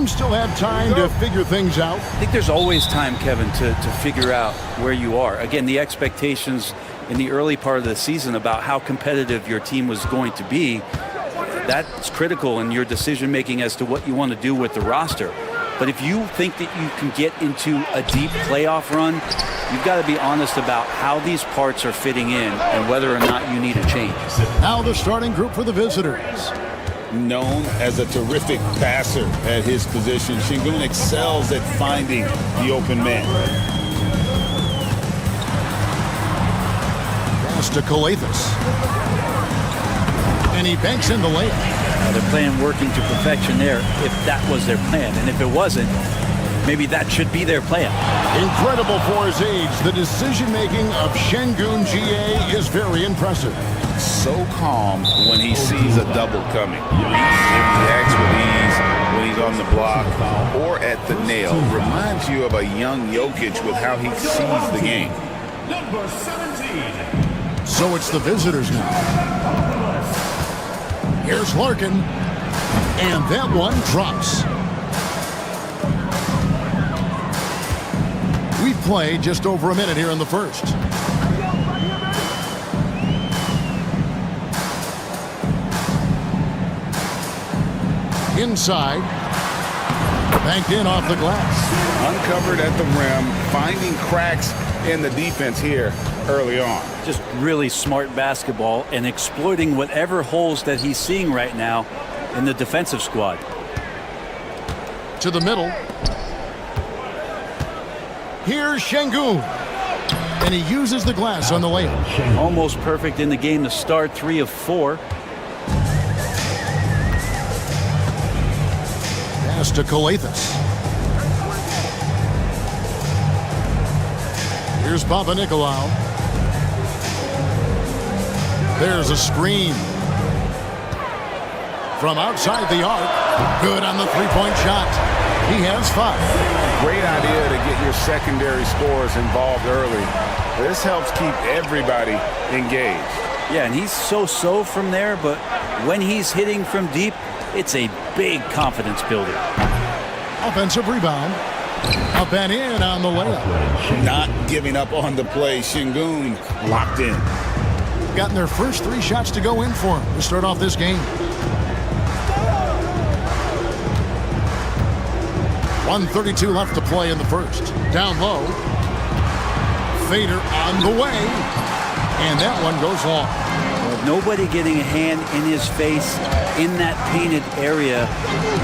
team still have time to figure things out? I think there's always time, Kevin, to figure out where you are. Again, the expectations in the early part of the season about how competitive your team was going to be, that's critical in your decision-making as to what you want to do with the roster. But if you think that you can get into a deep playoff run, you've got to be honest about how these parts are fitting in and whether or not you need a change. Now the starting group for the visitors. Known as a terrific passer at his position, Şengün excels at finding the open man. Pass to Kalathis. And he banks in the layup. They're playing working to perfection there if that was their plan. And if it wasn't, maybe that should be their plan. Incredible for his age. The decision-making of Şengün GA is very impressive. So calm when he sees a double coming. He reacts with ease when he's on the block or at the nail. Reminds you of a young Jokic with how he sees the game. Number 17. So it's the visitors now. Here's Larkin, and that one drops. We've played just over a minute here in the first. Inside, banked in off the glass. Uncovered at the rim, finding cracks in the defense here early on. Just really smart basketball and exploiting whatever holes that he's seeing right now in the defensive squad. To the middle. Here's Şengün. And he uses the glass on the layup. Almost perfect in the game to start, 3 of 4. Pass to Kalathis. Here's Papanikolaou. There's a screen. From outside the arc. Good on the three-point shot. He has 5. Great idea to get your secondary scorers involved early. This helps keep everybody engaged. Yeah, and he's so-so from there, but when he's hitting from deep, it's a big confidence builder. Offensive rebound. Up and in on the layup. Not giving up on the play. Şengün locked in. Gotten their first 3 shots to go in for him to start off this game. 1:32 left to play in the first. Down low. Fader on the way. And that one goes long. Nobody getting a hand in his face in that painted area.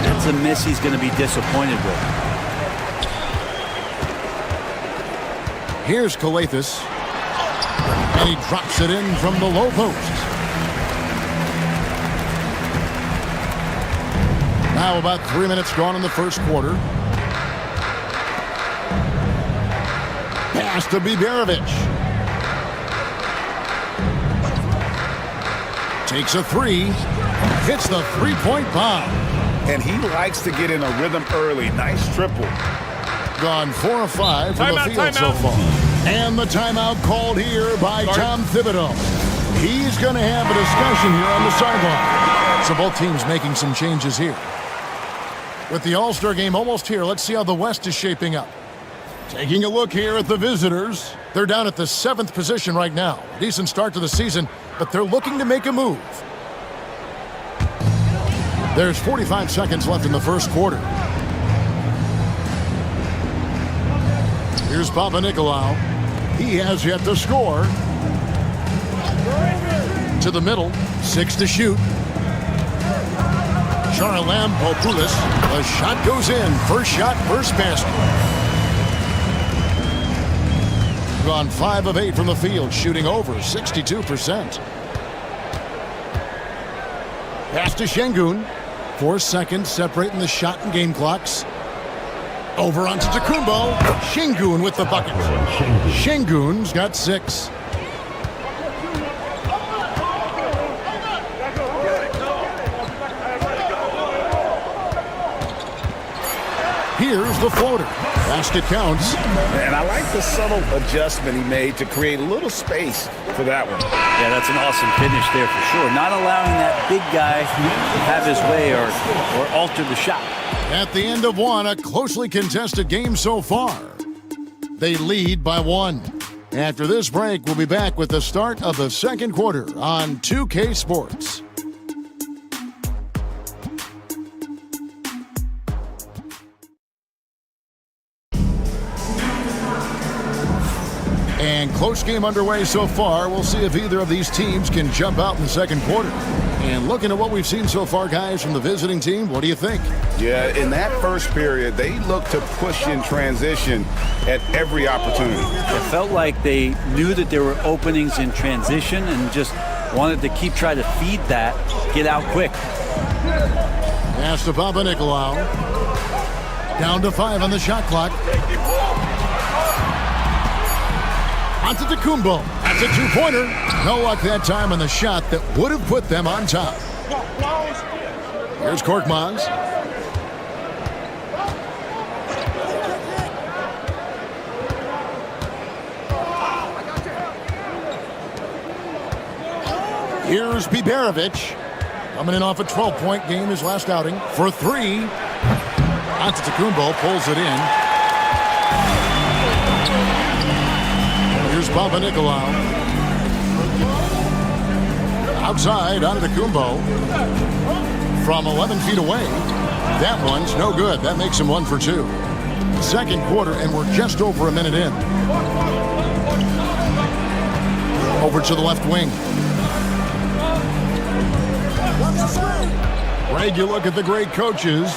That's a miss he's going to be disappointed with. Here's Kalathis. And he drops it in from the low post. Now about 3 minutes gone in the first quarter. Pass to Biberovic. Takes a 3. Hits the three-point bomb. And he likes to get in a rhythm early. Nice triple. Gone 4 of 5 from the field so far. And the timeout called here by Tom Thibodeau. He's going to have a discussion here on the sideline. So both teams making some changes here. With the All-Star game almost here, let's see how the West is shaping up. Taking a look here at the visitors. They're down at the 7th position right now. Decent start to the season, but they're looking to make a move. There's 45 seconds left in the first quarter. Here's Papanikolaou. He has yet to score. To the middle, 6 to shoot. Charalampopoulos. The shot goes in. First shot, first basket. Gone 5 of 8 from the field, shooting over 62%. Pass to Şengün. 4 seconds separating the shot and game clocks. Over onto Tacumbo. Şengün with the bucket. Şengün's got 6. Here's the floater. Basket counts. And I like the subtle adjustment he made to create a little space for that one. Yeah, that's an awesome finish there for sure. Not allowing that big guy to have his way or alter the shot. At the end of one, a closely contested game so far. They lead by 1. After this break, we'll be back with the start of the second quarter on 2K Sports. And close game underway so far. We'll see if either of these teams can jump out in the second quarter. And looking at what we've seen so far, guys, from the visiting team, what do you think? Yeah, in that first period, they looked to push in transition at every opportunity. It felt like they knew that there were openings in transition and just wanted to keep trying to feed that, get out quick. Pass to Papanikolaou. Down to 5 on the shot clock. Onto Tecumbo. That's a two-pointer. No luck that time on the shot that would have put them on top. Here's Korkmaz. Here's Biberovic. Coming in off a 12-point game his last outing. For 3. Onto Tecumbo. Pulls it in. Here's Papanikolaou. Outside, onto Tecumbo. From 11 feet away. That one's no good. That makes him 1 for 2. Second quarter, and we're just over a minute in. Over to the left wing. Greg, you look at the great coaches.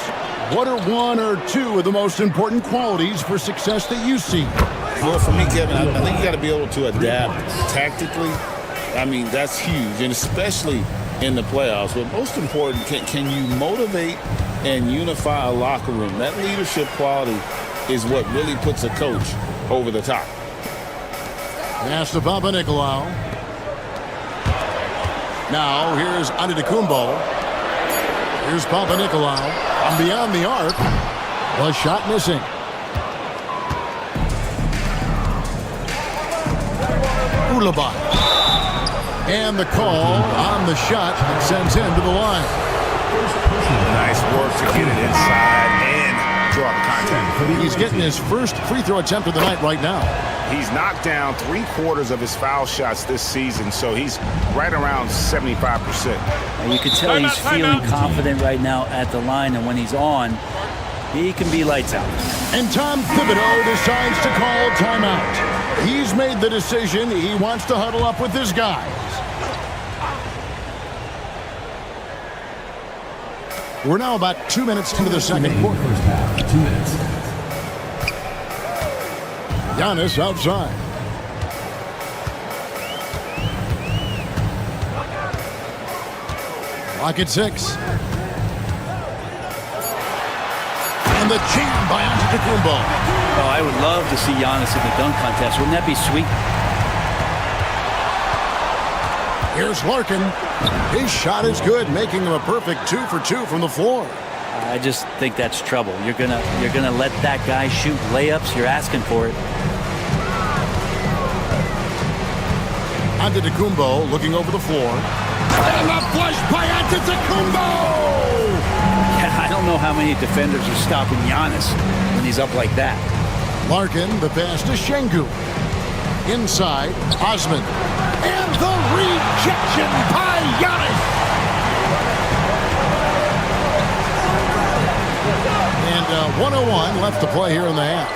What are 1 or 2 of the most important qualities for success that you see? Well, for me, Kevin, I think you got to be able to adapt tactically. I mean, that's huge, and especially in the playoffs. But most important, can you motivate and unify a locker room? That leadership quality is what really puts a coach over the top. Pass to Papanikolaou. Now, here's Antetokounmpo. Here's Papanikolaou. And beyond the arc. The shot missing. Ulabak. And the call on the shot that sends him to the line. Nice work to get it inside and draw the contact. He's getting his first free throw attempt of the night right now. He's knocked down 3/4 of his foul shots this season, so he's right around 75%. And you can tell he's feeling confident right now at the line, and when he's on, he can be lights out. And Tom Thibodeau decides to call timeout. He's made the decision. He wants to huddle up with his guys. We're now about 2 minutes into the second quarter. 2 minutes. Giannis outside. Clock at 6. And the jam by Antetokounmpo. Oh, I would love to see Giannis in the dunk contest. Wouldn't that be sweet? Here's Larkin. His shot is good, making him a perfect 2 for 2 from the floor. I just think that's trouble. You're gonna let that guy shoot layups. You're asking for it. Antetokounmpo looking over the floor. And the flush by Antetokounmpo! I don't know how many defenders are stopping Giannis when he's up like that. Larkin, the pass to Şengün. Inside, Osman. And the rejection by Giannis! And 1:01 left to play here in the half.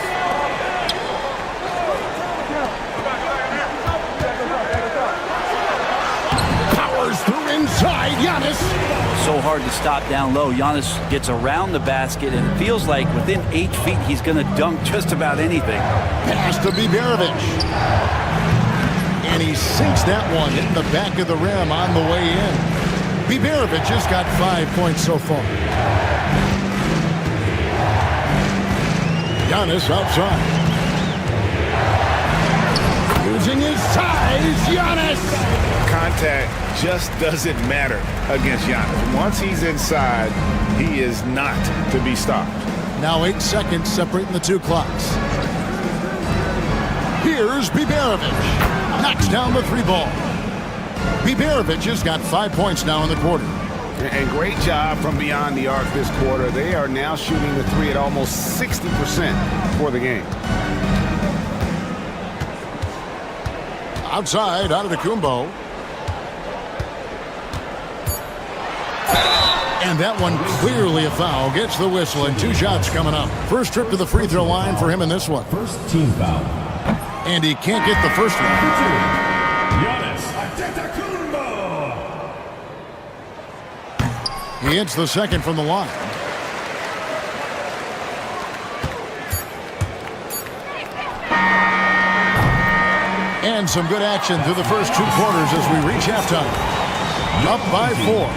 Powers through inside, Giannis. So hard to stop down low. Giannis gets around the basket, and it feels like within 8 feet he's going to dunk just about anything. Pass to Biberovic. And he sinks that one in the back of the rim on the way in. Biberovic has got 5 points so far. Giannis outside. Using his size, Giannis! Contact just doesn't matter against Giannis. Once he's inside, he is not to be stopped. Now 8 seconds separating the two clocks. Here's Biberovic. Knocks down the 3 ball. Biberovic has got 5 points now in the quarter. And great job from beyond the arc this quarter. They are now shooting the three at almost 60% for the game. Outside, Antetokounmpo. And that one clearly a foul. Gets the whistle, and 2 shots coming up. First trip to the free throw line for him in this one. First team foul. And he can't get the first one. Giannis Antetokounmpo. He hits the second from the line. And some good action through the first 2 quarters as we reach halftime. Up by 4.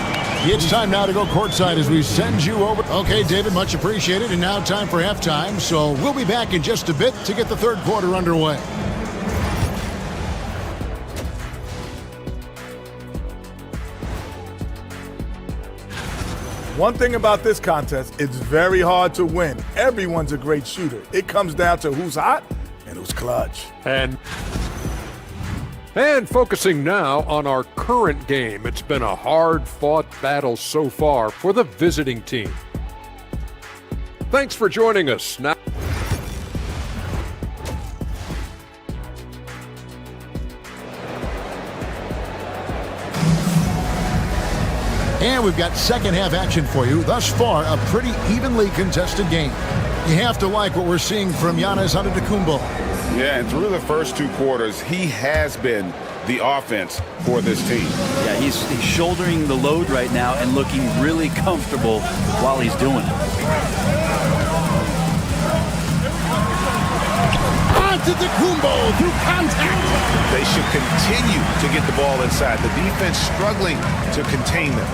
It's time now to go courtside as we send you over. Okay, David, much appreciated. And now time for halftime. So we'll be back in just a bit to get the third quarter underway. One thing about this contest, it's very hard to win. Everyone's a great shooter. It comes down to who's hot and who's clutch. And focusing now on our current game. It's been a hard-fought battle so far for the visiting team. Thanks for joining us. Now, And we've got second half action for you. Thus far, a pretty evenly contested game. You have to like what we're seeing from Giannis Antetokounmpo. Yeah, and through the first 2 quarters, he has been the offense for this team. Yeah, he's shouldering the load right now and looking really comfortable while he's doing it. Antetokounmpo through contact. They should continue to get the ball inside. The defense struggling to contain them.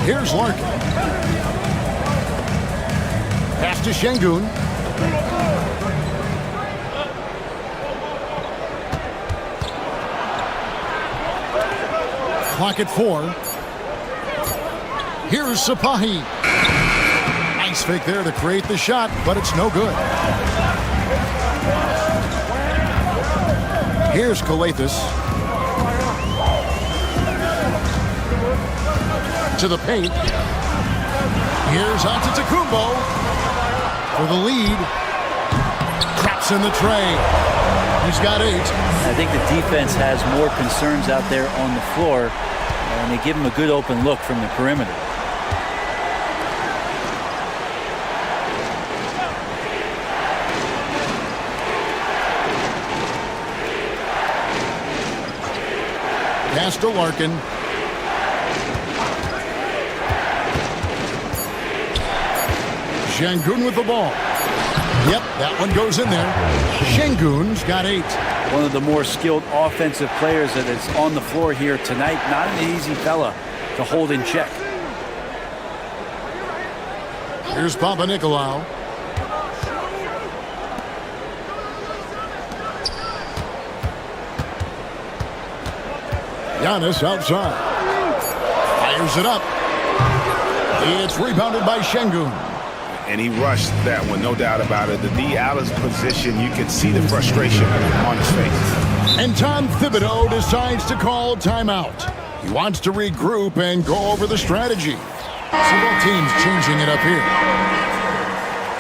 Here's Larkin. Pass to Şengün. Clock at 4. Here's Sapahi. Nice fake there to create the shot, but it's no good. Here's Kalathis. To the paint. Here's Antetokounmpo for the lead. Traps in the tray. He's got 8. I think the defense has more concerns out there on the floor, and they give him a good open look from the perimeter. Pass to Larkin. Şengün with the ball. Yep, that one goes in there. Şengün's got 8. One of the more skilled offensive players that is on the floor here tonight. Not an easy fella to hold in check. Here's Papanikolaou. Giannis outside. Fires it up. It's rebounded by Şengün. And he rushed that one, no doubt about it. The D out of position, you can see the frustration on his face. And Tom Thibodeau decides to call timeout. He wants to regroup and go over the strategy. So both teams changing it up here.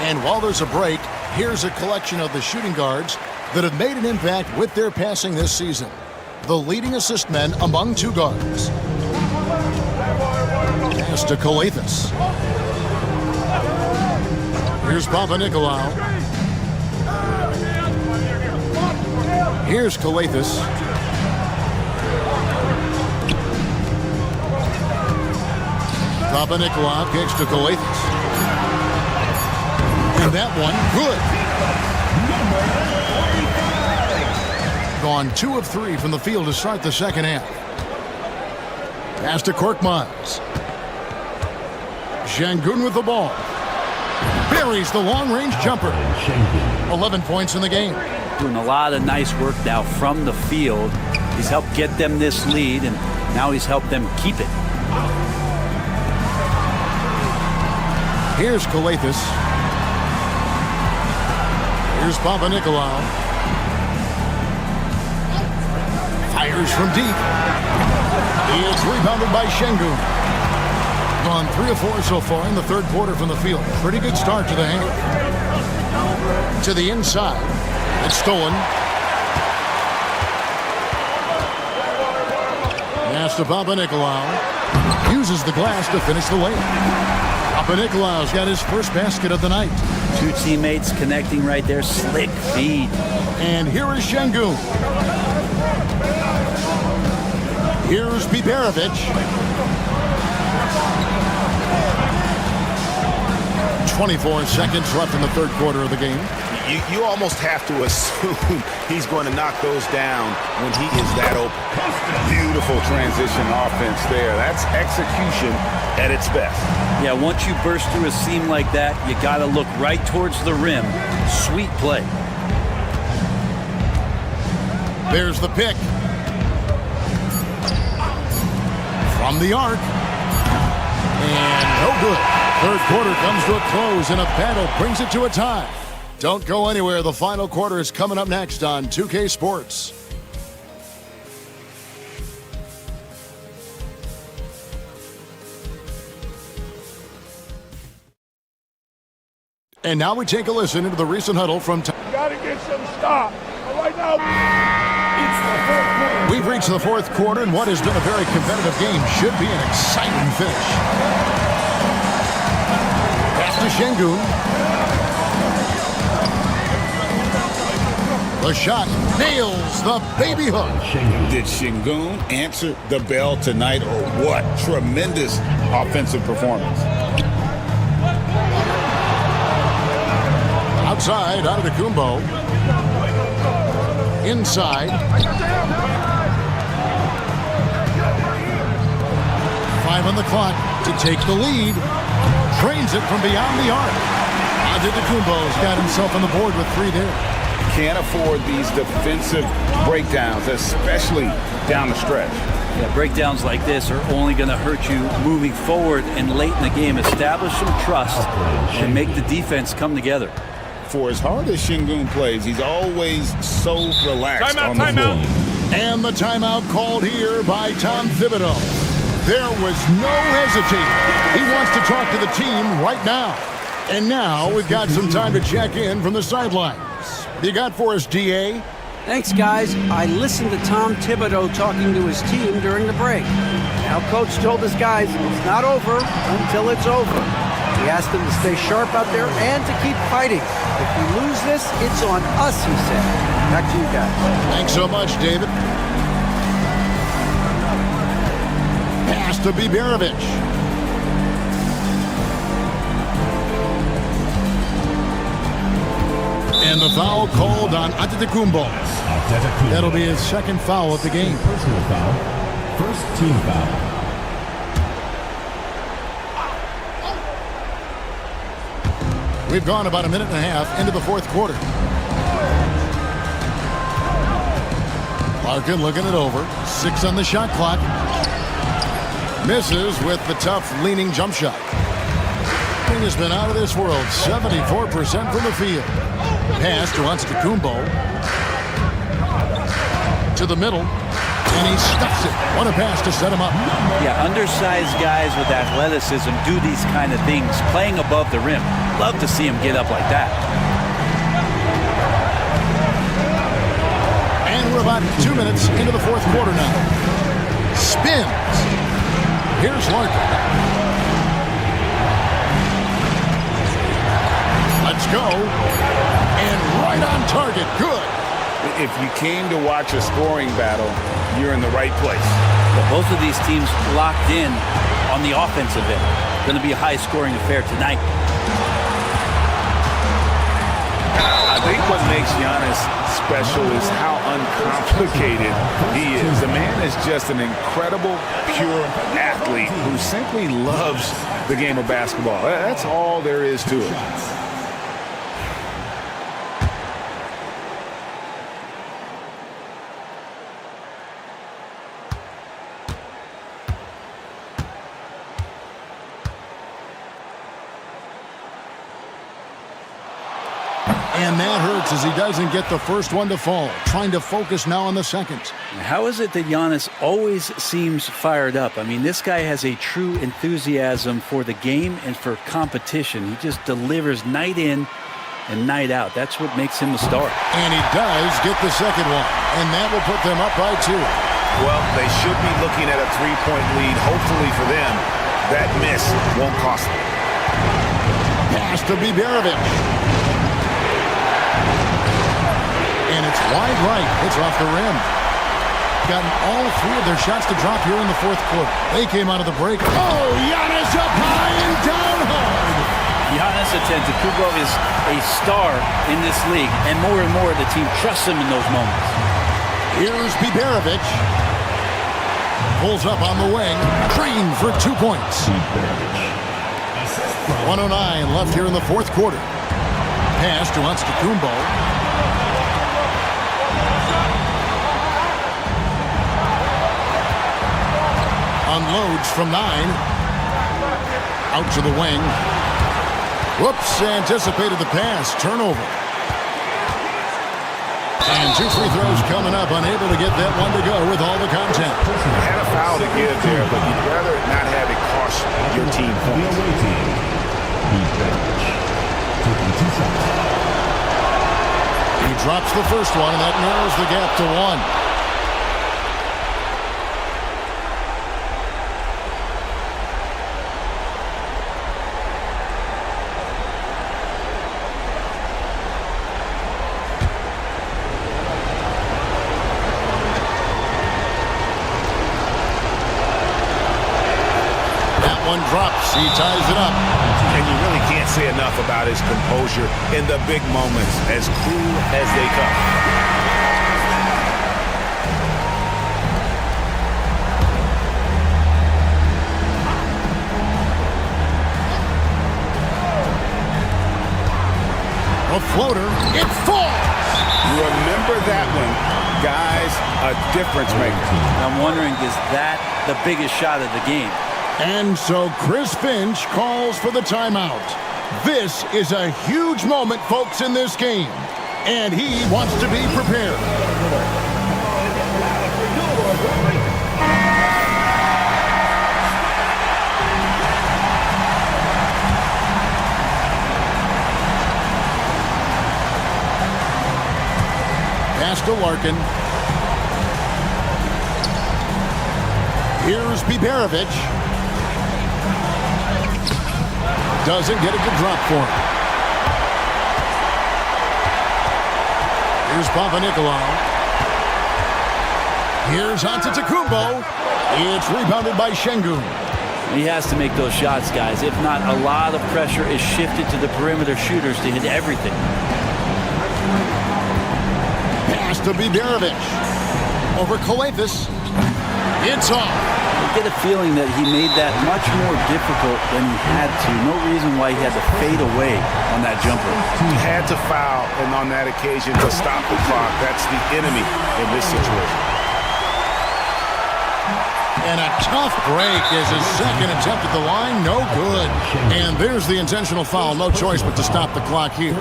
And while there's a break, here's a collection of the shooting guards that have made an impact with their passing this season. The leading assist men among 2 guards. Pass to Kalathis. Here's Papanikolaou. Here's Kalathis. Papanikolaou kicks to Kalathis. And that one, good. Gone 2 of 3 from the field to start the second half. Pass to Korkmaz. Şengün with the ball. Buries the long-range jumper. 11 points in the game. Doing a lot of nice work now from the field. He's helped get them this lead, and now he's helped them keep it. Here's Kalathis. Here's Papanikolaou. Fires from deep. He is rebounded by Şengün. Gone 3 of 4 so far in the third quarter from the field. Pretty good start to the hand. To the inside. It's stolen. Pass to Papanikolaou. Uses the glass to finish the layup. Papanikolaou's got his first basket of the night. 2 teammates connecting right there. Slick feed. And here is Şengün. Here's Biberovic. 24 seconds left in the third quarter of the game. You almost have to assume he's going to knock those down when he is that open. Beautiful transition offense there. That's execution at its best. Yeah, once you burst through a seam like that, you got to look right towards the rim. Sweet play. There's the pick. From the arc. And no good. Third quarter comes to a close, and a battle brings it to a tie. Don't go anywhere. The final quarter is coming up next on 2K Sports. And now we take a listen into the recent huddle from... Got to get some stop. Right now, We've reached the fourth quarter, and what has been a very competitive game should be an exciting finish. Pass to Şengün. The shot nails the baby hook. Did Şengün answer the bell tonight, or what? Tremendous offensive performance. Outside, Antetokounmpo. Inside. 5 on the clock to take the lead. Trains it from beyond the arc. Antetokounmpo's got himself on the board with 3 there. Can't afford these defensive breakdowns, especially down the stretch. Yeah, breakdowns like this are only going to hurt you moving forward and late in the game. Establish some trust and make the defense come together. For as hard as Şengün plays, he's always so relaxed on the floor. And the timeout called here by Tom Thibodeau. There was no hesitating. He wants to talk to the team right now. And now we've got some time to check in from the sidelines. You got for us, DA? Thanks, guys. I listened to Tom Thibodeau talking to his team during the break. Now, Coach told his guys it's not over until it's over. He asked them to stay sharp out there and to keep fighting. If we lose this, it's on us, he said. Back to you guys. Thanks so much, David. Pass to Biberovic. And the foul called on Antetokounmpo. That'll be his second foul of the game. Personal foul. First team foul. We've gone about a minute and a half into the fourth quarter. Larkin looking it over. 6 on the shot clock. Misses with the tough leaning jump shot. He has been out of this world. 74% from the field. Pass to Antetokounmpo. To the middle. And he stuffs it. What a pass to set him up. Yeah, undersized guys with athleticism do these kind of things, playing above the rim. Love to see him get up like that. And we're about 2 minutes into the fourth quarter now. Spins. Here's Larkin. Let's go. And right on target. Good. If you came to watch a scoring battle, you're in the right place. Well, both of these teams locked in on the offensive end. Going to be a high-scoring affair tonight. I think what makes Giannis special is how uncomplicated he is. The man is just an incredible, pure athlete who simply loves the game of basketball. That's all there is to it. And that hurts as he doesn't get the first one to fall. Trying to focus now on the second. How is it that Giannis always seems fired up? I mean, this guy has a true enthusiasm for the game and for competition. He just delivers night in and night out. That's what makes him a star. And he does get the second one. And that will put them up by 2. Well, they should be looking at a 3-point lead. Hopefully for them, that miss won't cost them. Pass to Biberovic. And it's wide right. It's off the rim. Gotten all 3 of their shots to drop here in the fourth quarter. They came out of the break. Oh, Giannis up high and down hard. Giannis Antetokounmpo is a star in this league, and more the team trusts him in those moments. Here's Biberovic. Pulls up on the wing. Green for 2 points. 1:09 left here in the fourth quarter. Pass to Antetokounmpo. Unloads from 9. Out to the wing. Whoops, anticipated the pass. Turnover. And 2 free throws coming up. Unable to get that one to go with all the contact. Had a foul to give there, but you'd rather not have it cost your team points. He drops the first one, and that narrows the gap to 1. Drops. He ties it up. And you really can't say enough about his composure in the big moments, as cool as they come. A floater. It falls. Remember that one, guys, a difference maker. I'm wondering, is that the biggest shot of the game? And so Chris Finch calls for the timeout. This is a huge moment, folks, in this game. And he wants to be prepared. Pass to Larkin. Here's Biberovic. Doesn't get a good drop for him. Here's Papanikolaou. Here's Antetokounmpo. It's rebounded by Şengün. He has to make those shots, guys. If not, a lot of pressure is shifted to the perimeter shooters to hit everything. Pass to Biberovic. Over Kalafis. It's off. I get a feeling that he made that much more difficult than he had to. No reason why he had to fade away on that jumper. He had to foul, and on that occasion to stop the clock. That's the enemy in this situation. And a tough break is his second attempt at the line. No good. And there's the intentional foul. No choice but to stop the clock here.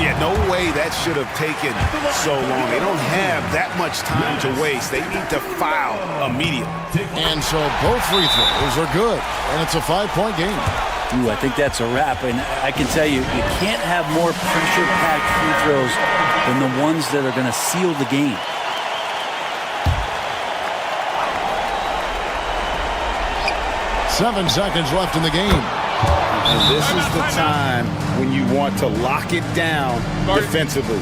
Yeah, no way that should have taken so long. They don't have that much time to waste. They need to foul immediately. And so both free throws are good. And it's a 5-point game. Ooh, I think that's a wrap. And I can tell you, you can't have more pressure-packed free throws than the ones that are going to seal the game. 7 seconds left in the game. And this is the time when you want to lock it down defensively.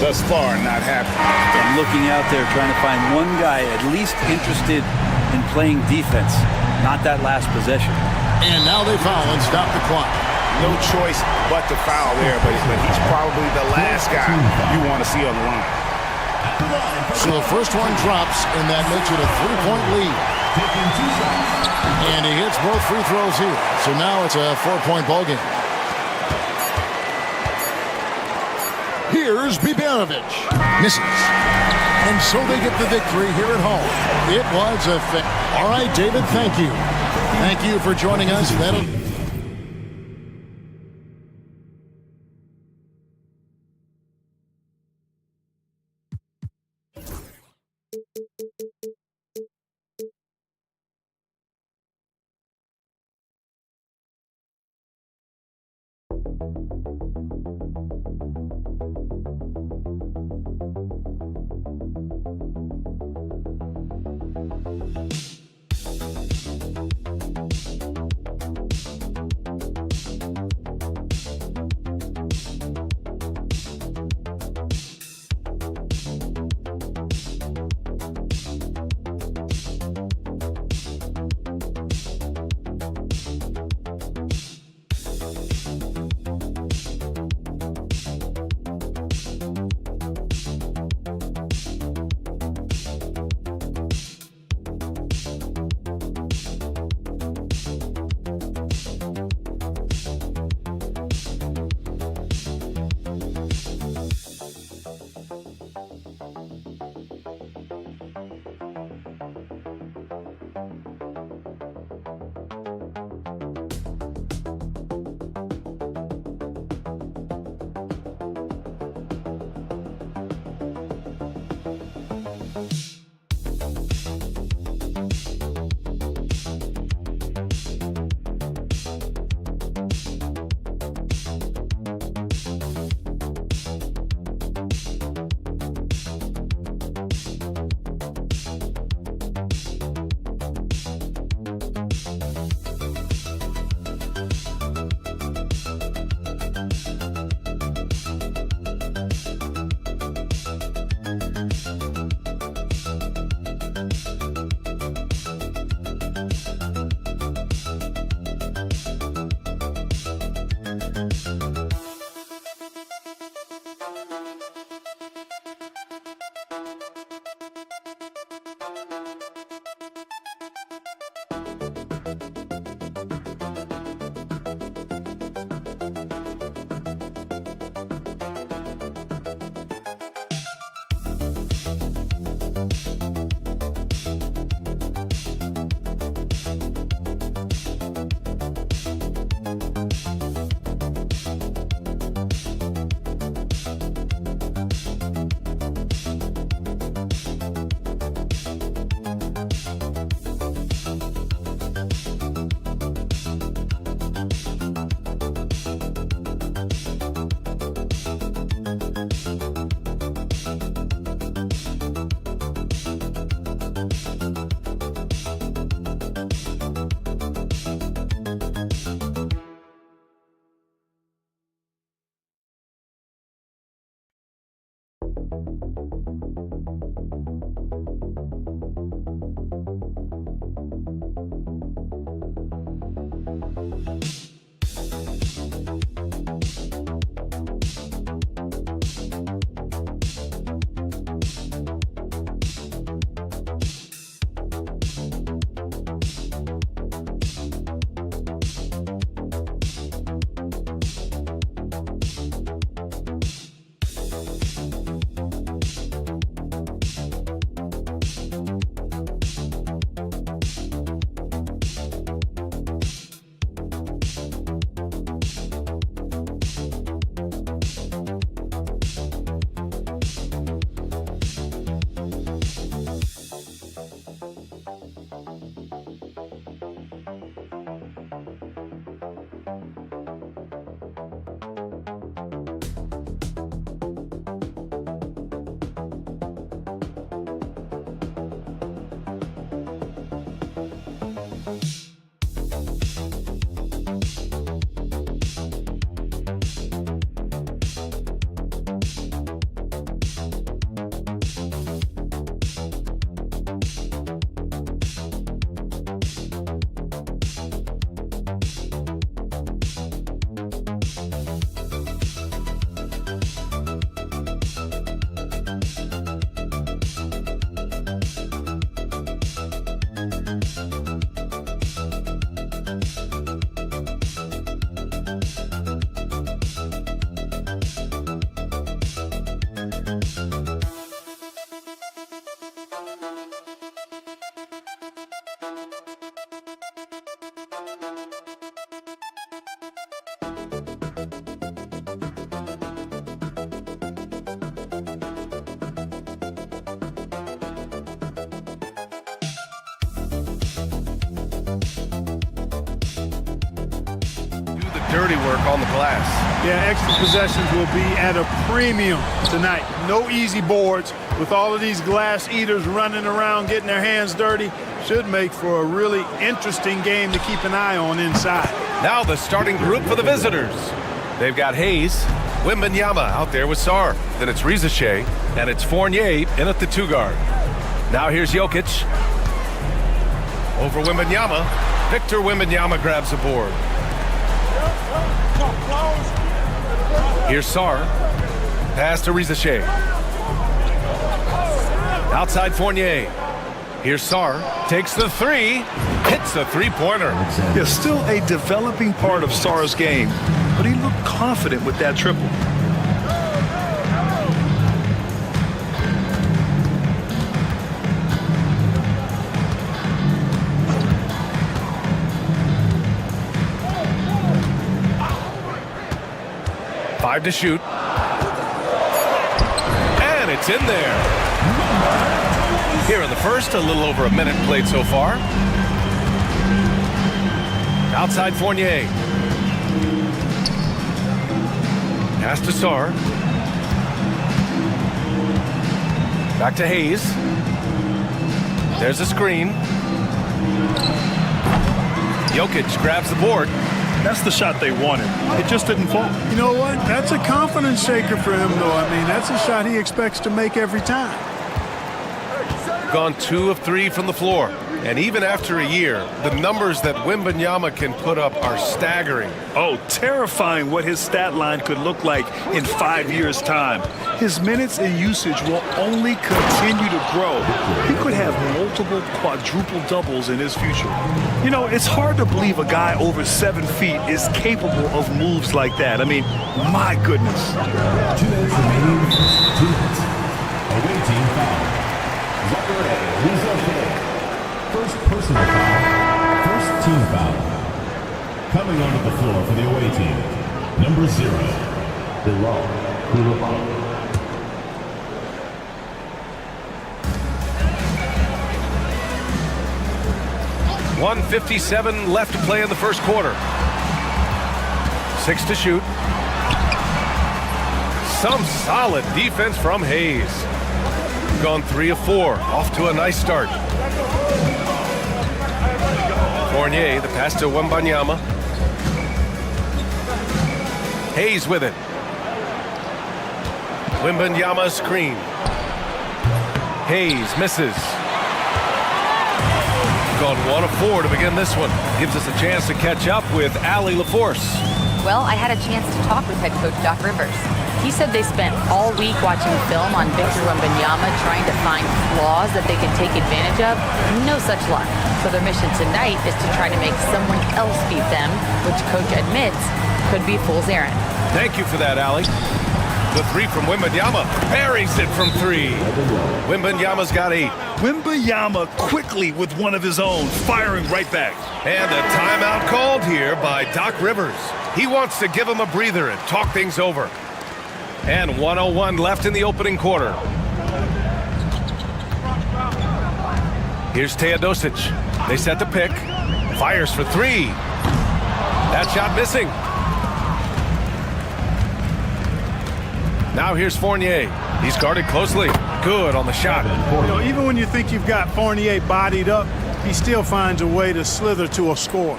Thus far, not happening. I'm looking out there trying to find one guy at least interested in playing defense, not that last possession. And now they foul and stop the clock. No choice but to foul there, but he's probably the last guy you want to see on the line. So the first one drops, and that makes it a 3-point lead. And he hits both free throws here. So now it's a 4-point ball game. Here's Biberovic. Misses. And so they get the victory here at home. It was a all right, David, thank you. Thank you for joining us. That'll dirty work on the glass. Yeah, extra possessions will be at a premium tonight. No easy boards. With all of these glass eaters running around getting their hands dirty, should make for a really interesting game to keep an eye on inside. Now the starting group for the visitors. They've got Hayes, Wembanyama out there with Sarr. Then it's Rizache, and it's Fournier in at the 2 guard. Now here's Jokic. Over Wembanyama. Victor Wembanyama grabs the board. Here's Sarr. Pass to Rizache. Outside Fournier. Here's Sarr. Takes the 3. Hits the 3-pointer. Yeah, still a developing part of Sarr's game, but he looked confident with that triple. Five to shoot. And it's in there. Here in the first, a little over a minute played so far. Outside Fournier. Pass to Sarr. Back to Hayes. There's a screen. Jokic grabs the board. That's the shot they wanted. It just didn't fall. You know what? That's a confidence shaker for him, though. I mean, that's a shot he expects to make every time. Gone 2 of 3 from the floor. And even after a year, the numbers that Wembanyama can put up are staggering. Oh, terrifying what his stat line could look like in 5 years' time. His minutes and usage will only continue to grow. He could have multiple quadruple doubles in his future. You know, it's hard to believe a guy over 7 feet is capable of moves like that. I mean, my goodness. 2 minutes remaining. 2 minutes. Away team foul. First personal foul. First team foul. Coming onto the floor for the away team. Number 0. Bilal Koulibaly. 1:57 left to play in the first quarter. 6 to shoot. Some solid defense from Hayes. Gone 3 of 4. Off to a nice start. Fournier, the pass to Wembanyama. Hayes with it. Wembanyama screen. Hayes misses. Gone 1 of 4 to begin this one. Gives us a chance to catch up with Allie LaForce. Well, I had a chance to talk with head coach Doc Rivers. He said they spent all week watching film on Victor Wembanyama, trying to find flaws that they could take advantage of. No such luck. So their mission tonight is to try to make someone else beat them, which coach admits could be fool's errand. Thank you for that, Allie. The 3 from Wembanyama. Buries it from 3. Wembanyama's got 8. Wembanyama quickly with one of his own, firing right back. And a timeout called here by Doc Rivers. He wants to give him a breather and talk things over. And 1:01 left in the opening quarter. Here's Teodosic. They set the pick. Fires for 3. That shot missing. Now here's Fournier. He's guarded closely. Good on the shot. You know, even when you think you've got Fournier bodied up, he still finds a way to slither to a score.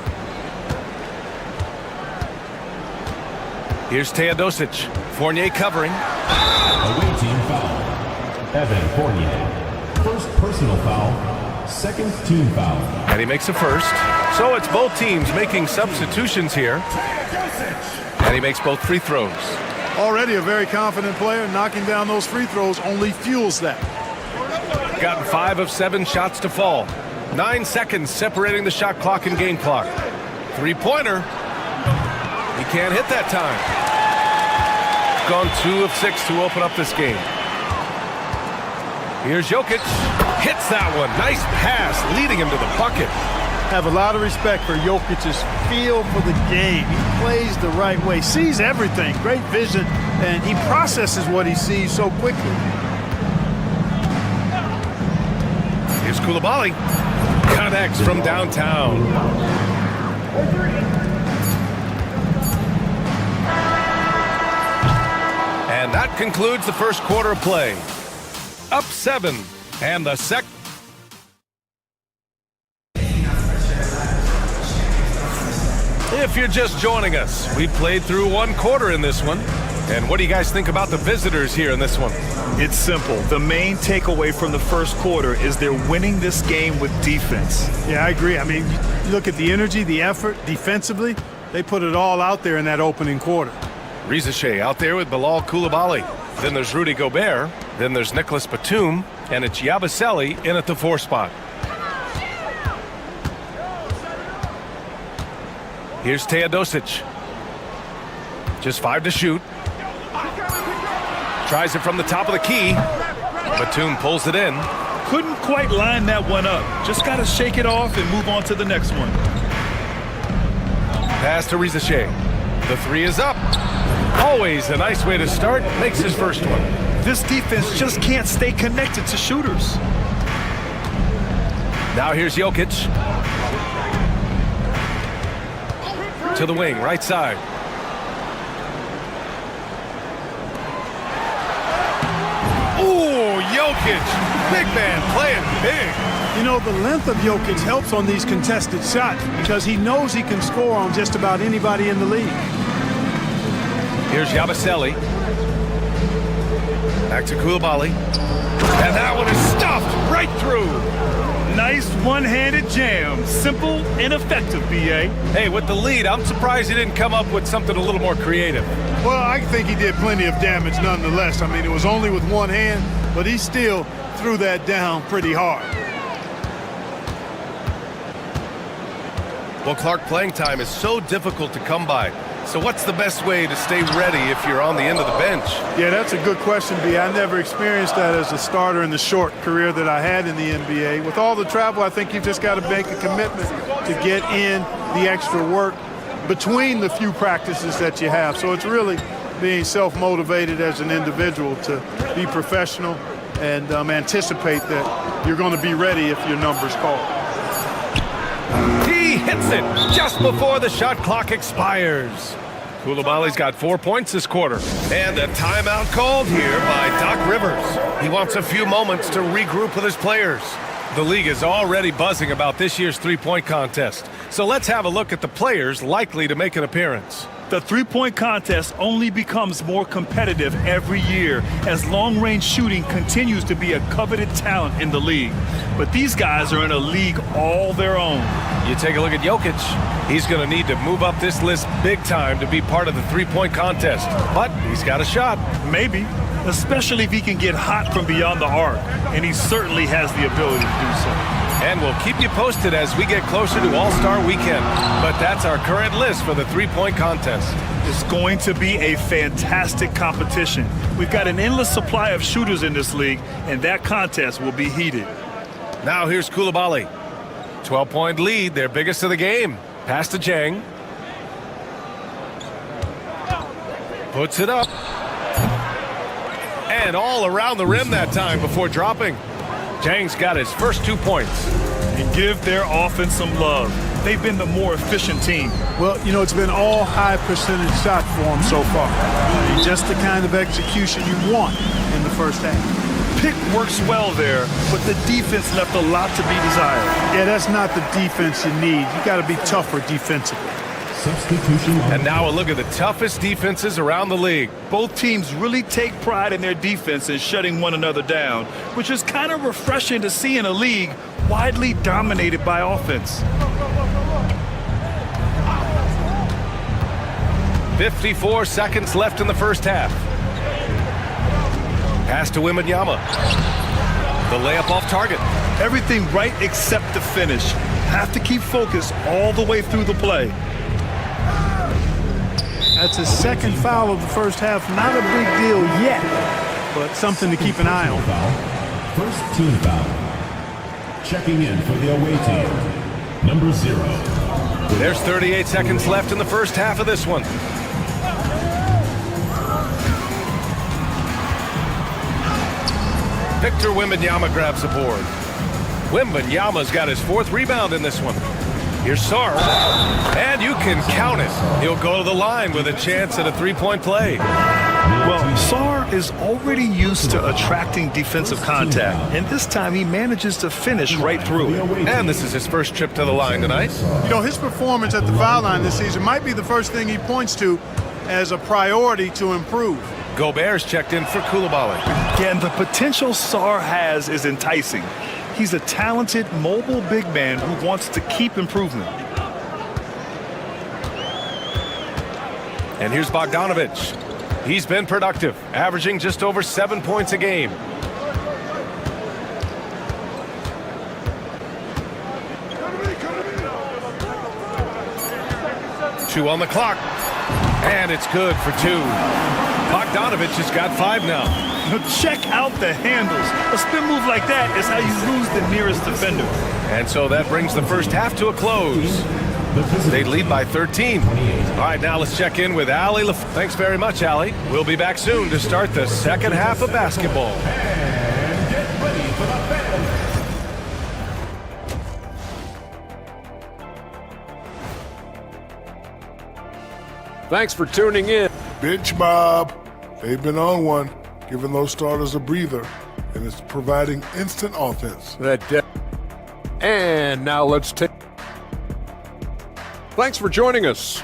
Here's Teodosic. Fournier covering. Away team foul. Evan Fournier. First personal foul. Second team foul. And he makes a first. So it's both teams making substitutions here. And he makes both free throws. Already a very confident player. Knocking down those free throws only fuels that. Gotten 5 of 7 shots to fall. 9 seconds separating the shot clock and game clock. 3-pointer. He can't hit that time. Gone 2 of 6 to open up this game. Here's Jokic. Hits that one. Nice pass, leading him to the bucket. Have a lot of respect for Jokic's feel for the game. He plays the right way, sees everything, great vision, and he processes what he sees so quickly. Here's Koulibaly. Connects from downtown. That concludes the first quarter of play. Up 7, and the second. If you're just joining us, we played through one quarter in this one. And what do you guys think about the visitors here in this one? It's simple. The main takeaway from the first quarter is they're winning this game with defense. Yeah, I agree. I mean, you look at the energy, the effort, defensively, they put it all out there in that opening quarter. Riza out there with Bilal Koulibaly. Then there's Rudy Gobert. Then there's Nicholas Batum. And it's Yabusele in at the 4 spot. Here's Teodosic. Just 5 to shoot. Tries it from the top of the key. Batum pulls it in. Couldn't quite line that one up. Just got to shake it off and move on to the next one. Pass to Riza. The 3 is up. Always a nice way to start. Makes his first one. This defense just can't stay connected to shooters. Now here's Jokic. To the wing, right side. Ooh, Jokic. Big man playing big. You know, the length of Jokic helps on these contested shots because he knows he can score on just about anybody in the league. Here's Yabusele. Back to Koulibaly. And that one is stuffed right through. Nice one-handed jam. Simple and effective, B.A. Hey, with the lead, I'm surprised he didn't come up with something a little more creative. Well, I think he did plenty of damage nonetheless. I mean, it was only with one hand, but he still threw that down pretty hard. Well, Clark, playing time is so difficult to come by. So what's the best way to stay ready if you're on the end of the bench? Yeah, that's a good question, B. I never experienced that as a starter in the short career that I had in the NBA. With all the travel, I think you've just got to make a commitment to get in the extra work between the few practices that you have. So it's really being self-motivated as an individual to be professional and anticipate that you're going to be ready if your number's called. He hits it just before the shot clock expires. Koulibaly's got 4 points this quarter. And a timeout called here by Doc Rivers. He wants a few moments to regroup with his players. The league is already buzzing about this year's three-point contest. So let's have a look at the players likely to make an appearance. The three-point contest only becomes more competitive every year as long-range shooting continues to be a coveted talent in the league. But these guys are in a league all their own. You take a look at Jokic. He's going to need to move up this list big time to be part of the three-point contest. But he's got a shot. Maybe, especially if he can get hot from beyond the arc. And he certainly has the ability to do so. And we'll keep you posted as we get closer to All-Star Weekend. But that's our current list for the three-point contest. It's going to be a fantastic competition. We've got an endless supply of shooters in this league, and that contest will be heated. Now here's Koulibaly. 12-point lead, their biggest of the game. Pass to Jang. Puts it up. And all around the rim that time before dropping. Jang's got his first 2 points. And give their offense some love. They've been the more efficient team. Well, you know, it's been all high percentage shot for them so far. Just the kind of execution you want in the first half. Pick works well there, but the defense left a lot to be desired. Yeah, that's not the defense you need. You got to be tougher defensively. Substitution. And now a look at the toughest defenses around the league. Both teams really take pride in their defense and shutting one another down, which is kind of refreshing to see in a league widely dominated by offense. 54 seconds left in the first half. Pass to Wembanyama. The layup off target. Everything right except the finish. Have to keep focused all the way through the play. That's his second foul of the first half. Not a big deal yet, but something to keep an eye on. First team foul. Checking in for the away team, number 0. There's 38 seconds left in the first half of this one. Victor Wembanyama grabs the board. Wembanyama's got his 4th rebound in this one. Here's Sarr, and you can count it. He'll go to the line with a chance at a 3-point play. Well, Sar is already used to attracting defensive contact, and this time he manages to finish right through it. And this is his first trip to the line tonight. You know, his performance at the foul line this season might be the first thing he points to as a priority to improve. Gobert's checked in for Koulibaly. Again, the potential Sar has is enticing. He's a talented, mobile big man who wants to keep improvement. And here's Bogdanovic. He's been productive, averaging just over 7 points a game. Two on the clock. And it's good for 2. Bogdanovic has got 5 now. Check out the handles. A spin move like that is how you lose the nearest defender. And so that brings the first half to a close. They lead by 13. All right, now let's check in with Ali. Thanks very much, Ali. We'll be back soon to start the second half of basketball. Thanks for tuning in. Bench Bob. They've been on one, giving those starters a breather, and it's providing instant offense. And now let's take. Thanks for joining us.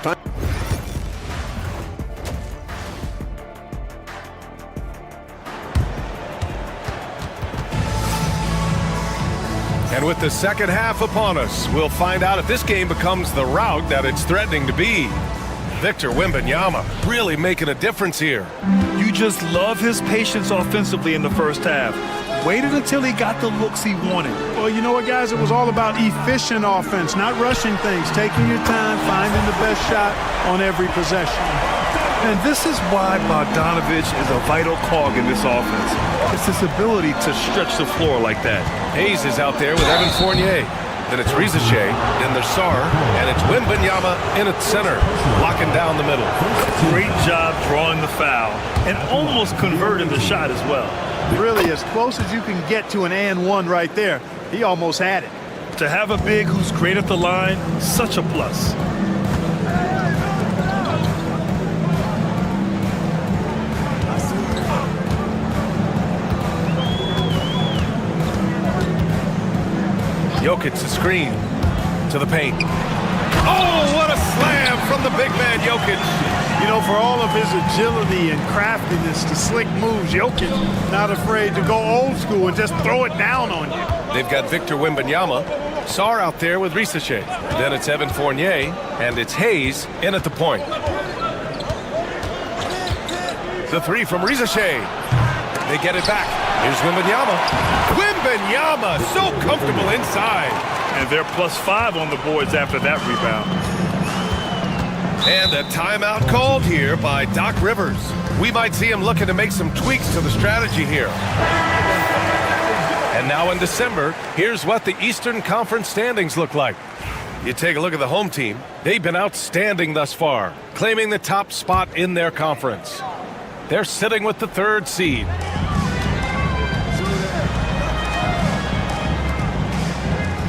And with the second half upon us, we'll find out if this game becomes the rout that it's threatening to be. Victor Wembanyama really making a difference here. You just love his patience offensively in the first half. Waited until he got the looks he wanted. Well, you know what, guys? It was all about efficient offense, not rushing things, taking your time, finding the best shot on every possession. And this is why Bogdanovic is a vital cog in this offense. It's his ability to stretch the floor like that. Hayes is out there with Evan Fournier. Then it's Rizichet, then there's Sar, and it's Wembanyama in its center, locking down the middle. Great job drawing the foul and almost converting the shot as well. Really, as close as you can get to an and one right there. He almost had it. To have a big who's great at the line, such a plus. Jokic the screen to the paint. Oh, what a slam from the big man, Jokic. You know, for all of his agility and craftiness to slick moves, Jokic not afraid to go old school and just throw it down on you. They've got Victor Wembanyama, Sar out there with Rizichet. Then it's Evan Fournier, and it's Hayes in at the point. The three from Rizichet. They get it back. Here's Wembanyama. Wembanyama, so comfortable inside. And they're +5 on the boards after that rebound. And a timeout called here by Doc Rivers. We might see him looking to make some tweaks to the strategy here. And now in December, here's what the Eastern Conference standings look like. You take a look at the home team. They've been outstanding thus far, claiming the top spot in their conference. They're sitting with the 3rd seed.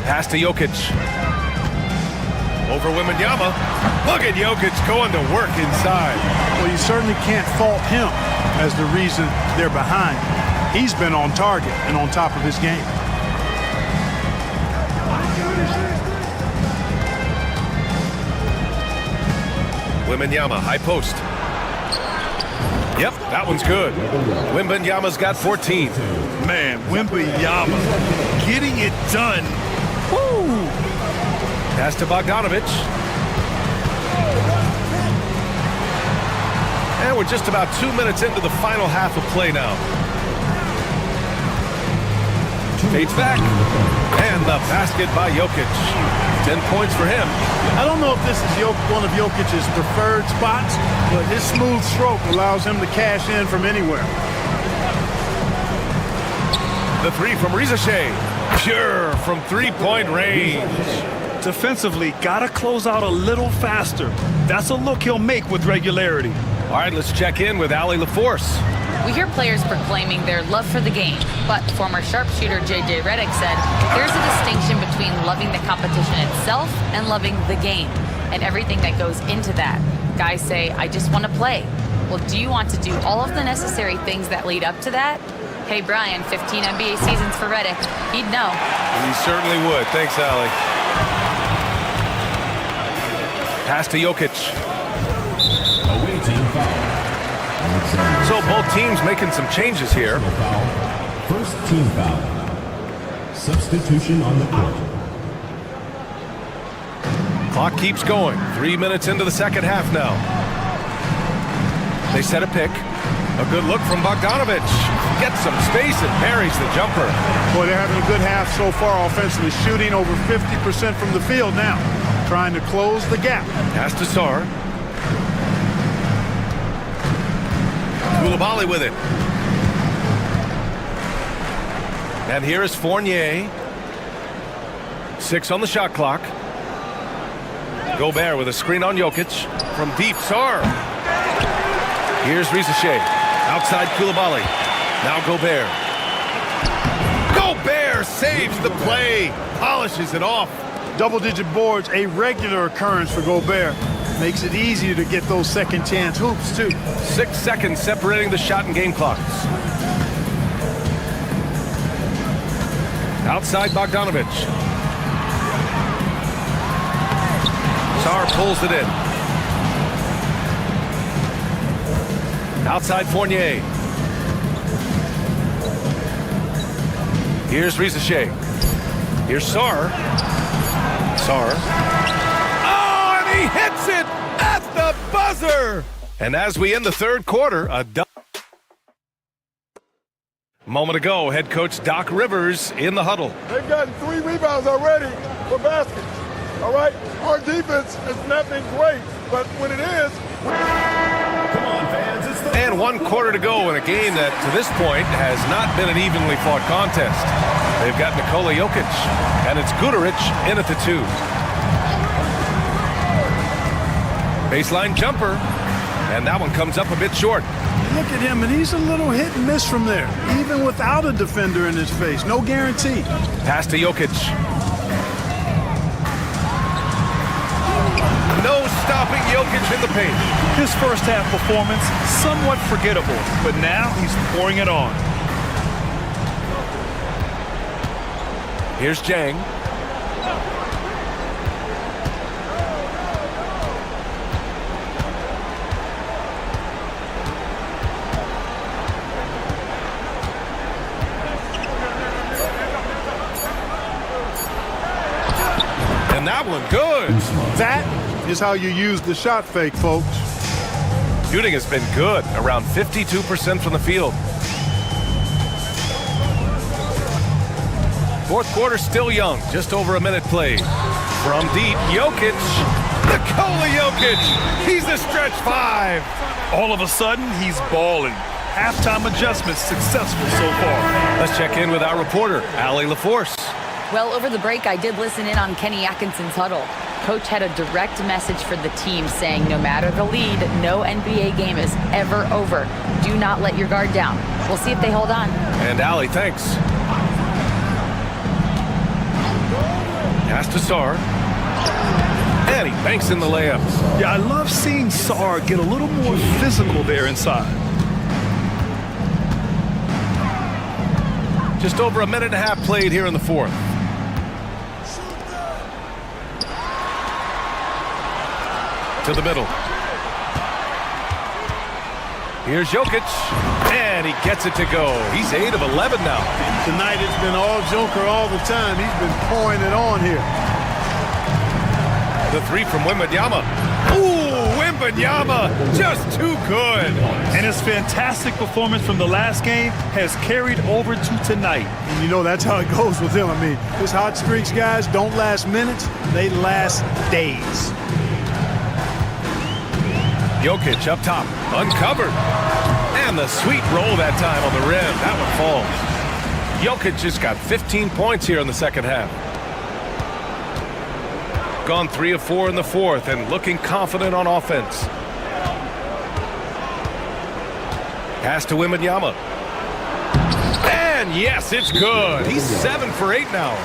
Pass to Jokic. Over Wembanyama. Look at Jokic going to work inside. Well, you certainly can't fault him as the reason they're behind. He's been on target and on top of his game. Wembanyama, high post. Yep, that one's good. Wembanyama's got 14. Man, Wembanyama getting it done. Woo! Pass to Bogdanovic. And we're just about 2 minutes into the final half of play now. Fades back. And the basket by Jokic. 10 points for him. I don't know if this is one of Jokic's preferred spots, but his smooth stroke allows him to cash in from anywhere. The three from Rizichet. Pure from three-point range. Defensively, gotta close out a little faster. That's a look he'll make with regularity. All right, let's check in with Ali LaForce. We hear players proclaiming their love for the game, but former sharpshooter J.J. Redick said there's a distinction between loving the competition itself and loving the game and everything that goes into that. Guys say, I just want to play. Well, do you want to do all of the necessary things that lead up to that? Hey, Brian, 15 NBA seasons for Redick. He'd know. He certainly would. Thanks, Allie. Pass to Jokic. Away team foul. So both teams making some changes here. First team foul. Substitution on the court. Clock keeps going. 3 minutes into the second half now. They set a pick. A good look from Bogdanovic. Gets some space and parries the jumper. Boy, they're having a good half so far offensively, shooting over 50% from the field now, trying to close the gap. Pass to Sar. Koulibaly with it. And here is Fournier. 6 on the shot clock. Gobert with a screen on Jokic. From deep, Sar. Here's Rizachet. Outside Koulibaly. Now Gobert. Gobert saves the play. Polishes it off. Double-digit boards, a regular occurrence for Gobert. Makes it easier to get those second chance hoops, too. 6 seconds separating the shot and game clocks. Outside Bogdanovic. Sar pulls it in. Outside Fournier. Here's Rizachet. Here's Sar. Sar. Oh, and he hits it at the buzzer. And as we end the third quarter, a moment ago, head coach Doc Rivers in the huddle. They've gotten 3 rebounds already for baskets. All right, our defense has not been great, but when it is... Come on, fans, it's the... And 1 quarter to go in a game that, to this point, has not been an evenly fought contest. They've got Nikola Jokic, and it's Guduric in at the 2. Baseline jumper, and that one comes up a bit short. Look at him, and he's a little hit and miss from there, even without a defender in his face. No guarantee. Pass to Jokic. No stopping Jokic in the paint. His first half performance, somewhat forgettable, but now he's pouring it on. Here's Jang. And that one good. That is how you use the shot fake, folks. Shooting has been good, around 52% from the field. Fourth quarter still young, just over a minute played. From deep, Jokic. Nikola Jokic. He's a stretch 5. All of a sudden, he's balling. Halftime adjustments successful so far. Let's check in with our reporter, Allie LaForce. Well, over the break, I did listen in on Kenny Atkinson's huddle. Coach had a direct message for the team saying no matter the lead, no NBA game is ever over. Do not let your guard down. We'll see if they hold on. And Allie, thanks. Pass to Sar. And he banks in the layup. Yeah, I love seeing Sar get a little more physical there inside. Just over a minute and a half played here in the fourth. To the middle. Here's Jokic, and he gets it to go. He's 8 of 11 now. Tonight it's been all Joker all the time. He's been pouring it on here. The 3 from Wembanyama. Ooh, Wembanyama, just too good. And his fantastic performance from the last game has carried over to tonight. And you know that's how it goes with him. I mean, his hot streaks, guys, don't last minutes. They last days. Jokic up top, uncovered. And the sweet roll that time on the rim. That one falls. Jokic just got 15 points here in the second half. Gone 3 of 4 in the fourth and looking confident on offense. Pass to Wembanyama. And yes, it's good. He's 7 for 8 now.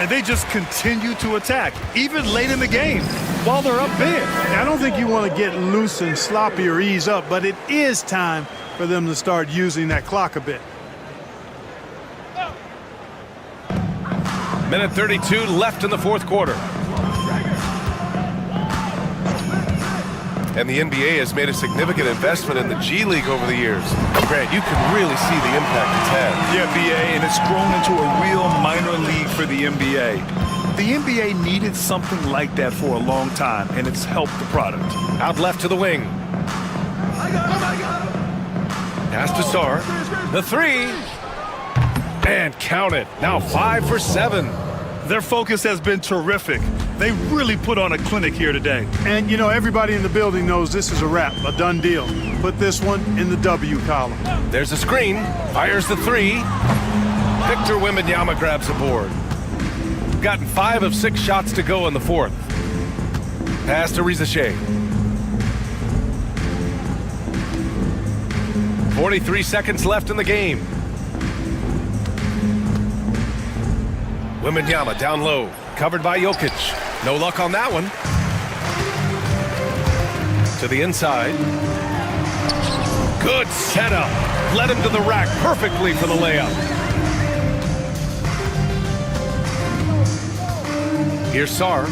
And they just continue to attack, even late in the game, while they're up big. I don't think you want to get loose and sloppy or ease up, but it is time for them to start using that clock a bit. Minute 32 left in the fourth quarter. And the NBA has made a significant investment in the G League over the years. Grant, you can really see the impact it's had. Yeah, BA, and it's grown into a real minor league for the NBA. The NBA needed something like that for a long time, and it's helped the product. Out left to the wing. Pass to Sar. The three. And count it. Now 5 for 7. Their focus has been terrific. They really put on a clinic here today. And, you know, everybody in the building knows this is a wrap, a done deal. Put this one in the W column. There's a screen. Fires the three. Victor Wembanyama grabs a board. Gotten 5 of 6 shots to go in the fourth. Pass to Rizache. 43 seconds left in the game. Wembanyama down low. Covered by Jokic. No luck on that one. To the inside. Good setup. Led him to the rack perfectly for the layup. Here's Sar.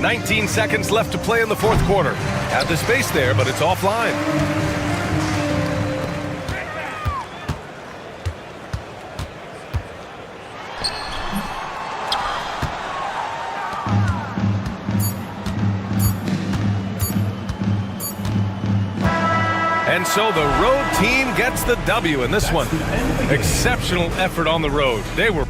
19 seconds left to play in the fourth quarter. Had the space there, but it's offline. And so the road team gets the W in this one. Exceptional effort on the road. They were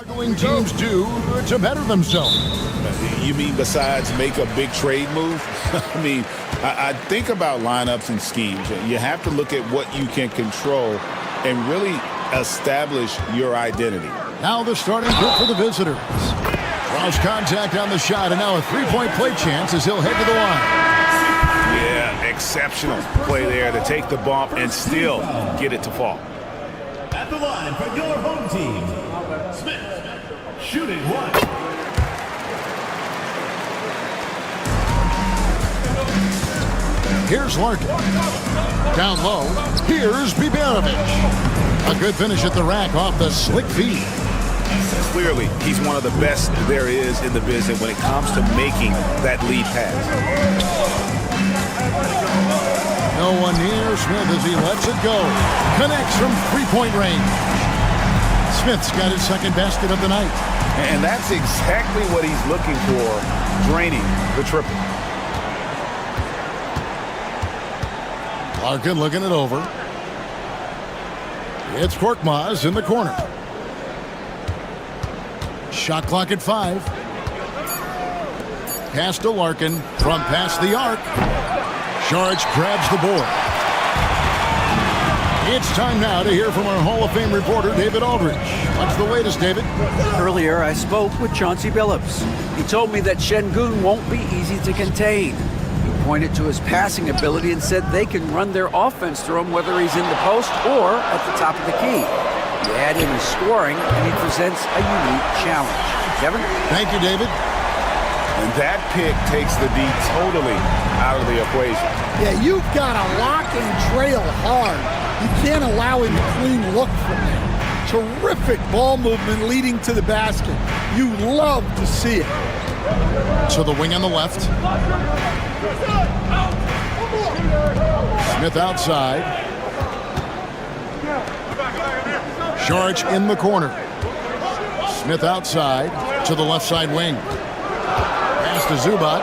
Struggling teams do to better themselves. You mean besides make a big trade move? I mean, I think about lineups and schemes. You have to look at what you can control and really establish your identity. Now the starting group for the visitors. Lost contact on the shot, and now a three-point play chance as he'll head to the line. Yeah, exceptional play there to take the bump and still get it to fall. At the line for your home team, Smith, shooting one. Here's Larkin. Down low, here's Biberovic. A good finish at the rack off the slick feed. Clearly, he's one of the best there is in the business when it comes to making that lead pass. No one near Smith as he lets it go. Connects from three-point range. Smith's got his second basket of the night. And that's exactly what he's looking for, draining the triple. Larkin looking it over. It's Korkmaz in the corner. Shot clock at 5. Pass to Larkin from past the arc. Saric grabs the board. It's time now to hear from our Hall of Fame reporter, David Aldridge. What's the latest, David? Earlier, I spoke with Chauncey Billups. He told me that Şengün won't be easy to contain. He pointed to his passing ability and said they can run their offense through him whether he's in the post or at the top of the key. You add in his scoring, and he presents a unique challenge. Kevin? Thank you, David. And that pick takes the D totally out of the equation. Yeah, you've got to lock and trail hard. You can't allow him to clean look from there. Terrific ball movement leading to the basket. You love to see it. To the wing on the left. Smith outside. Saric in the corner. Smith outside to the left side wing. Pass to Zubac.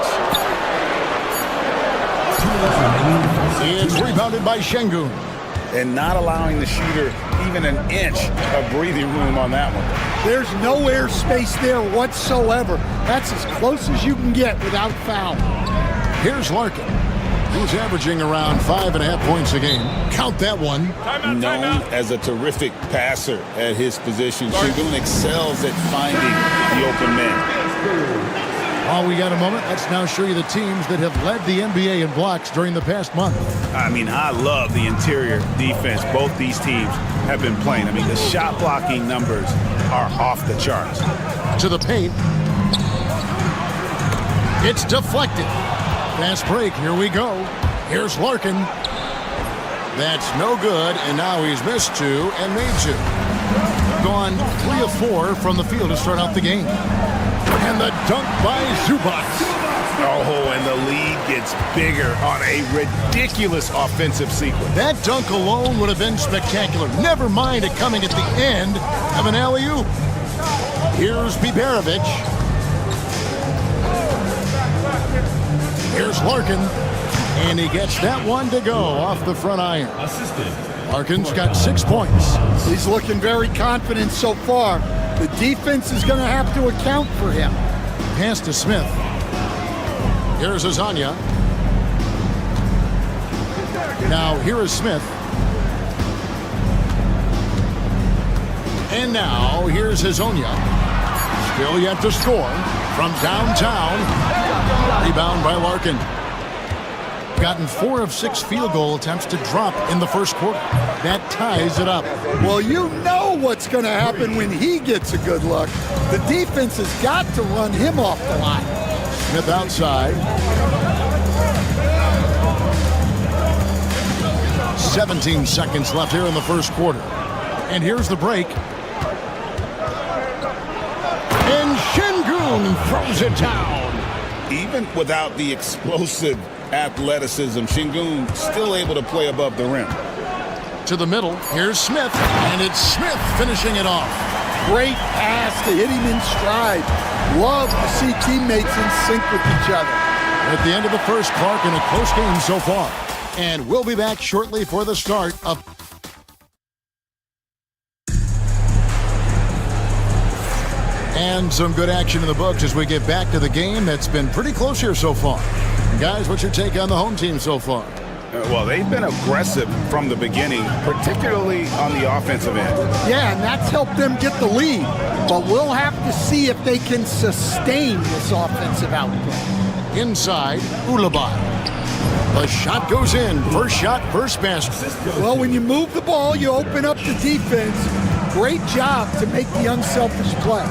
It's rebounded by Şengün. And not allowing the shooter even an inch of breathing room on that one. There's no air space there whatsoever. That's as close as you can get without foul. Here's Larkin. He's averaging around 5.5 points a game. Count that one. Known as a terrific passer at his position, Şengün excels at finding the open man. Oh, we got a moment. Let's now show you the teams that have led the NBA in blocks during the past month. I mean, I love the interior defense both these teams have been playing. I mean, the shot blocking numbers are off the charts. To the paint. It's deflected. Fast break. Here we go. Here's Larkin. That's no good, and now he's missed 2 and made 2. Gone 3 of 4 from the field to start out the game. And the dunk by Zubac. Oh, and the lead gets bigger on a ridiculous offensive sequence. That dunk alone would have been spectacular. Never mind it coming at the end of an alley-oop. Here's Biberovic. Here's Larkin. And he gets that one to go off the front iron. Larkin's got 6 points. He's looking very confident so far. The defense is going to have to account for him. Pass to Smith. Here's Azania. Now here is Smith. And now here's Hazonia. Still yet to score from downtown. Rebound by Larkin. Gotten 4 of 6 field goal attempts to drop in the first quarter. That ties it up. Well, you know what's going to happen when he gets a good look. The defense has got to run him off the line. Smith outside. 17 seconds left here in the first quarter. And here's the break. And Şengün throws it down. Even without the explosive athleticism, Şengün still able to play above the rim. To the middle, here's Smith, and it's Smith finishing it off. Great pass to hit him in stride. Love to see teammates in sync with each other. At the end of the first, Clark in a close game so far. And we'll be back shortly for the start of... And some good action in the books as we get back to the game that's been pretty close here so far. Guys, what's your take on the home team so far? Well, they've been aggressive from the beginning, particularly on the offensive end. Yeah, and that's helped them get the lead. But we'll have to see if they can sustain this offensive output. Inside, Ulabai. The shot goes in. First shot, first basket. Well, when you move the ball, you open up the defense. Great job to make the unselfish play.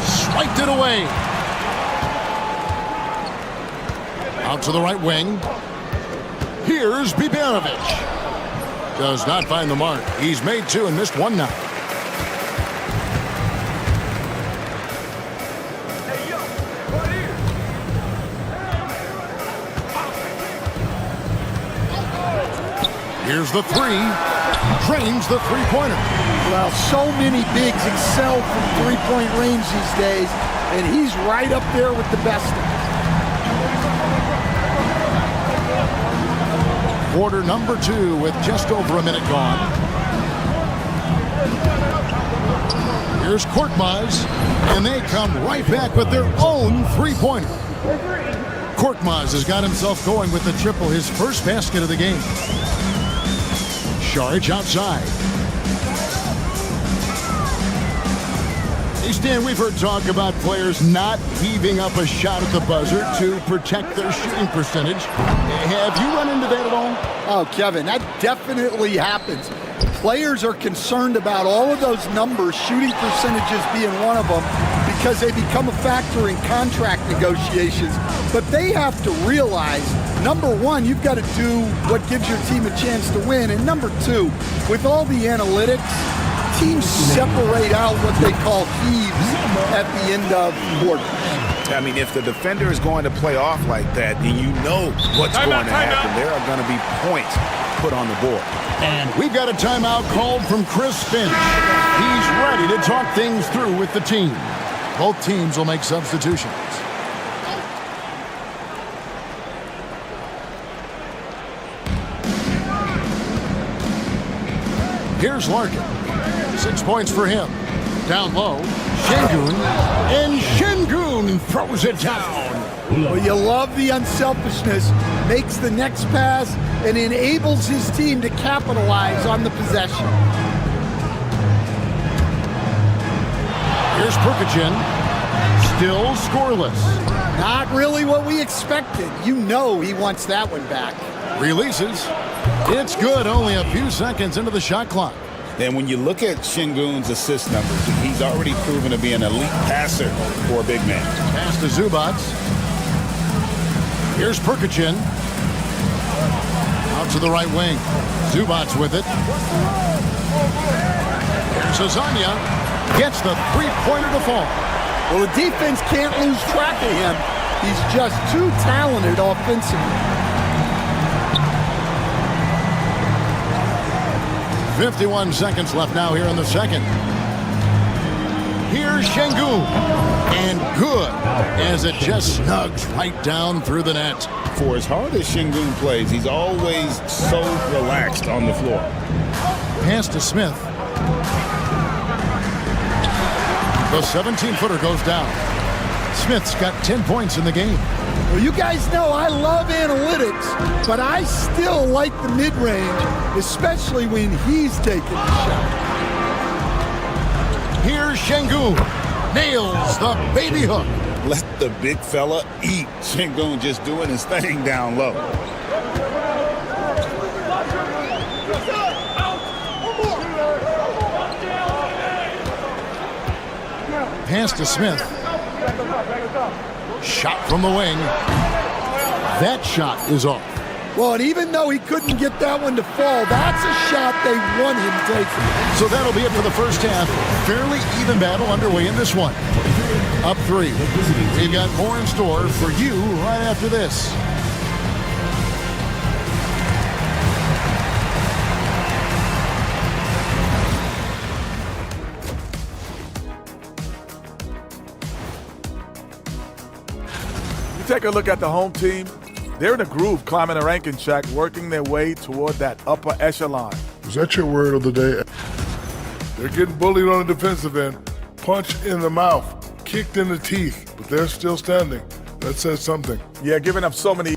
Swiped it away. Out to the right wing. Here's Bibanovic. Does not find the mark. He's made two and missed one now. Here's the three. Drains the three-pointer. Well, so many bigs excel from three-point range these days, and he's right up there with the best of them. Quarter number 2 with just over a minute gone. Here's Korkmaz, and they come right back with their own three-pointer. Korkmaz has got himself going with the triple, his first basket of the game. Saric outside. Hey, Stan, we've heard talk about players not heaving up a shot at the buzzer to protect their shooting percentage. Have you run into that at all? Oh, Kevin, that definitely happens. Players are concerned about all of those numbers, shooting percentages being one of them, because they become a factor in contract negotiations. But they have to realize, number one, you've got to do what gives your team a chance to win. And number two, with all the analytics, teams separate out what they call heaves at the end of quarters. I mean, if the defender is going to play off like that, then you know what's going to happen. There are going to be points put on the board. And we've got a timeout called from Chris Finch. He's ready to talk things through with the team. Both teams will make substitutions. Here's Larkin. 6 points for him. Down low, Şengün, and Şengün throws it down. Well, you love the unselfishness, makes the next pass, and enables his team to capitalize on the possession. Here's Perkachin, still scoreless. Not really what we expected. You know he wants that one back. Releases. It's good, only a few seconds into the shot clock. And when you look at Şengün's assist numbers, he's already proven to be an elite passer for a big man. Pass to Zubac. Here's Perkachin. Out to the right wing. Zubac with it. Here's Azania. Gets the three-pointer to fall. Well, the defense can't lose track of him. He's just too talented offensively. 51 seconds left now here in the second. Here's Şengün. And good, as it just snugs right down through the net. For as hard as Şengün plays, he's always so relaxed on the floor. Pass to Smith. The 17-footer goes down. Smith's got 10 points in the game. Well, you guys know I love analytics, but I still like the mid-range, especially when he's taking the shot. Here's Şengün. Nails the baby hook. Let the big fella eat. Şengün just doing his thing down low. Pass to Smith. Shot from the wing. That shot is off. Well, and even though he couldn't get that one to fall, that's a shot they want him taking. So that'll be it for the first half. Fairly even battle underway in this one. Up 3. We've got more in store for you right after this. Take a look at the home team. They're in a groove, climbing a ranking track, working their way toward that upper echelon. Is that your word of the day? They're getting bullied on the defensive end. Punch in the mouth, kicked in the teeth, but they're still standing. That says something. Yeah, giving up so many.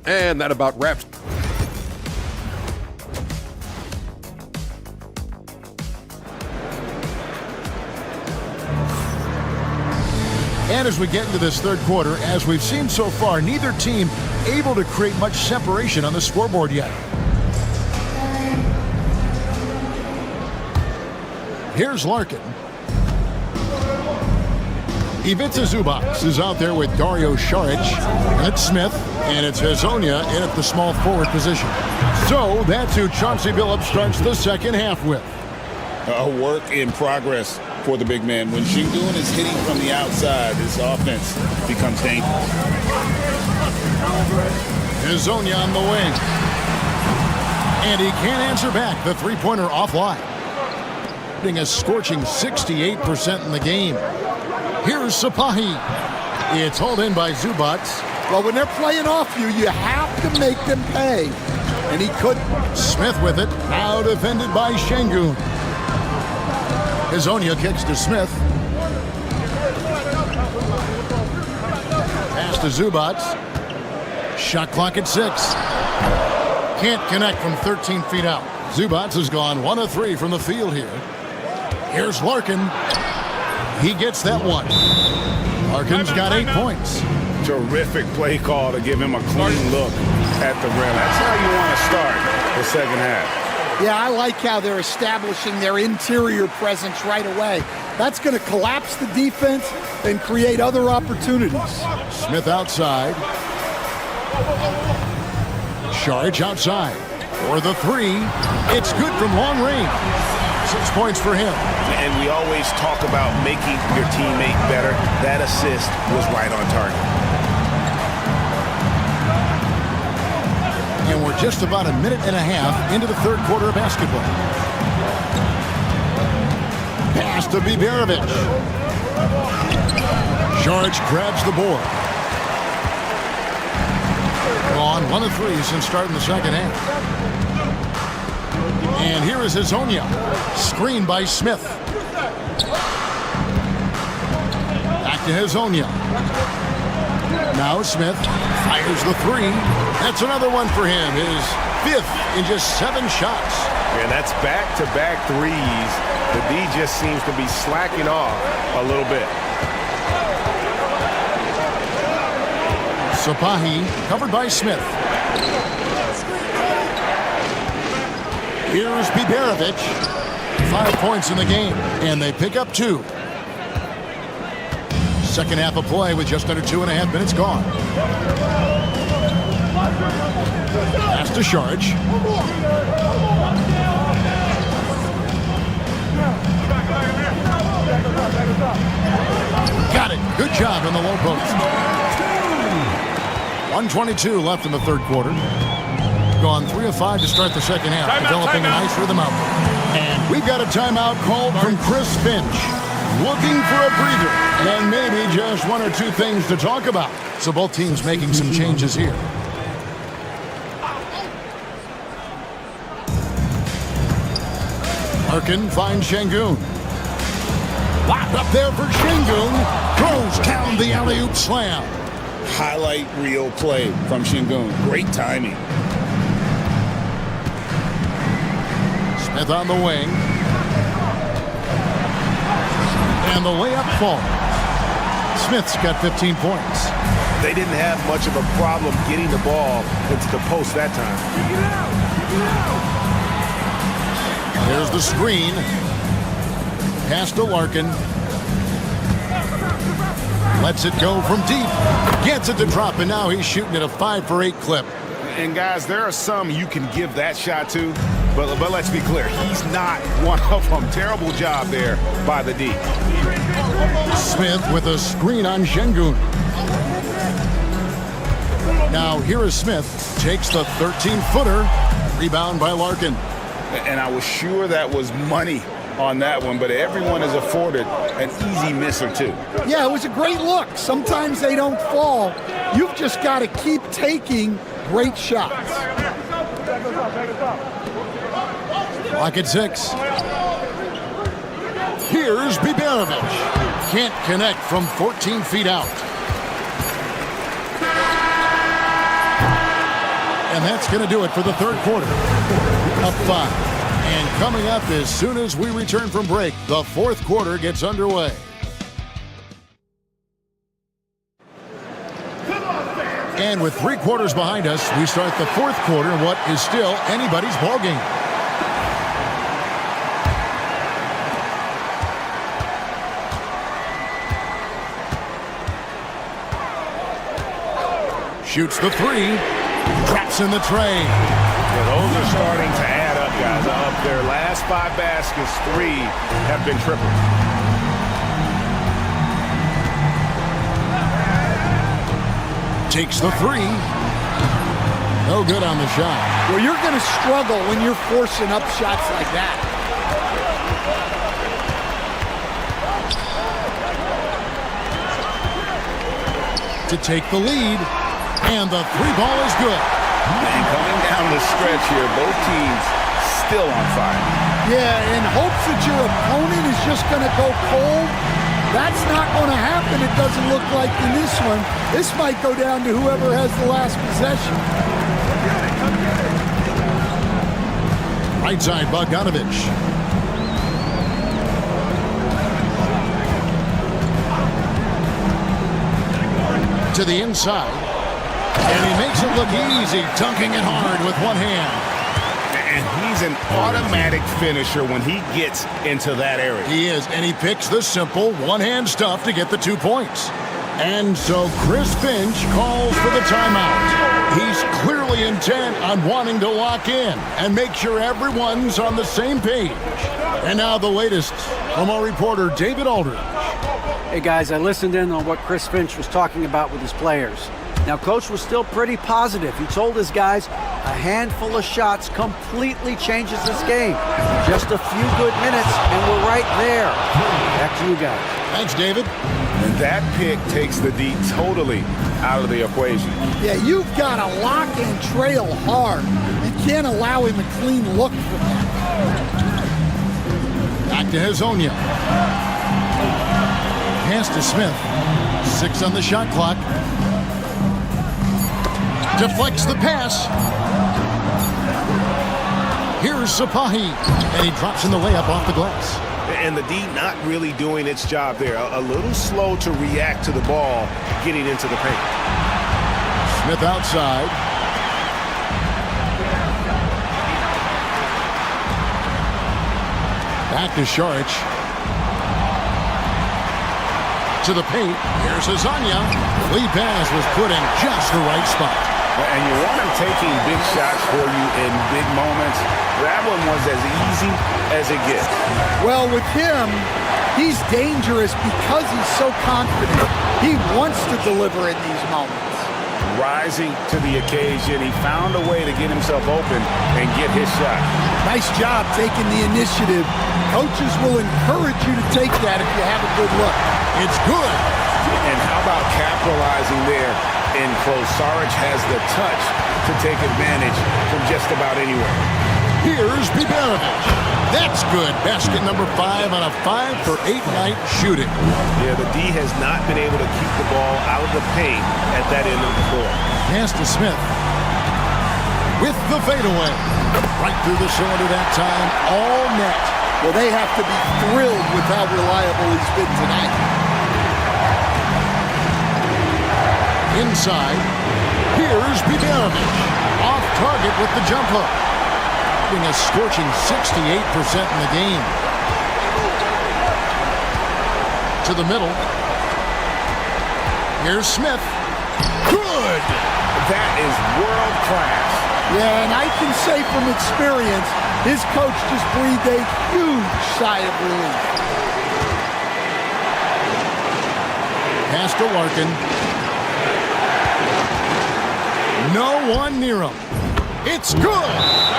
And that about wraps. And as we get into this third quarter, as we've seen so far, neither team able to create much separation on the scoreboard yet. Here's Larkin. Ivica Zubac is out there with Dario Saric, and it's Smith, and it's Hezonja in at the small forward position. So that's who Chauncey Billups starts the second half with. A work in progress for the big man. When Şengün is hitting from the outside, this offense becomes dangerous. Hezonja on the wing. And he can't answer back. The three-pointer offline. Hitting a scorching 68% in the game. Here's Sapahi. It's hauled in by Zubac. Well, when they're playing off you, you have to make them pay. And he couldn't. Smith with it. Now defended by Şengün. Hezonja kicks to Smith. Pass to Zubac. Shot clock at 6. Can't connect from 13 feet out. Zubac has gone 1 of 3 from the field here. Here's Larkin. He gets that one. Larkin's got 8 points. Terrific play call to give him a clean look at the rim. That's how you want to start the second half. Yeah, I like how they're establishing their interior presence right away. That's going to collapse the defense and create other opportunities. Smith outside. Saric outside. For the 3. It's good from long range. 6 points for him. And we always talk about making your teammate better. That assist was right on target. And we're just about a minute and a half into the third quarter of basketball. Pass to Biberovic. Saric grabs the board. Gone 1 of 3 since starting the second half. And here is Hezonja. Screened by Smith. Back to Hezonja. Now Smith fires the 3. That's another one for him. His 5th in just 7 shots. And that's back-to-back threes. The D just seems to be slacking off a little bit. Sapahi covered by Smith. Here's Biberovic. 5 points in the game, and they pick up 2. Second half of play with just under 2.5 minutes gone. Pass to Saric. Got it. Good job in the low post. 1:22 left in the third quarter. Gone 3 of 5 to start the second half, developing a nice rhythm out there. And we've got a timeout called from Chris Finch. Looking for a breather and maybe just 1 or 2 things to talk about. So both teams making some changes here. Larkin finds Şengün. Locked up there for Şengün. Throws down the alley-oop slam. Highlight reel play from Şengün. Great timing. Smith on the wing. And the layup falls. Smith's got 15 points. They didn't have much of a problem getting the ball into the post that time. There's the screen. Pass to Larkin. Lets it go from deep. Gets it to drop, and now he's shooting at a 5 for 8 clip. And guys, there are some you can give that shot to, but let's be clear, he's not one of them. Terrible job there by the D. Smith with a screen on Şengün. Now here is Smith. Takes the 13-footer. Rebound by Larkin. And I was sure that was money on that one, but everyone is afforded an easy miss or 2. Yeah, it was a great look. Sometimes they don't fall. You've just got to keep taking great shots. Clock at 6. Here's Bibanovic. Can't connect from 14 feet out. And that's going to do it for the third quarter. Up 5. And coming up as soon as we return from break, the fourth quarter gets underway. And with 3 quarters behind us, we start the fourth quarter in what is still anybody's ballgame. Shoots the 3. Traps in the tray. Yeah, those are starting to add up, guys. Of their last 5 baskets, 3 have been triples. Takes the 3. No good on the shot. Well, you're going to struggle when you're forcing up shots like that. To take the lead. And the 3 ball is good. And coming down the stretch here, both teams still on fire. Yeah, in hopes that your opponent is just going to go cold. That's not going to happen, it doesn't look like in this one. This might go down to whoever has the last possession. Right side, Bogdanovic. To the inside. And he makes it look easy, dunking it hard with one hand. And he's an automatic finisher when he gets into that area. He is, and he picks the simple one-hand stuff to get the 2 points. And so Chris Finch calls for the timeout. He's clearly intent on wanting to lock in and make sure everyone's on the same page. And now the latest from our reporter, David Aldridge. Hey, guys, I listened in on what Chris Finch was talking about with his players. Now, Coach was still pretty positive. He told his guys a handful of shots completely changes this game. Just a few good minutes, and we're right there. Back to you guys. Thanks, David. And that pick takes the D totally out of the equation. Yeah, you've got to lock and trail hard. You can't allow him a clean look from that. Back to Hazonia. Pass to Smith. 6 on the shot clock. Deflects the pass. Here's Sapahi, and he drops in the layup off the glass. And the D not really doing its job there. A little slow to react to the ball getting into the paint. Smith outside. Back to Šarić. To the paint. Here's Hazonia. Lead pass was put in just the right spot. And you want him taking big shots for you in big moments. That one was as easy as it gets. Well, with him, he's dangerous because he's so confident. He wants to deliver in these moments. Rising to the occasion, he found a way to get himself open and get his shot. Nice job taking the initiative. Coaches will encourage you to take that if you have a good look. It's good. And how about capitalizing there in close? Šarić has the touch to take advantage from just about anywhere. Here's Bibanovic. That's good. Basket number 5 on a 5-for-8 night shooting. Yeah, the D has not been able to keep the ball out of the paint at that end of the floor. Pass to Smith. With the fadeaway. Right through the shoulder that time. All net. Well, they have to be thrilled with how reliable he's been tonight. Inside. Here's Bibanovic. Off target with the jump hook. A scorching 68% in the game. To the middle. Here's Smith. Good! That is world class. Yeah, and I can say from experience, his coach just breathed a huge sigh of relief. Pass to Larkin. No one near him. It's good!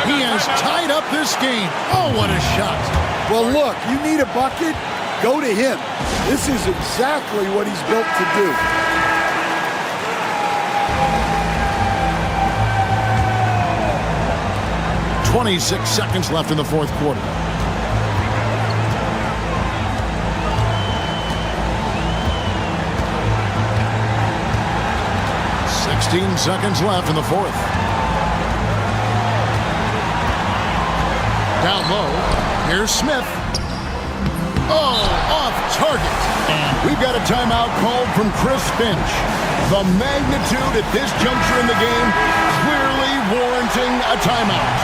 He has tied up this game. Oh, what a shot. Well, look, you need a bucket, go to him. This is exactly what he's built to do. .26 seconds left in the fourth quarter. 16 seconds left in the fourth. Down low, here's Smith. Oh, off target. And we've got a timeout called from Chris Finch. The magnitude at this juncture in the game clearly warranting a timeout.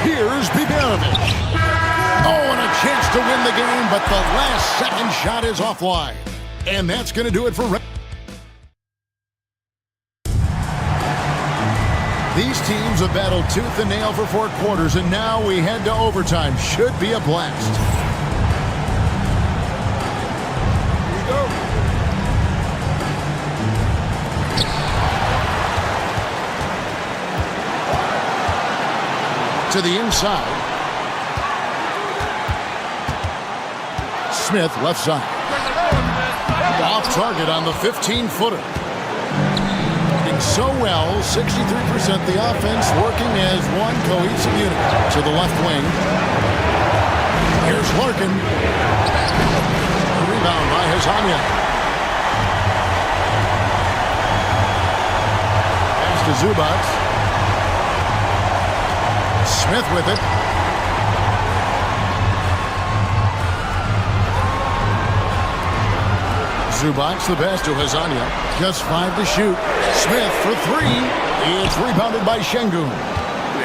Here's Biberovic. Oh, and a chance to win the game, but the last second shot is offline. And that's going to do it for These teams have battled tooth and nail for 4 quarters, and now we head to overtime. Should be a blast. Here we go. To the inside. Smith left side. Off target on the 15-footer. So well, 63% the offense working as one cohesive unit. To the left wing. Here's Larkin. Rebound by Hazania. Pass to Zubac. Smith with it. Zubac the pass to Hazania. Just 5 to shoot. Smith for 3. It's rebounded by Şengün.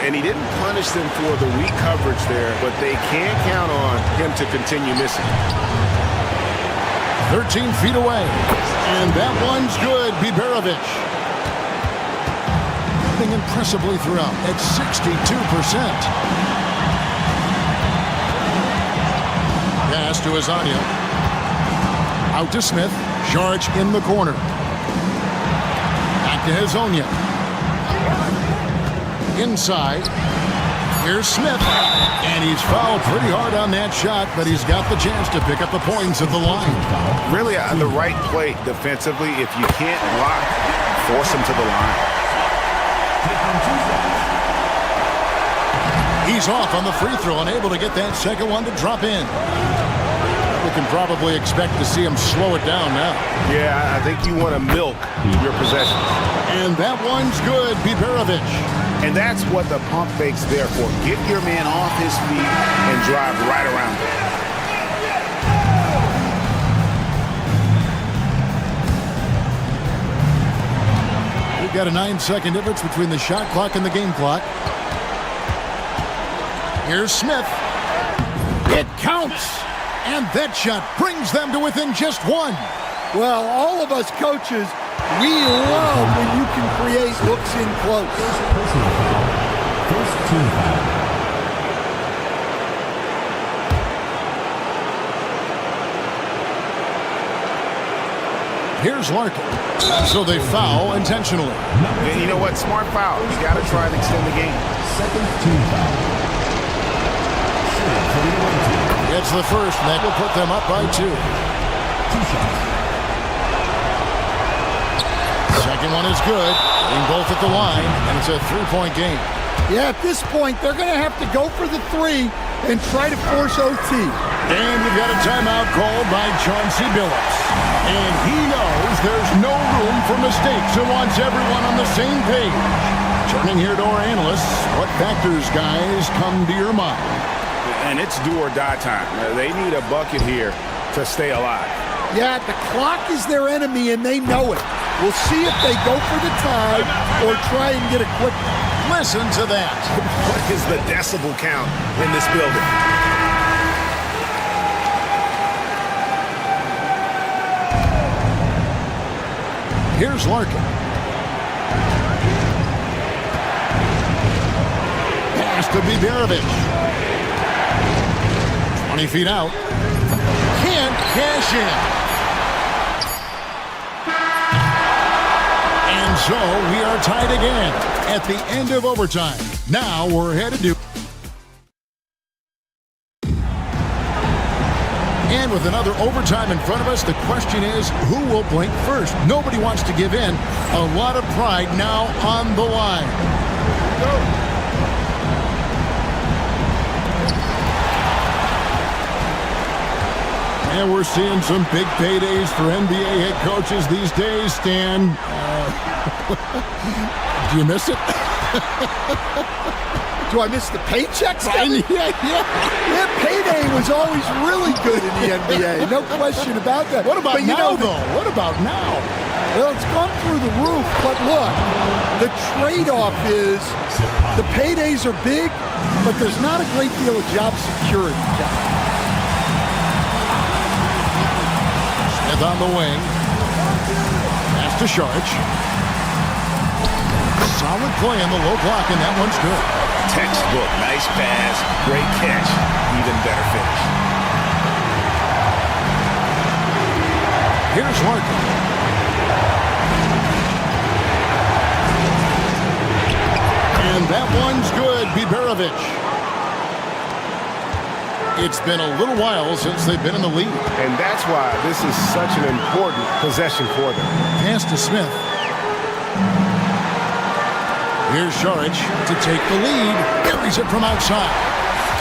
And he didn't punish them for the weak coverage there, but they can't count on him to continue missing. 13 feet away. And that one's good. Biberovic. Impressively throughout at 62%. Pass to Hazania. Out to Smith. Sharch in the corner. Back to Hazonia. Inside. Here's Smith. And he's fouled pretty hard on that shot, but he's got the chance to pick up the points at the line. Really on the right play defensively. If you can't block, force him to the line. He's off on the free throw, unable to get that second one to drop in. We can probably expect to see him slow it down now. Yeah, I think you want to milk your possessions. And that one's good, Biberovic. And that's what the pump fake's there for. Get your man off his feet and drive right around him. We've got a 9-second difference between the shot clock and the game clock. Here's Smith. It counts. And that shot brings them to within just 1. Well, all of us coaches, we love when you can create looks in close. Personal foul. First team foul. Here's Larkin. So they foul intentionally. And you know what? Smart foul. You got to try and extend the game. Second team foul. It's the first, and that will put them up by 2. 2 shots. Second one is good. Getting both at the line, and it's a 3-point game. Yeah, at this point, they're going to have to go for the 3 and try to force OT. And we've got a timeout called by Chauncey Billups. And he knows there's no room for mistakes and wants everyone on the same page. Turning here to our analysts, what factors, guys, come to your mind? And it's do or die time. They need a bucket here to stay alive. Yeah, the clock is their enemy, and they know it. We'll see if they go for the tie or try and get a quick. Listen to that. What is the decibel count in this building? Here's Larkin. Pass to Biberovic. 20 feet out. Can't cash in. And so we are tied again at the end of overtime. Now we're headed to. And with another overtime in front of us, the question is, who will blink first? Nobody wants to give in. A lot of pride now on the line. And we're seeing some big paydays for NBA head coaches these days, Stan. Do you miss it? Do I miss the paychecks? Yeah, payday was always really good in the NBA. No question about that. What about now, though? What about now? Well, it's gone through the roof. But look, the trade-off is the paydays are big, but there's not a great deal of job security. Smith on the wing. Pass to Sharch. Solid play on the low block, and that one's good. Textbook, nice pass, great catch, even better finish. Here's Larkin. And that one's good, Biberovic. It's been a little while since they've been in the lead. And that's why this is such an important possession for them. Pass to Smith. Here's Saric to take the lead. Carries it from outside.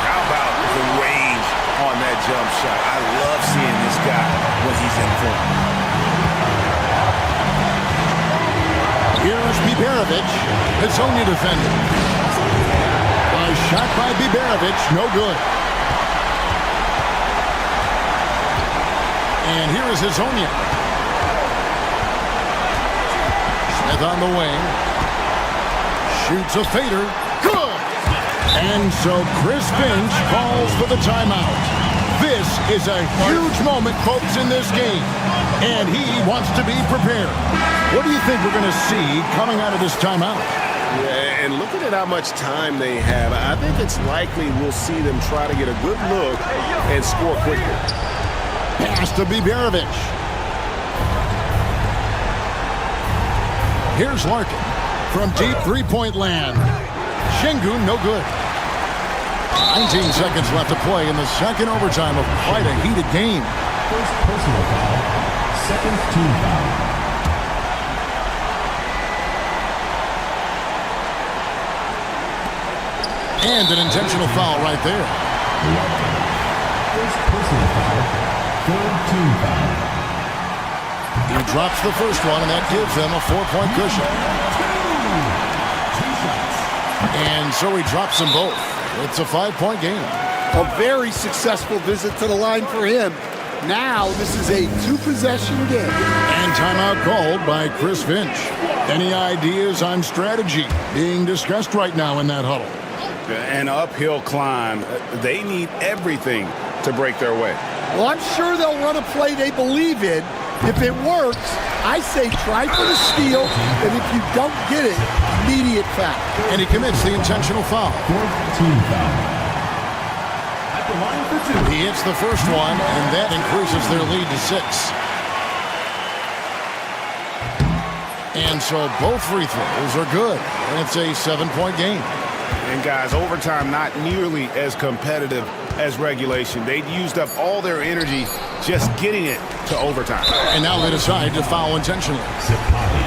How about the range on that jump shot? I love seeing this guy when he's in form. Here's Biberovic. Hezonja defending. A shot by Biberovic, no good. And here is Hezonja. Smith on the wing. Shoots a fader. Good! And so Chris Finch calls for the timeout. This is a huge moment, folks, in this game. And he wants to be prepared. What do you think we're going to see coming out of this timeout? Yeah, and looking at how much time they have, I think it's likely we'll see them try to get a good look and score quickly. Pass to Biberovic. Here's Larkin. From deep three-point land. Şengün, no good. 19 seconds left to play in the second overtime of quite a heated game. First personal foul. Second team foul. And an intentional foul right there. First personal foul. Third team foul. He drops the first one, and that gives them a 4-point cushion. And so he drops them both. It's a 5-point game. A very successful visit to the line for him. Now this is a 2-possession game. And timeout called by Chris Finch. Any ideas on strategy being discussed right now in that huddle? An uphill climb. They need everything to break their way. Well, I'm sure they'll run a play they believe in. If it works, I say try for the steal, and if you don't get it, immediate foul. And he commits the intentional foul. Team foul. At the line for two. He hits the first one, and that increases their lead to 6. And so both free throws are good, and it's a 7-point game. And guys, overtime not nearly as competitive as regulation. They'd used up all their energy just getting it to overtime. And now they decide to foul intentionally.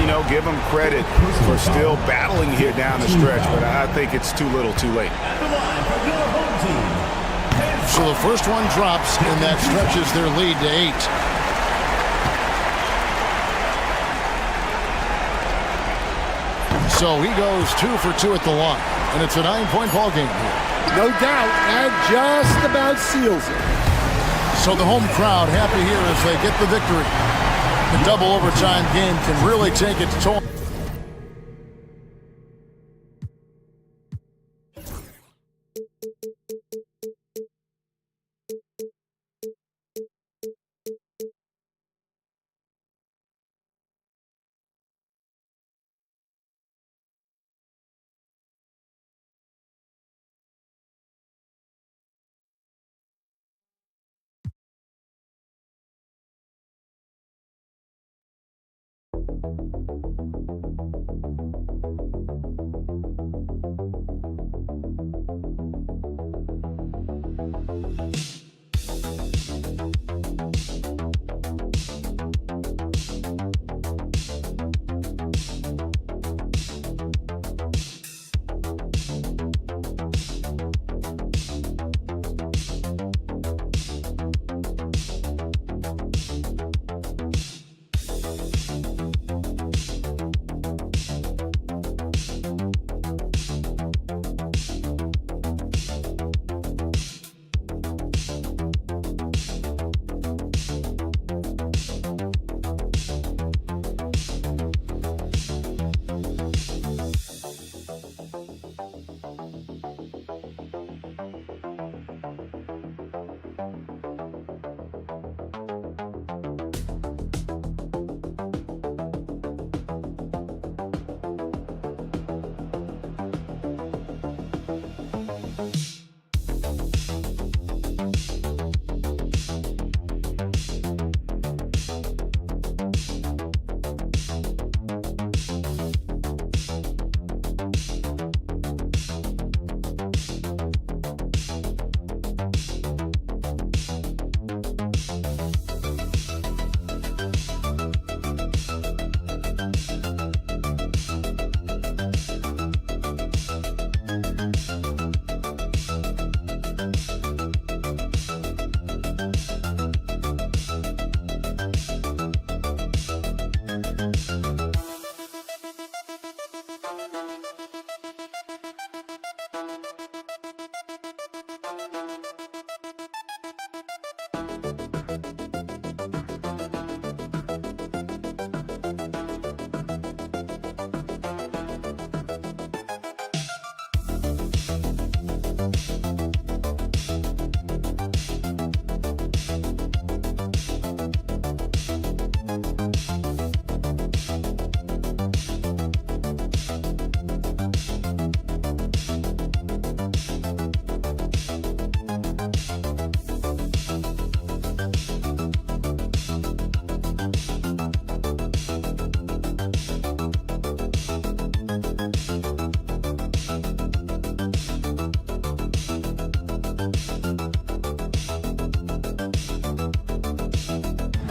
You know, give them credit for still battling here down the stretch, but I think it's too little too late. So the first one drops, and that stretches their lead to 8. So he goes 2 for 2 at the line, and it's a 9-point ball game here. No doubt, that just about seals it. So the home crowd happy here as they get the victory. The double overtime game can really take its toll.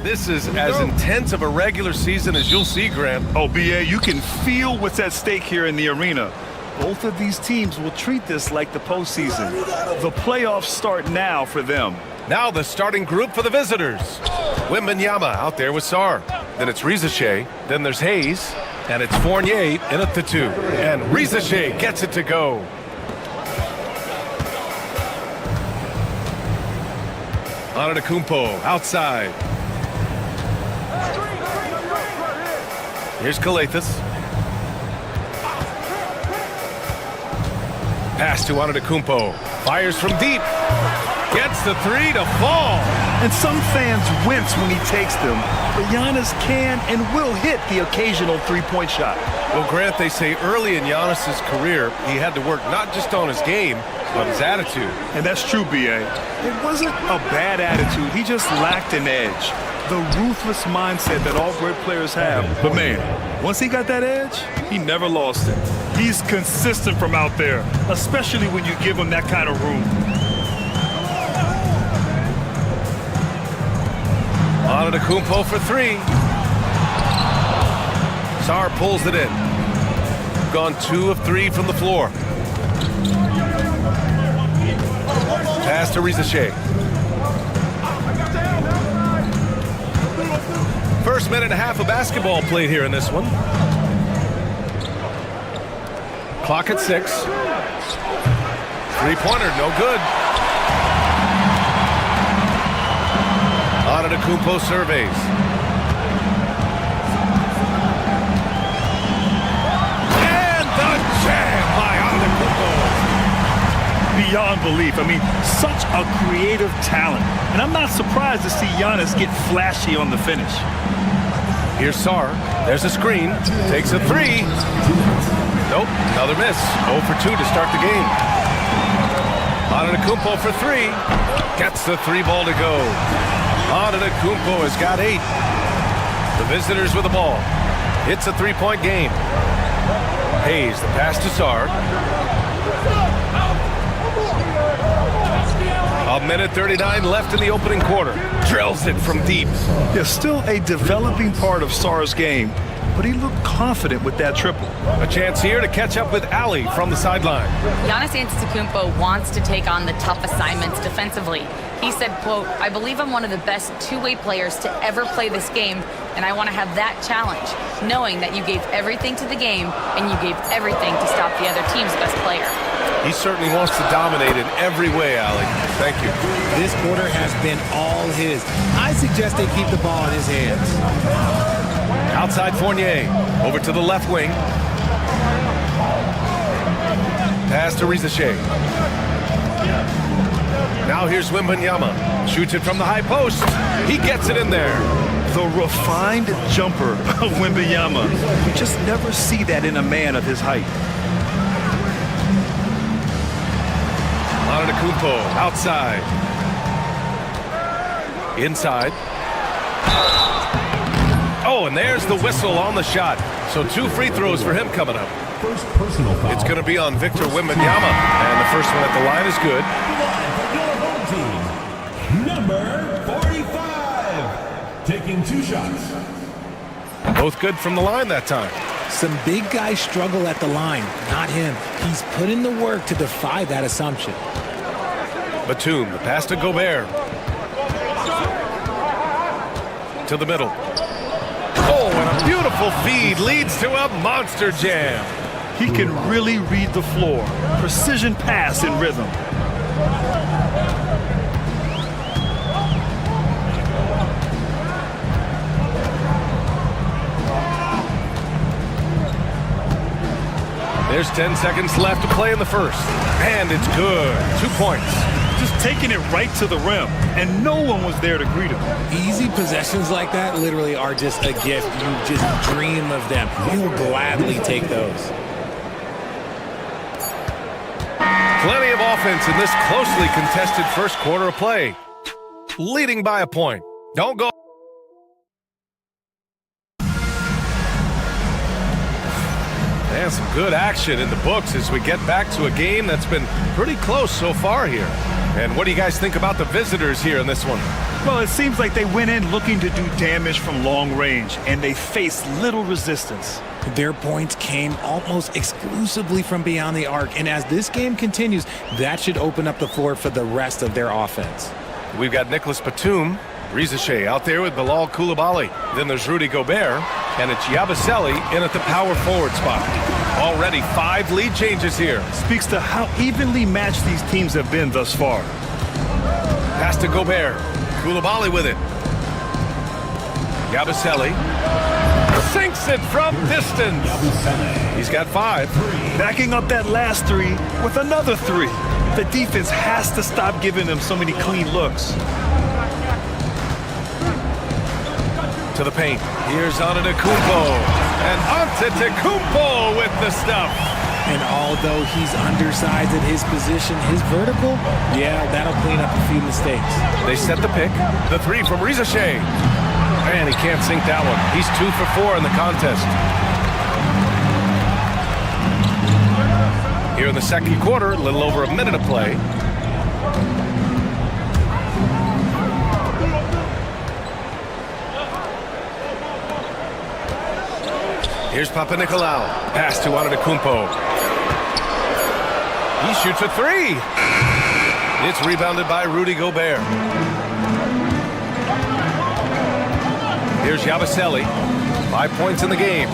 This is as intense of a regular season as you'll see, Grant. Oh, BA, you can feel what's at stake here in the arena. Both of these teams will treat this like the postseason. The playoffs start now for them. Now the starting group for the visitors. Wembanyama out there with Sarr. Then it's Rizache. Then there's Hayes. And it's Fournier in at the 2. And Rizache gets it to go. Antetokounmpo outside. Here's Kalathis. Pass to Antetokounmpo. Fires from deep. Gets the 3 to fall. And some fans wince when he takes them, but Giannis can and will hit the occasional three-point shot. Well, Grant, they say early in Giannis's career, he had to work not just on his game, but his attitude. And that's true, B.A. It wasn't a bad attitude. He just lacked an edge. The ruthless mindset that all great players have. But, man, once he got that edge, he never lost it. He's consistent from out there, especially when you give him that kind of room. Antetokounmpo for 3. Sarr pulls it in. Gone 2 of 3 from the floor. Pass to Rizache. First minute and a half of basketball played here in this one. Clock at 6. Three-pointer, no good. Antetokounmpo surveys. And the jam by Antetokounmpo. Beyond belief. I mean, such a creative talent. And I'm not surprised to see Giannis get flashy on the finish. Here's Sarr. There's a screen. Takes a 3. Nope, another miss. 0 for 2 to start the game. Antetokounmpo for 3. Gets the 3 ball to go. Antetokounmpo has got 8. The visitors with the ball. It's a 3-point game. Hayes, the pass to Sarr. A minute 39 left in the opening quarter. Drills it from deep. There's still a developing part of Sarr's game, but he looked confident with that triple. A chance here to catch up with Ali from the sideline. Giannis Antetokounmpo wants to take on the tough assignments defensively. He said, quote, "I believe I'm one of the best two-way players to ever play this game, and I want to have that challenge, knowing that you gave everything to the game and you gave everything to stop the other team's best player." He certainly wants to dominate in every way, Ali. Thank you. This quarter has been all his. I suggest they keep the ball in his hands. Outside Fournier. Over to the left wing. Pass to Rizache. Now here's Wembanyama. Shoots it from the high post. He gets it in there. The refined jumper of Wembanyama. You just never see that in a man of his height. Antetokounmpo outside. Inside. Oh, and there's the whistle on the shot. So 2 free throws for him coming up. First personal foul. It's going to be on Victor Wembanyama. And the first one at the line is good. Number 45. Taking 2 shots. Both good from the line that time. Some big guys struggle at the line, not him. He's put in the work to defy that assumption. Batum, the pass to Gobert. To the middle. Oh, and a beautiful feed leads to a monster jam. He can really read the floor. Precision pass in rhythm. There's 10 seconds left to play in the first. And it's good. 2 points. Just taking it right to the rim, and no one was there to greet him. Easy possessions like that literally are just a gift. You just dream of them. You'll gladly take those. Plenty of offense in this closely contested first quarter of play. Leading by a point. Don't go. And some good action in the books as we get back to a game that's been pretty close so far here. And what do you guys think about the visitors here in this one? Well, it seems like they went in looking to do damage from long range, and they faced little resistance. Their points came almost exclusively from beyond the arc, and as this game continues, that should open up the floor for the rest of their offense. We've got Nicholas Batum, Rizache out there with Bilal Coulibaly. Then there's Rudy Gobert, and it's Yabusele in at the power forward spot. Already 5 lead changes here. Speaks to how evenly matched these teams have been thus far. Pass to Gobert. Coulibaly with it. Yabusele sinks it from distance. He's got 5. Backing up that last 3 with another 3. The defense has to stop giving them so many clean looks. To the paint. Here's Antetokounmpo. And Antetokounmpo with the stuff. And although he's undersized at his position, his vertical, yeah, that'll clean up a few mistakes. They set the pick. The 3 from Rizache. Man, he can't sink that one. He's 2 for 4 in the contest. Here in the second quarter, a little over a minute of play. Here's Papanikolaou. Pass to Antetokounmpo. He shoots a 3. It's rebounded by Rudy Gobert. Here's Yabusele. 5 points in the game.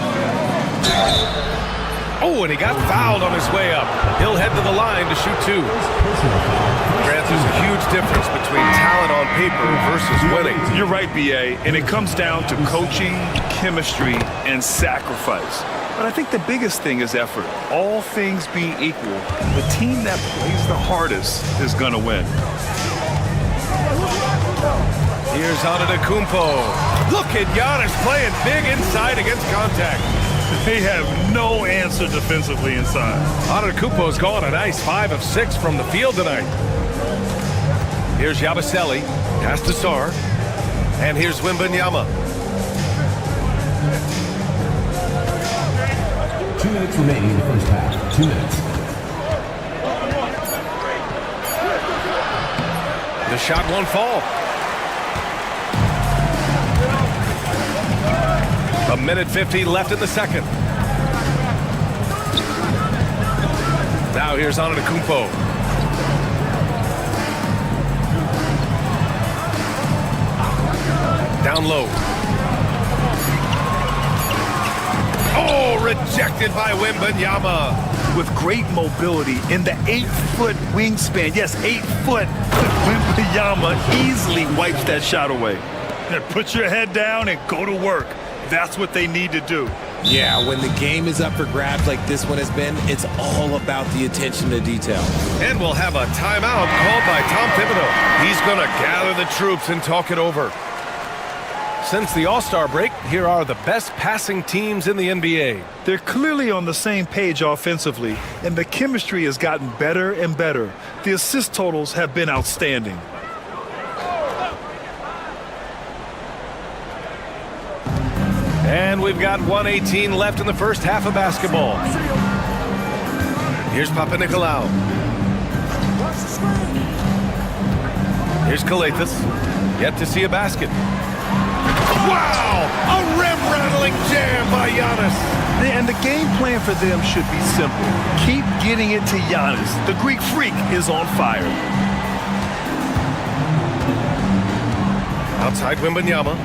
Oh, and he got fouled on his way up. He'll head to the line to shoot 2. Grant, there's a huge difference between talent on paper versus winning. You're right, B.A., and it comes down to coaching, chemistry, and sacrifice. But I think the biggest thing is effort. All things being equal, the team that plays the hardest is going to win. Here's Antetokounmpo. Look at Giannis playing big inside against contact. They have no answer defensively inside. Antetokounmpo's gone a nice 5 of 6 from the field tonight. Here's Yabusele. Pass to Sarr. And here's Wembanyama. 2 minutes remaining in the first half. 2 minutes. The shot won't fall. A minute 50 left in the second. Now here's Antetokounmpo. Down low. Oh, rejected by Wembanyama. With great mobility in the 8-foot wingspan. Yes, 8 foot. Wembanyama easily wipes that shot away. Now put your head down and go to work. That's what they need to do. Yeah, when the game is up for grabs like this one has been, it's all about the attention to detail. And we'll have a timeout called by Tom Thibodeau. He's going to gather the troops and talk it over. Since the All-Star break, here are the best passing teams in the NBA. They're clearly on the same page offensively, and the chemistry has gotten better and better. The assist totals have been outstanding. And we've got 1:18 left in the first half of basketball. Here's Papanikolaou. Here's Kalathis. Yet to see a basket. Wow! A rim-rattling jam by Giannis. And the game plan for them should be simple. Keep getting it to Giannis. The Greek freak is on fire. Outside Wembanyama.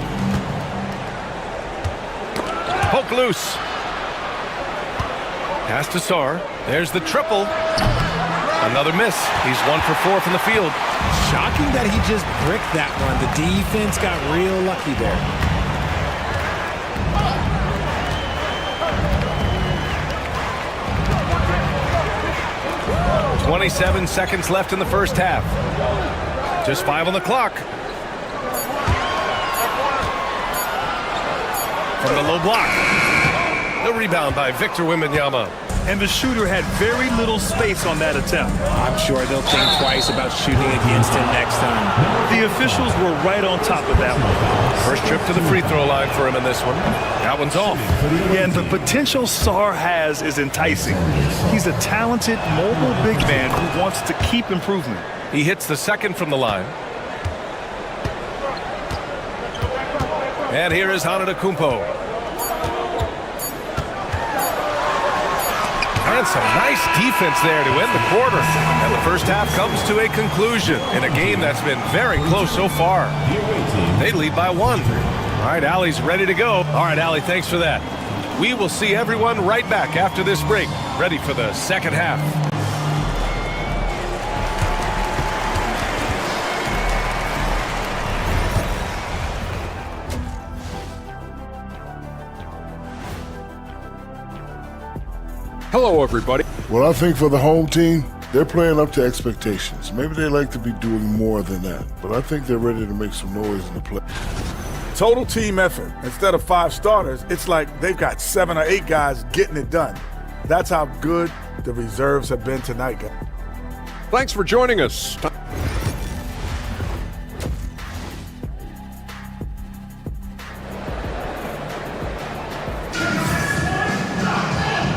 Poke loose. Pass to Sarr. There's the triple. Another miss. He's 1 for 4 from the field. Shocking that he just bricked that one. The defense got real lucky there. .27 seconds left in the first half. Just 5 on the clock. From the low block. The rebound by Victor Wembanyama. And the shooter had very little space on that attempt. I'm sure they'll think twice about shooting against him next time. The officials were right on top of that one. First trip to the free throw line for him in this one. That one's off. Yeah, and the potential Sarr has is enticing. He's a talented, mobile big man who wants to keep improving. He hits the second from the line. And here is Antetokounmpo. And some nice defense there to end the quarter. And the first half comes to a conclusion in a game that's been very close so far. They lead by 1. All right, Allie's ready to go. All right, Allie, thanks for that. We will see everyone right back after this break, ready for the second half. Hello, everybody. Well, I think for the home team, they're playing up to expectations. Maybe they like to be doing more than that, but I think they're ready to make some noise in the play. Total team effort. Instead of 5 starters, it's like they've got 7 or 8 guys getting it done. That's how good the reserves have been tonight, guys. Thanks for joining us.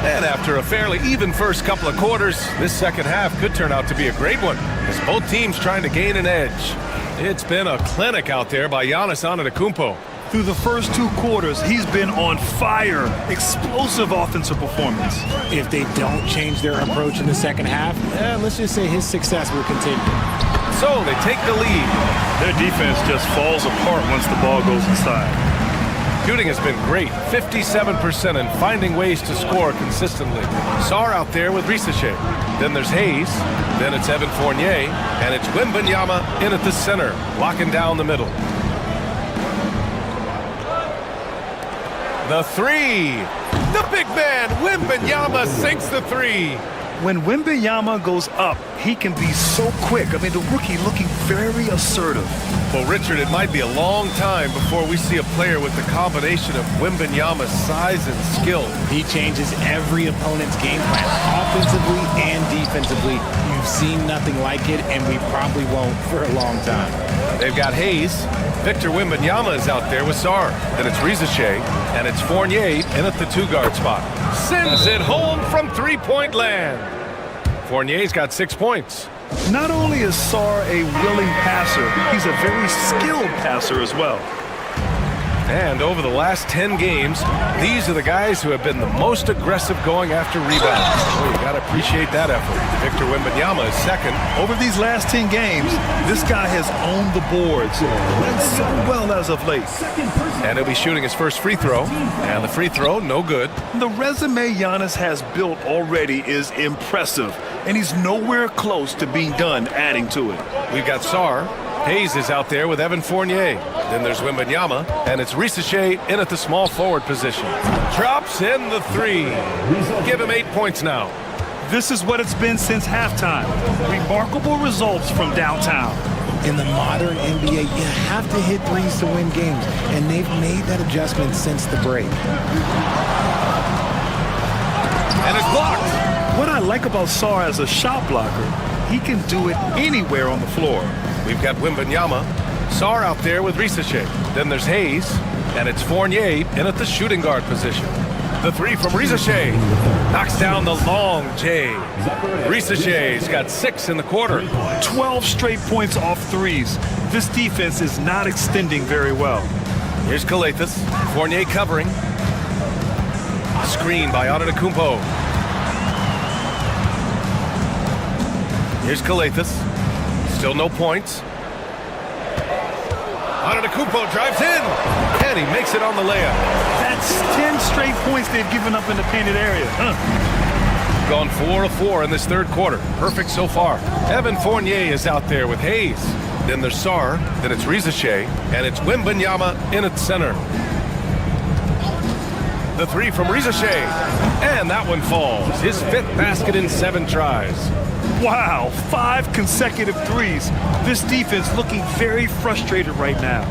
And after a fairly even first couple of quarters, this second half could turn out to be a great one, as both teams trying to gain an edge. It's been a clinic out there by Giannis Antetokounmpo. Through the first 2 quarters, he's been on fire. Explosive offensive performance. If they don't change their approach in the second half, let's just say his success will continue. So they take the lead. Their defense just falls apart once the ball goes inside. Shooting has been great, 57%, and finding ways to score consistently. Sarr out there with Risache. Then there's Hayes. Then it's Evan Fournier. And it's Wembanyama in at the center, locking down the middle. The 3. The big man, Wembanyama, sinks the 3. When Wembanyama goes up, he can be so quick. I mean, the rookie looking very assertive. Well, Richard, it might be a long time before we see a player with the combination of Wembanyama's size and skill. He changes every opponent's game plan, offensively and defensively. You've seen nothing like it, and we probably won't for a long time. They've got Hayes. Victor Wembanyama is out there with Sarr. Then it's Risache, and it's Fournier in at the 2-guard spot. Sends it home from 3-point land. Fournier's got 6 points. Not only is Sarr a willing passer, he's a very skilled passer as well. And over the last 10 games, these are the guys who have been the most aggressive going after rebounds. Well, you got to appreciate that effort. Victor Wembanyama is second. Over these last 10 games, this guy has owned the boards. Playing so well as of late. And he'll be shooting his first free throw. And the free throw, no good. The resume Giannis has built already is impressive. And he's nowhere close to being done adding to it. We've got Sarr. Hayes is out there with Evan Fournier. Then there's Wembanyama, and it's Risache in at the small forward position. Drops in the 3. Give him 8 points now. This is what it's been since halftime. Remarkable results from downtown. In the modern NBA, you have to hit threes to win games, and they've made that adjustment since the break. And it's blocked. What I like about Sarr as a shot blocker, he can do it anywhere on the floor. We've got Wembanyama, Sarr out there with Risache. Then there's Hayes, and it's Fournier in at the shooting guard position. The 3 from Risache knocks down the long J. Risache's got 6 in the quarter. 12 straight points off threes. This defense is not extending very well. Here's Calathes, Fournier covering. Screen by Antetokounmpo. Here's Calathes. Still no points. Antetokounmpo drives in, and he makes it on the layup. That's 10 straight points they've given up in the painted area. Gone 4 of 4 in this third quarter. Perfect so far. Evan Fournier is out there with Hayes. Then there's Sarr. Then it's Risache, and it's Wembanyama in at center. The 3 from Risache, and that one falls. His 5th basket in 7 tries. Wow, 5 consecutive threes. This defense looking very frustrated right now.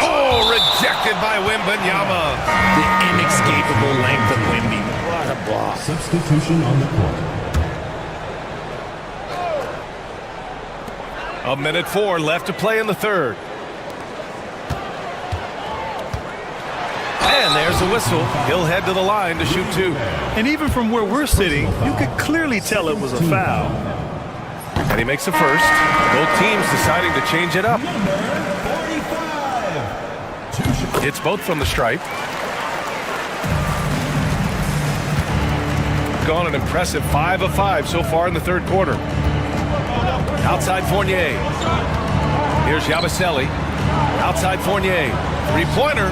Oh, rejected by Wembanyama. The inescapable length of Wemby. What a block. Substitution on the court. 1:04 left to play in the third. And there's the whistle. He'll head to the line to shoot 2. And even from where we're sitting, you could clearly tell it was a foul. And he makes the first. Both teams deciding to change it up. It's both from the stripe. Gone an impressive 5 of 5 so far in the third quarter. Outside Fournier. Here's Yabusele. Outside Fournier. Three-pointer.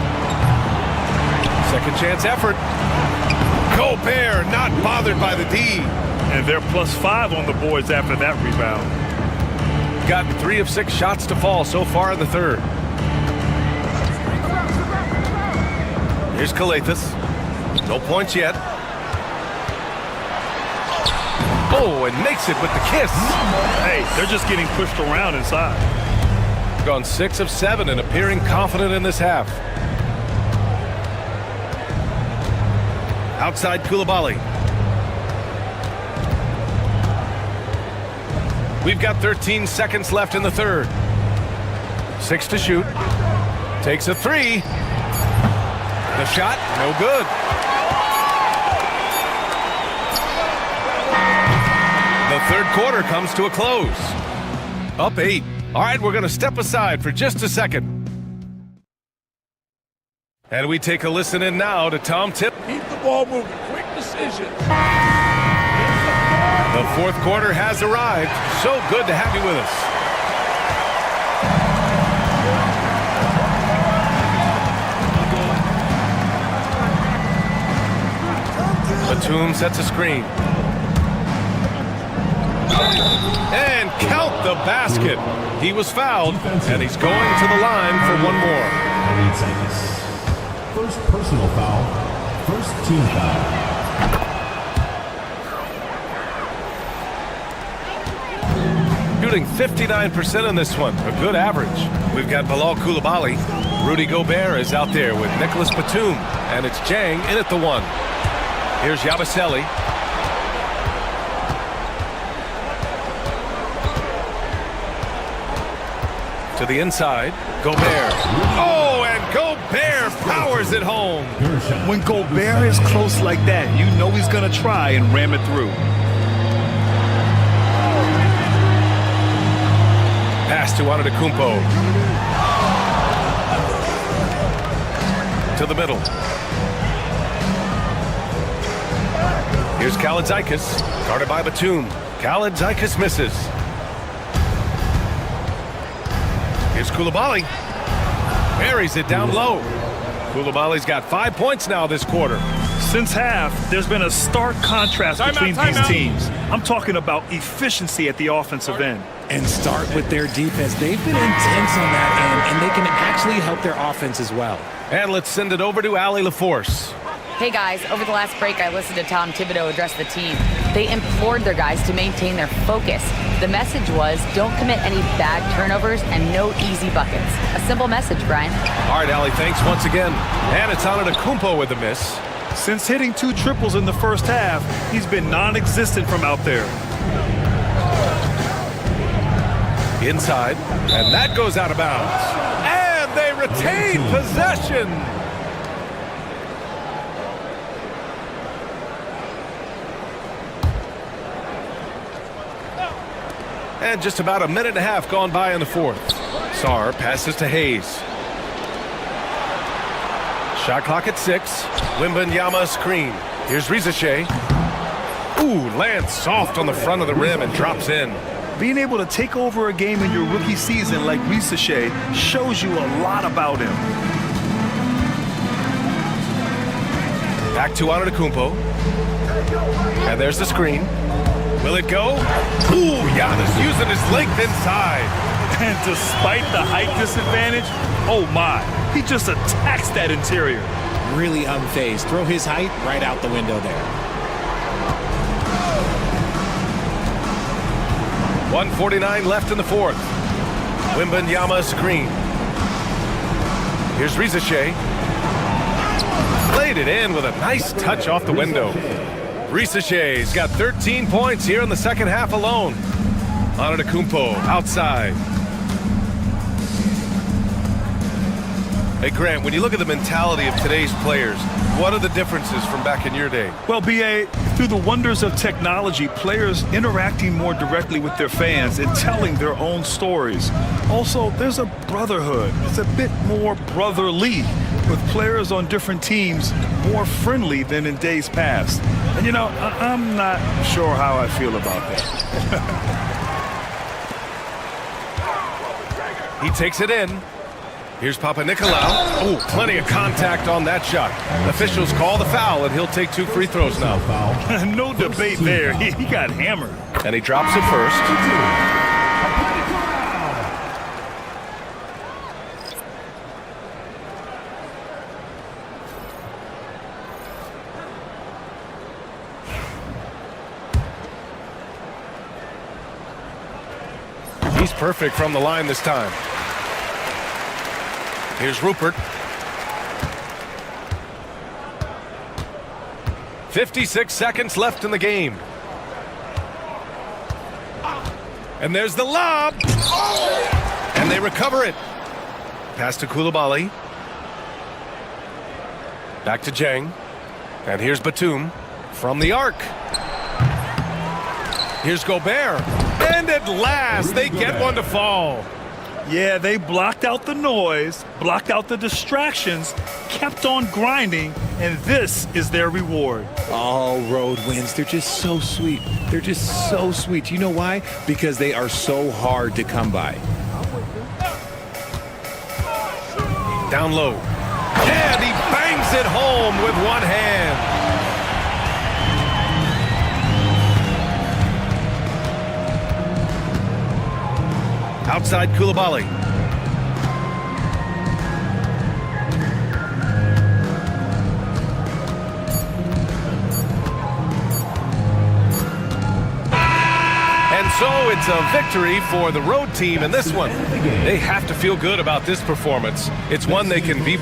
Second chance effort. Gobert not bothered by the D. And they're +5 on the boards after that rebound. Got 3 of 6 shots to fall so far in the third. Here's Kalathis. No points yet. Oh, and makes it with the kiss. Hey, they're just getting pushed around inside. Gone 6 of 7 and appearing confident in this half. Outside Koulibaly. We've got 13 seconds left in the third. 6 to shoot. Takes a 3. The shot, no good. The third quarter comes to a close. Up 8. All right, we're going to step aside for just a second. And we take a listen in now to Tom Tip. Keep the ball moving. Quick decision. The fourth quarter has arrived. So good to have you with us. Batum sets a screen. And count the basket. He was fouled, and he's going to the line for one more. First personal foul. First team foul. Shooting 59% in this one, a good average. We've got Bilal Koulibaly. Rudy Gobert is out there with Nicholas Batum, and it's Jang in at the 1. Here's Yabusele. To the inside, Gobert. Oh, and Gobert powers it home. When Gobert is close like that, you know he's going to try and ram it through. Pass to Antetokounmpo. To the middle. Here's Kalaitzakis, guarded by Batum. Kalaitzakis misses. Here's Koulibaly. Buries it down low. Koulibaly's got 5 points now this quarter. Since half, there's been a stark contrast between these teams. I'm talking about efficiency at the offensive end. And start with their defense. They've been intense on that end, and they can actually help their offense as well. And let's send it over to Allie LaForce. Hey guys, over the last break I listened to Tom Thibodeau address the team. They implored their guys to maintain their focus. The message was, don't commit any bad turnovers and no easy buckets. A simple message, Brian. All right, Allie, thanks once again. And it's Antetokounmpo with a miss. Since hitting 2 triples in the first half, he's been non-existent from out there. Inside, and that goes out of bounds. And they retain possession. And just about a minute and a half gone by in the fourth. Sarr passes to Hayes. Shot clock at 6. Wembanyama screen. Here's Rizache. Ooh, lands soft on the front of the rim and drops in. Being able to take over a game in your rookie season like Rizache shows you a lot about him. Back to Antetokounmpo. And there's the screen. Will it go? Ooh, Giannis using his length inside. And despite the height disadvantage, oh my, he just attacks that interior. Really unfazed. Throw his height right out the window there. 1:49 left in the fourth. Wembanyama screen. Here's Rizache. Laid it in with a nice touch off the window. Rizache's got 13 points here in the second half alone. Antetokounmpo outside. Hey, Grant, when you look at the mentality of today's players, what are the differences from back in your day? Well, B.A., through the wonders of technology, players interacting more directly with their fans and telling their own stories. Also, there's a brotherhood. It's a bit more brotherly, with players on different teams more friendly than in days past. And, you know, I'm not sure how I feel about that. He takes it in. Here's Papa Nicolau. Oh, plenty of contact on that shot. Officials call the foul, and he'll take 2 free throws now. No debate there. He got hammered. And he drops it first. He's perfect from the line this time. Here's Rupert. 56 seconds left in the game. And there's the lob. And they recover it. Pass to Koulibaly. Back to Jang. And here's Batum from the arc. Here's Gobert. And at last, they get one to fall. Yeah, they blocked out the noise, blocked out the distractions, kept on grinding, and this is their reward. All road wins. They're just so sweet. They're just so sweet. You know why? Because they are so hard to come by. Down low. And he bangs it home with one hand. Outside Koulibaly. And so it's a victory for the road team in this one. They have to feel good about this performance. It's one they can be.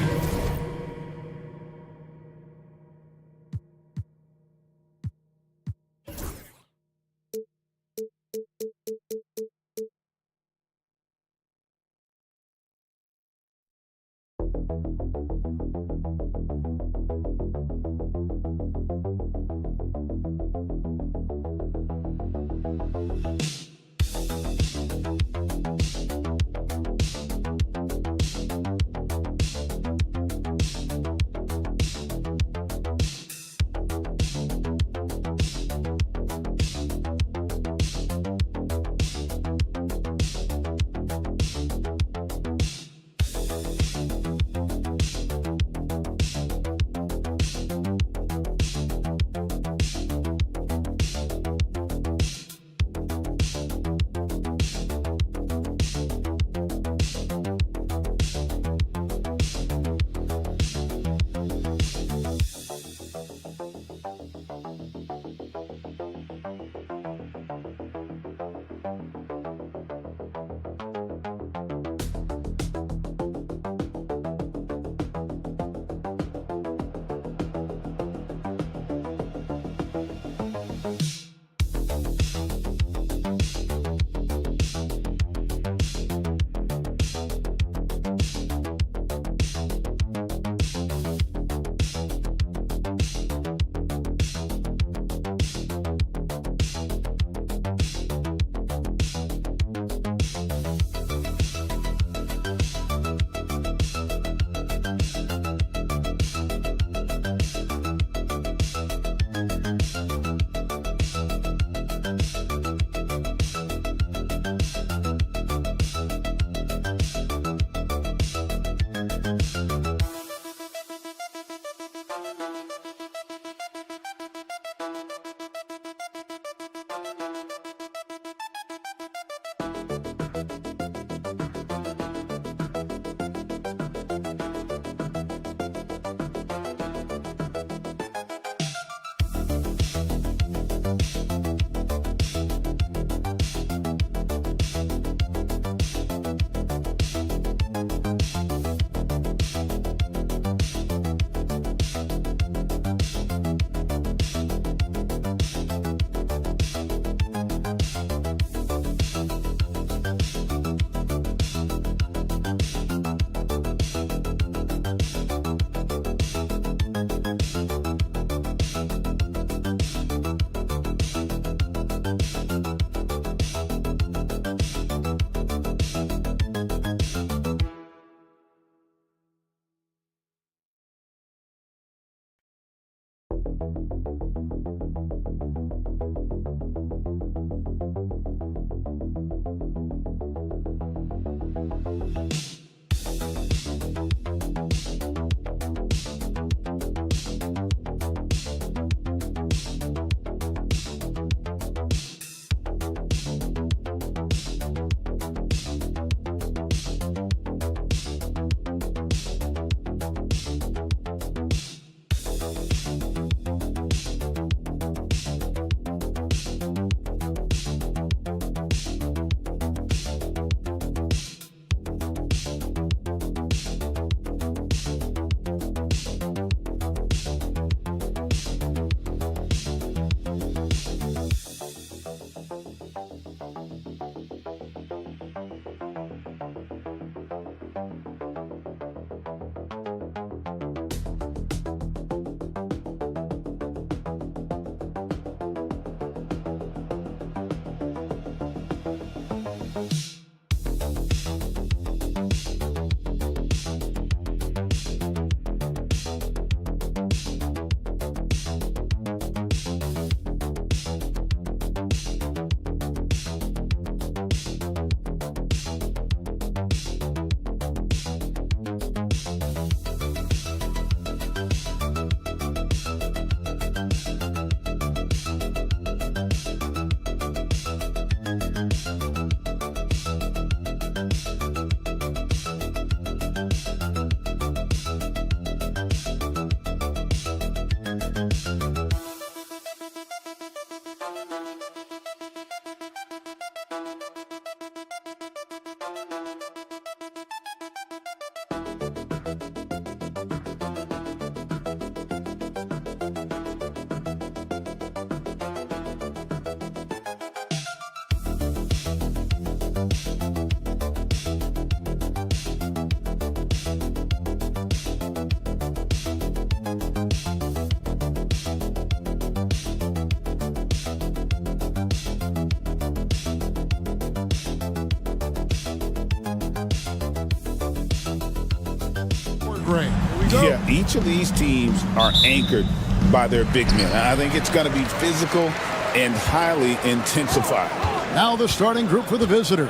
Yeah, each of these teams are anchored by their big men. I think it's going to be physical and highly intensified. Now the starting group for the visitors.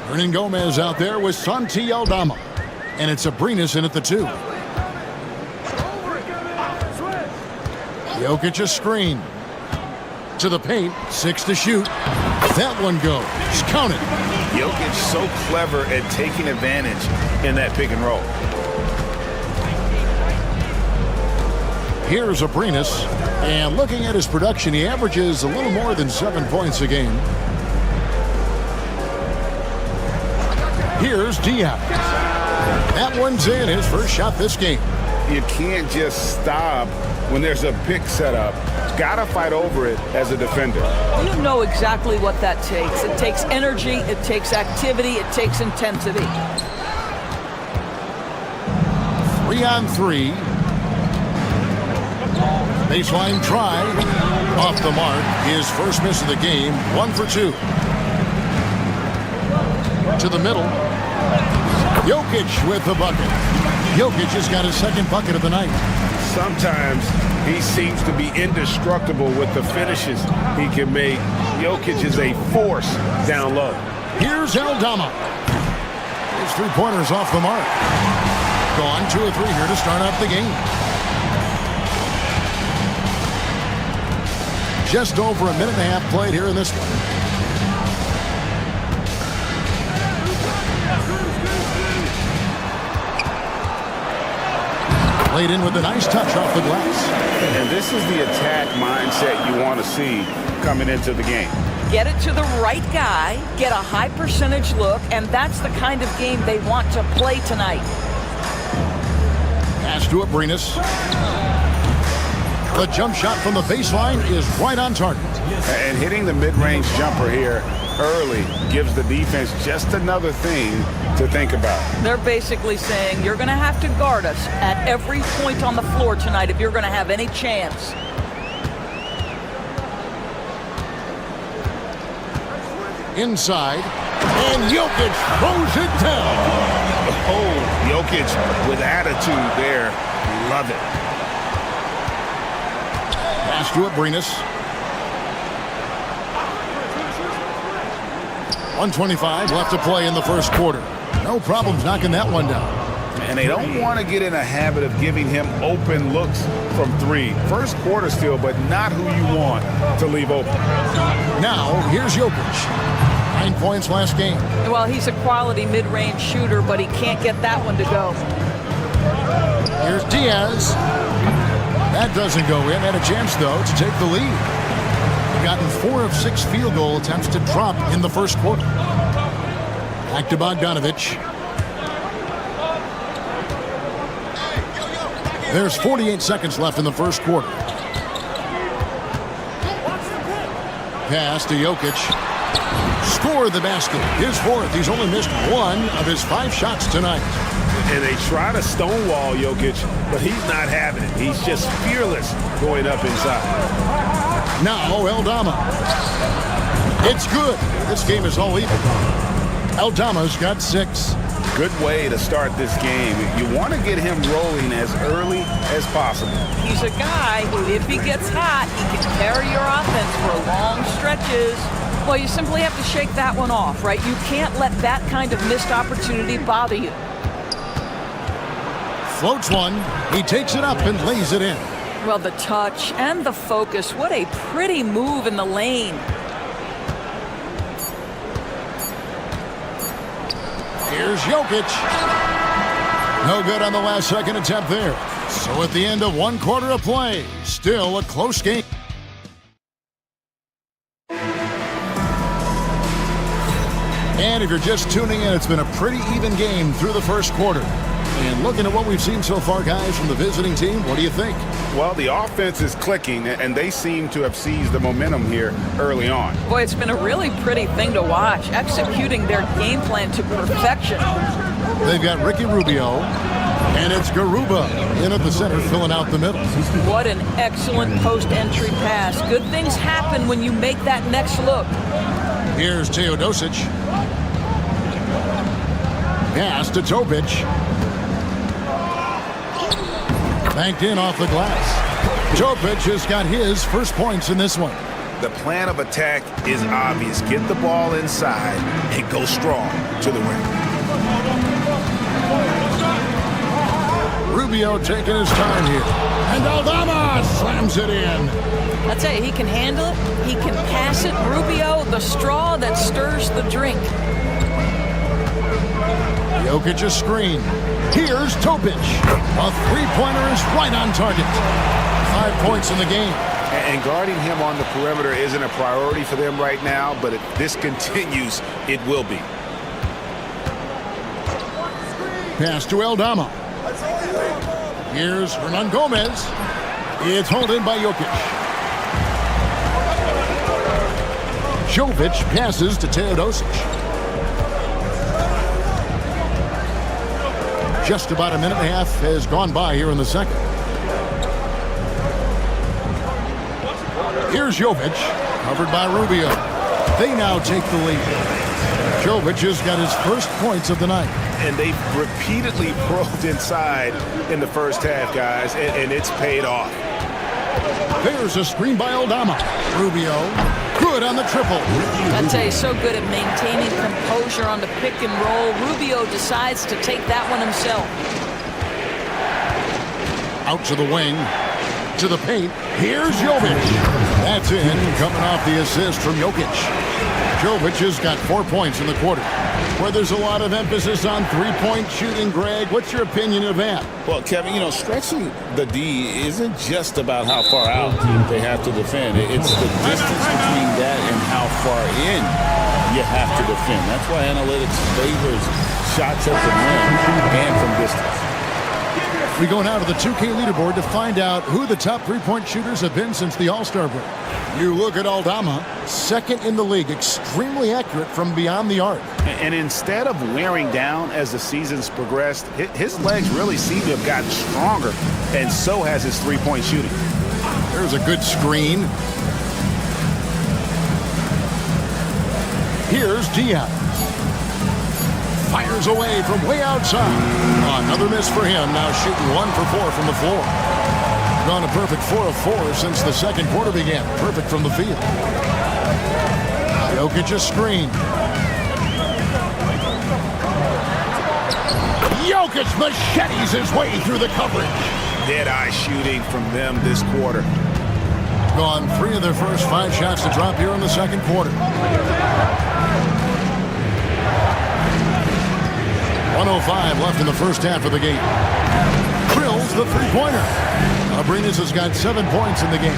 Hernan Gomez out there with Santi Aldama. And it's Abrinas in at the 2. Jokic a screen. To the paint, 6 to shoot. That one goes. Count it. Jokic so clever at taking advantage in that pick and roll. Here's Abrinas, and looking at his production, he averages a little more than 7 points a game. Here's Diaz. That one's in, his first shot this game. You can't just stop when there's a pick set up. Got to fight over it as a defender. You know exactly what that takes. It takes energy, it takes activity, it takes intensity. 3-on-3. Baseline try. Off the mark. His first miss of the game. 1 for 2. To the middle. Jokic with the bucket. Jokic has got his second bucket of the night. Sometimes he seems to be indestructible with the finishes he can make. Jokic is a force down low. Here's Aldama. His 3-pointers off the mark. Gone 2 or 3 here to start out the game. Just over a minute and a half played here in this one. Played in with a nice touch off the glass. And this is the attack mindset you want to see coming into the game. Get it to the right guy, get a high percentage look, and that's the kind of game they want to play tonight. Pass to Abrinas. The jump shot from the baseline is right on target. And hitting the mid-range jumper here early gives the defense just another thing to think about. They're basically saying you're going to have to guard us at every point on the floor tonight if you're going to have any chance. Inside, and Jokic throws it down. Oh, Jokic with attitude there. Love it. Pass to Abrinas. 1:25 left to play in the first quarter. No problems knocking that one down. And they don't want to get in a habit of giving him open looks from three. First quarter still, but not who you want to leave open. Now, here's Jokic. 9 points last game. Well, he's a quality mid-range shooter, but he can't get that one to go. Here's Diaz. That doesn't go in. Had a chance, though, to take the lead. They've gotten 4 of 6 field goal attempts to drop in the first quarter. Back to Bogdanovic. There's 48 seconds left in the first quarter. Pass to Jokic. Score the basket. His 4th. He's only missed 1 of his 5 shots tonight. And they try to stonewall Jokic, but he's not having it. He's just fearless going up inside. Now Aldama. It's good. This game is all even. Aldama's got 6. Good way to start this game. You want to get him rolling as early as possible. He's a guy who, if he gets hot, he can carry your offense for long stretches. Well, you simply have to shake that one off, right? You can't let that kind of missed opportunity bother you. Floats one. He takes it up and lays it in. Well, the touch and the focus. What a pretty move in the lane. Here's Jokic. No good on the last second attempt there. So at the end of 1 quarter of play, still a close game. And if you're just tuning in, it's been a pretty even game through the first quarter. And looking at what we've seen so far, guys, from the visiting team, what do you think? Well, the offense is clicking, and they seem to have seized the momentum here early on. Boy, it's been a really pretty thing to watch, executing their game plan to perfection. They've got Ricky Rubio, and it's Garuba in at the center, filling out the middle. What an excellent post-entry pass. Good things happen when you make that next look. Here's Teodosic. Pass to Topic. Banked in off the glass. Topic has got his first points in this one. The plan of attack is obvious. Get the ball inside and go strong to the rim. Rubio taking his time here. And Aldama slams it in. I tell you, he can handle it. He can pass it. Rubio, the straw that stirs the drink. Jokic a screen. Here's Topic. A three-pointer is right on target. 5 points in the game. And guarding him on the perimeter isn't a priority for them right now, but if this continues, it will be. Pass to Aldama. Here's Hernan Gomez. It's hauled in by Jokic. Jovic passes to Teodosic. Just about a minute and a half has gone by here in the second. Here's Jovic, covered by Rubio. They now take the lead. Jovic has got his first points of the night. And they've repeatedly probed inside in the first half, guys, and it's paid off. There's a screen by Aldama. Rubio, good on the triple. I tell you, so good at maintaining composure on the pick and roll. Rubio decides to take that one himself. Out to the wing, to the paint. Here's Jovic. That's in, coming off the assist from Jokic. Jovic has got 4 points in the quarter. Where there's a lot of emphasis on three-point shooting, Greg. What's your opinion of that? Well, Kevin, stretching the D isn't just about how far out they have to defend. It's the distance between that and how far in you have to defend. That's why analytics favors shots at the rim and from distance. We go now to the 2K leaderboard to find out who the top three-point shooters have been since the All-Star break. You look at Aldama, second in the league, extremely accurate from beyond the arc. And instead of wearing down as the season's progressed, his legs really seem to have gotten stronger, and so has his three-point shooting. There's a good screen. Here's Diaz. Fires away from way outside. Another miss for him, now shooting 1 for 4 from the floor. Gone a perfect 4 of 4 since the second quarter began. Perfect from the field. Jokic a screen. Jokic machetes his way through the coverage. Dead-eye shooting from them this quarter. Gone 3 of their first 5 shots to drop here in the second quarter. 1:05 left in the first half of the game. Drills the three-pointer. Abrinas has got 7 points in the game.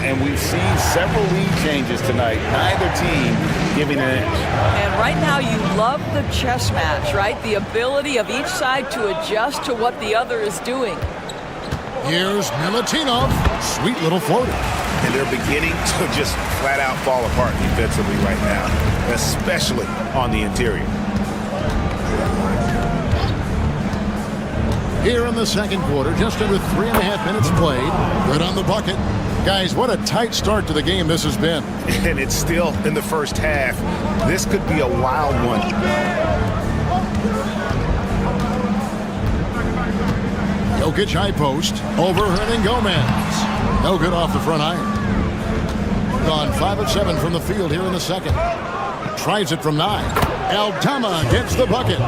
And we've seen several lead changes tonight. Neither team giving an inch. And right now you love the chess match, right? The ability of each side to adjust to what the other is doing. Here's Milutinov. Sweet little floater. And they're beginning to just flat out fall apart defensively right now, especially on the interior. Here in the second quarter, just under 3.5 minutes played. Good on the bucket. Guys, what a tight start to the game this has been. And it's still in the first half. This could be a wild one. Jokic high post. Over Hernangomez. No good off the front iron. Gone 5 of 7 from the field here in the second. Tries it from 9. Aldama gets the bucket.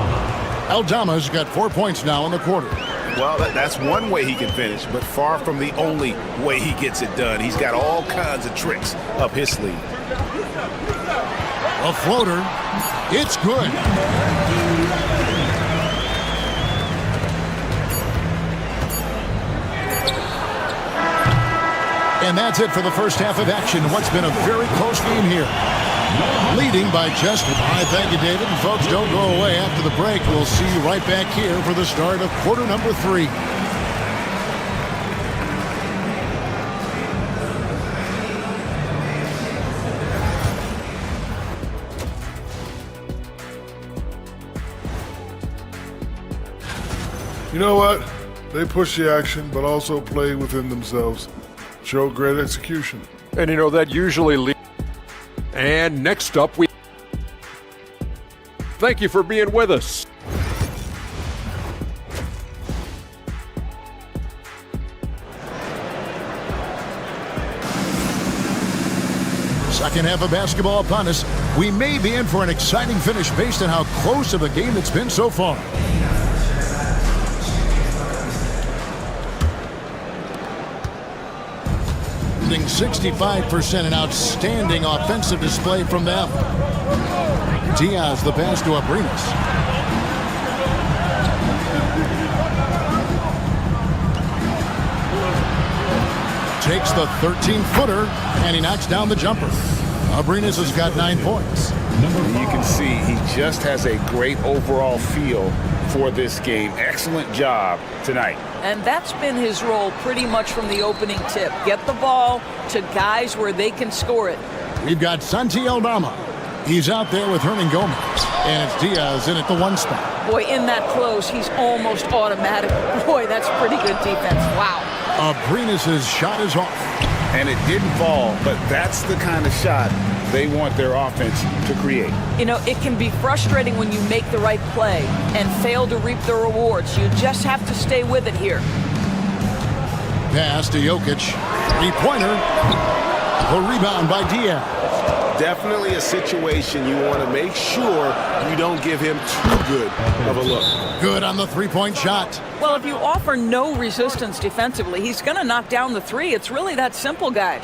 Aldama's got 4 points now in the quarter. Well, that's one way he can finish, but far from the only way he gets it done. He's got all kinds of tricks up his sleeve. A floater. It's good. And that's it for the first half of action. What's been a very close game here. Leading by just 5. Thank you, David. And folks, don't go away after the break. We'll see you right back here for the start of quarter number 3. You know what? They push the action, but also play within themselves. Show great execution. And you know, that usually leads. And next up, we thank you for being with us. Second half of basketball upon us. We may be in for an exciting finish based on how close of a game it's been so far. 65%, an outstanding offensive display from them. Diaz the pass to Abrinas. Takes the 13-footer, and he knocks down the jumper. Abrinas has got 9 points. You can see he just has a great overall feel for this game. Excellent job tonight. And that's been his role pretty much from the opening tip. Get the ball to guys where they can score it. We've got Santi Aldama. He's out there with Hernangomez. And it's Diaz in at the 1 spot. Boy, in that close, he's almost automatic. Boy, that's pretty good defense. Wow. Abrinas' shot is off. And it didn't fall, but that's the kind of shot they want their offense to create. You know, it can be frustrating when you make the right play and fail to reap the rewards. You just have to stay with it here. Pass to Jokic. 3-pointer. The rebound by Diaz. Definitely a situation you want to make sure you don't give him too good of a look. Good on the 3-point shot. Well, if you offer no resistance defensively, he's going to knock down the 3. It's really that simple, guys.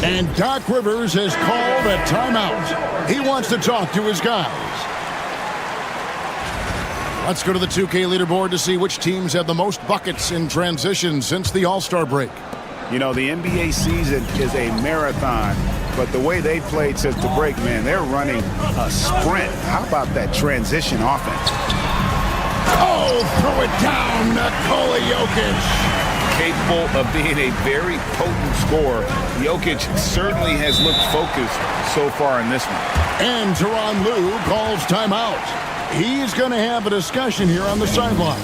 And Doc Rivers has called a timeout. He wants to talk to his guys. Let's go to the 2K leaderboard to see which teams have the most buckets in transition since the All-Star break. You know, the NBA season is a marathon, but the way they played since the break, man, they're running a sprint. How about that transition offense? Oh, throw it down, Nikola Jokic. Capable of being a very potent scorer. Jokic certainly has looked focused so far in this one. And Tyronn Lue calls timeout. He's going to have a discussion here on the sideline.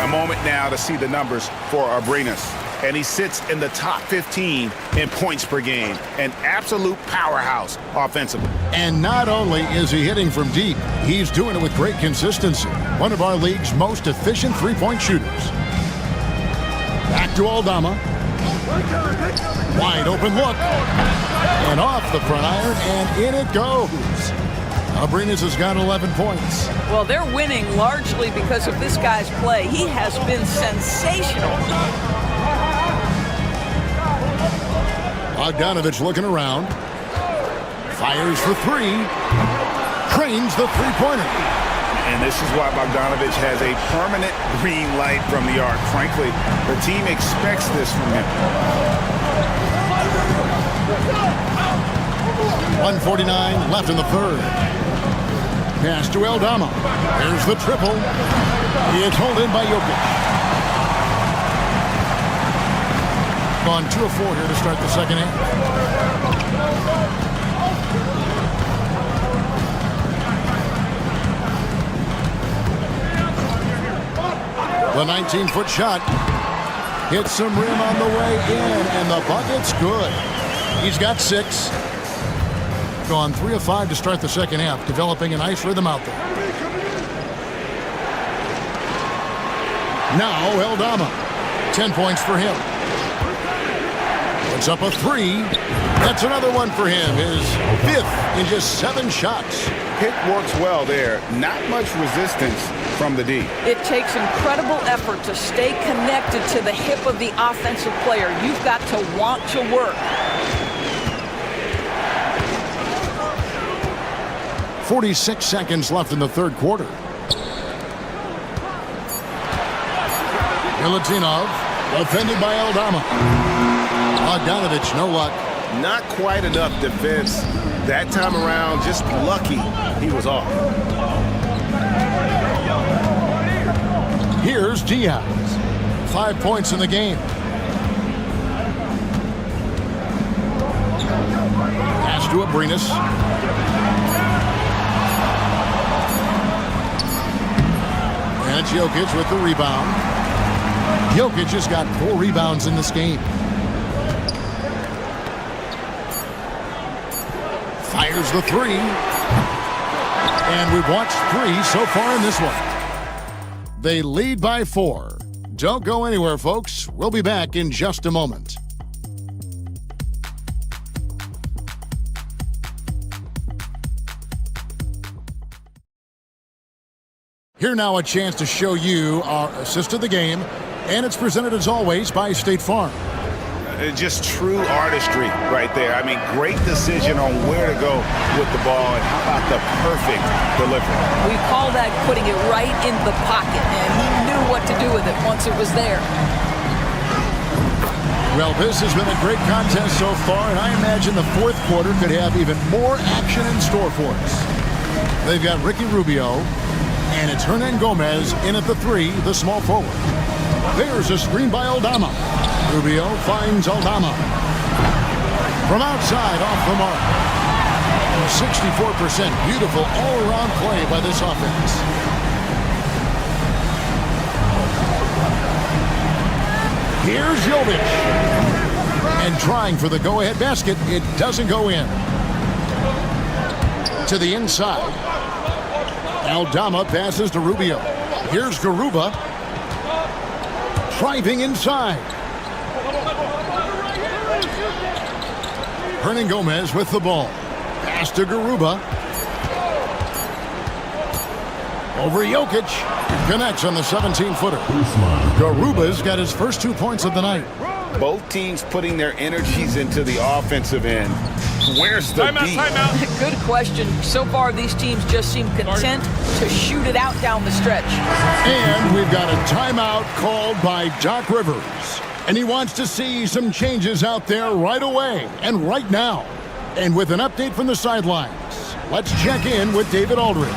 A moment now to see the numbers for Abrinas. And he sits in the top 15 in points per game. An absolute powerhouse offensively. And not only is he hitting from deep, he's doing it with great consistency. One of our league's most efficient 3-point shooters. Back to Aldama. Wide open look. And off the front iron, and in it goes. Abrinas has got 11 points. Well, they're winning largely because of this guy's play. He has been sensational. Bogdanovich looking around. Fires for three. Trains the three-pointer. And this is why Bogdanovich has a permanent green light from the arc. Frankly, the team expects this from him. 1:49 left in the third. Pass to Aldama. There's the triple. It's held in by Jokic. On 2 of 4 here to start the second half. The 19-foot shot hits some rim on the way in, and the bucket's good. He's got 6. Gone 3 of 5 to start the second half, developing a nice rhythm out there. Now Aldama, 10 points for him. Puts up a 3. That's another one for him. His 5th in just 7 shots. Pick works well there. Not much resistance from the D. It takes incredible effort to stay connected to the hip of the offensive player. You've got to want to work. 46 seconds left in the third quarter. Milutinov, offended by Aldama. Bogdanovich, no luck. Not quite enough defense. That time around, just lucky he was off. Here's Diaz. 5 points in the game. Pass to Abrinas. And it's Jokic with the rebound. Jokic has got 4 rebounds in this game. Fires the 3. And we've watched 3 so far in this one. They lead by 4. Don't go anywhere, folks. We'll be back in just a moment. Here now a chance to show you our assist of the game, and it's presented as always by State Farm. Just true artistry right there. I mean, great decision on where to go with the ball, and how about the perfect delivery? We call that putting it right in the pocket, and he knew what to do with it once it was there. Well, this has been a great contest so far, and I imagine the fourth quarter could have even more action in store for us. They've got Ricky Rubio, and it's Hernan Gomez in at the 3, the small forward. There's a screen by Aldama. Rubio finds Aldama. From outside, off the mark. 64% beautiful all-around play by this offense. Here's Jovic. And trying for the go-ahead basket. It doesn't go in. To the inside. Aldama passes to Rubio. Here's Garuba. Driving inside. Hernan Gomez with the ball. Pass to Garuba. Over Jokic. Connects on the 17-footer. Garuba's got his first 2 points of the night. Both teams putting their energies into the offensive end. Where's the D? Timeout. Good question. So far, these teams just seem content to shoot it out down the stretch. And we've got a timeout called by Doc Rivers. And he wants to see some changes out there right away and right now. And with an update from the sidelines, let's check in with David Aldridge.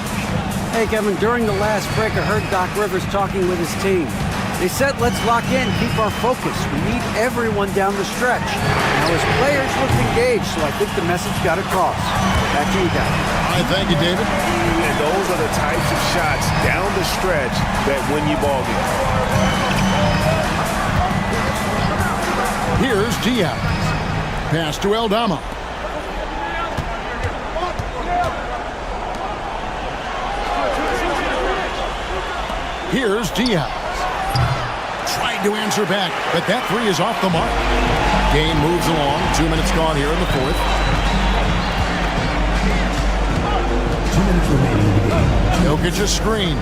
Hey, Kevin, during the last break, I heard Doc Rivers talking with his team. They said, let's lock in, keep our focus. We need everyone down the stretch. Now, his players looked engaged, so I think the message got across. Back to you, Doc. All right, thank you, David. And those are the types of shots down the stretch that win you ball games. Here's Diaz. Pass to Aldama. Here's Diaz. Tried tried to answer back, but that three is off the mark. Game moves along. 2 minutes gone here in the fourth. 2 minutes remaining in the game. Jokic's screen.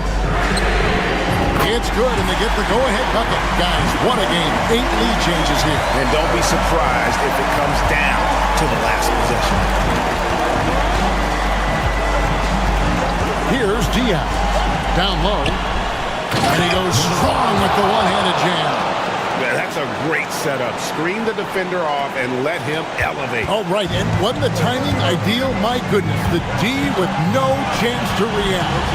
It's good, and they get the go-ahead bucket. Guys, what a game. 8 lead changes here. And don't be surprised if it comes down to the last possession. Here's Diaz. Down low. And he goes strong with the one-handed jam. Yeah, that's a great setup. Screen the defender off and let him elevate. Oh, right. And wasn't the timing ideal? My goodness. The D with no chance to react.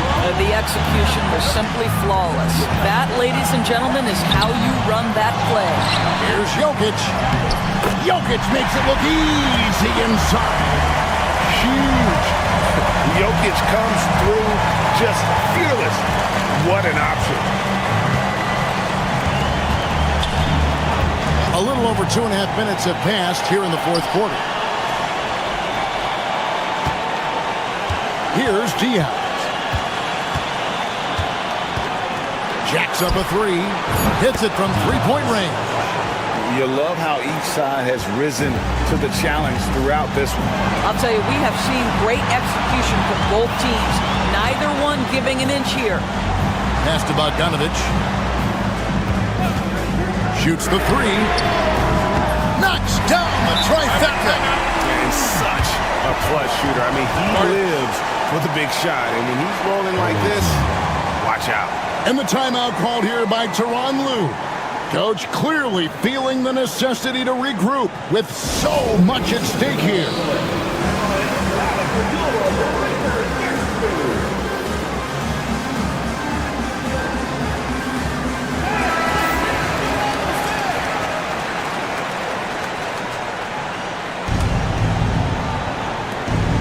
The execution was simply flawless. That, ladies and gentlemen, is how you run that play. Here's Jokic. Jokic makes it look easy inside. Huge. Jokic comes through just fearless. What an option. A little over 2.5 minutes have passed here in the fourth quarter. Here's Diaz. Jacks up a three. Hits it from three-point range. You love how each side has risen to the challenge throughout this one. I'll tell you, we have seen great execution from both teams. Neither one giving an inch here. Pass to Bogdanovich. Shoots the three. Knocks down the trifecta. And such a clutch shooter. I mean, he lives for the big shot. And when he's rolling like this, watch out. And the timeout called here by Tyronn Lue. Coach clearly feeling the necessity to regroup with so much at stake here.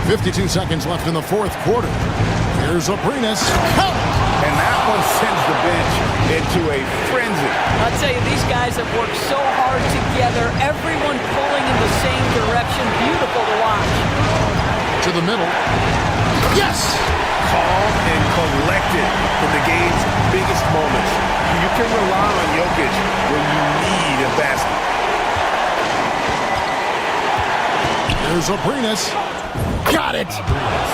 .52 seconds left in the fourth quarter. Here's Aprinas. Count! And that one sends the bench into a frenzy. I'll tell you, these guys have worked so hard together. Everyone pulling in the same direction. Beautiful to watch. To the middle. Yes! Calm and collected in the game's biggest moments. You can rely on Jokic when you need a basket. There's Aprinas. Got it!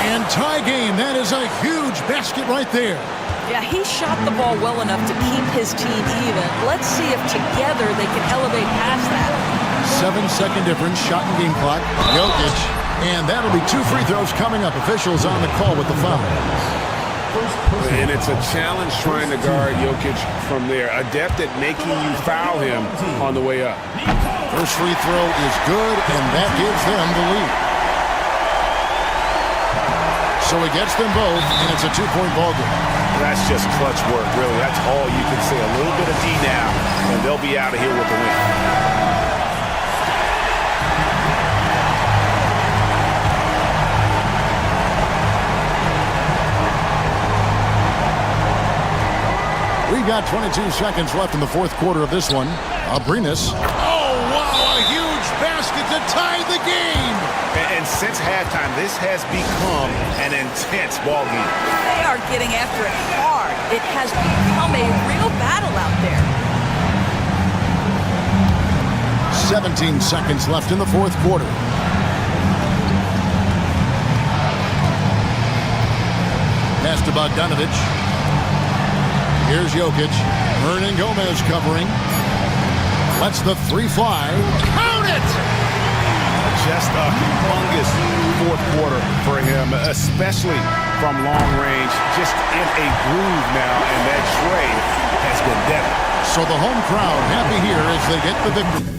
And tie game. That is a huge basket right there. Yeah, he shot the ball well enough to keep his team even. Let's see if together they can elevate past that. 7-second difference, shot and game clock. Jokic. And that'll be 2 free throws coming up. Officials on the call with the foul. And it's a challenge trying to guard Jokic from there. Adept at making you foul him on the way up. First free throw is good, and that gives them the lead. So he gets them both, and it's a 2-point ball game. That's just clutch work, really. That's all you can say. A little bit of D now, and they'll be out of here with the win. We've got 22 seconds left in the fourth quarter of this one. Aprinas. Oh, wow, a huge basket to tie the game. And since halftime, this has become an intense ball game. They are getting after it hard. It has become a real battle out there. 17 seconds left in the fourth quarter. Pass to Bogdanovich. Here's Jokic. Hernan Gomez covering. Lets the three fly. Count it! Just a humongous fourth quarter for him, especially from long range. Just in a groove now, and that tray has been deadly. So the home crowd happy here as they get the victory.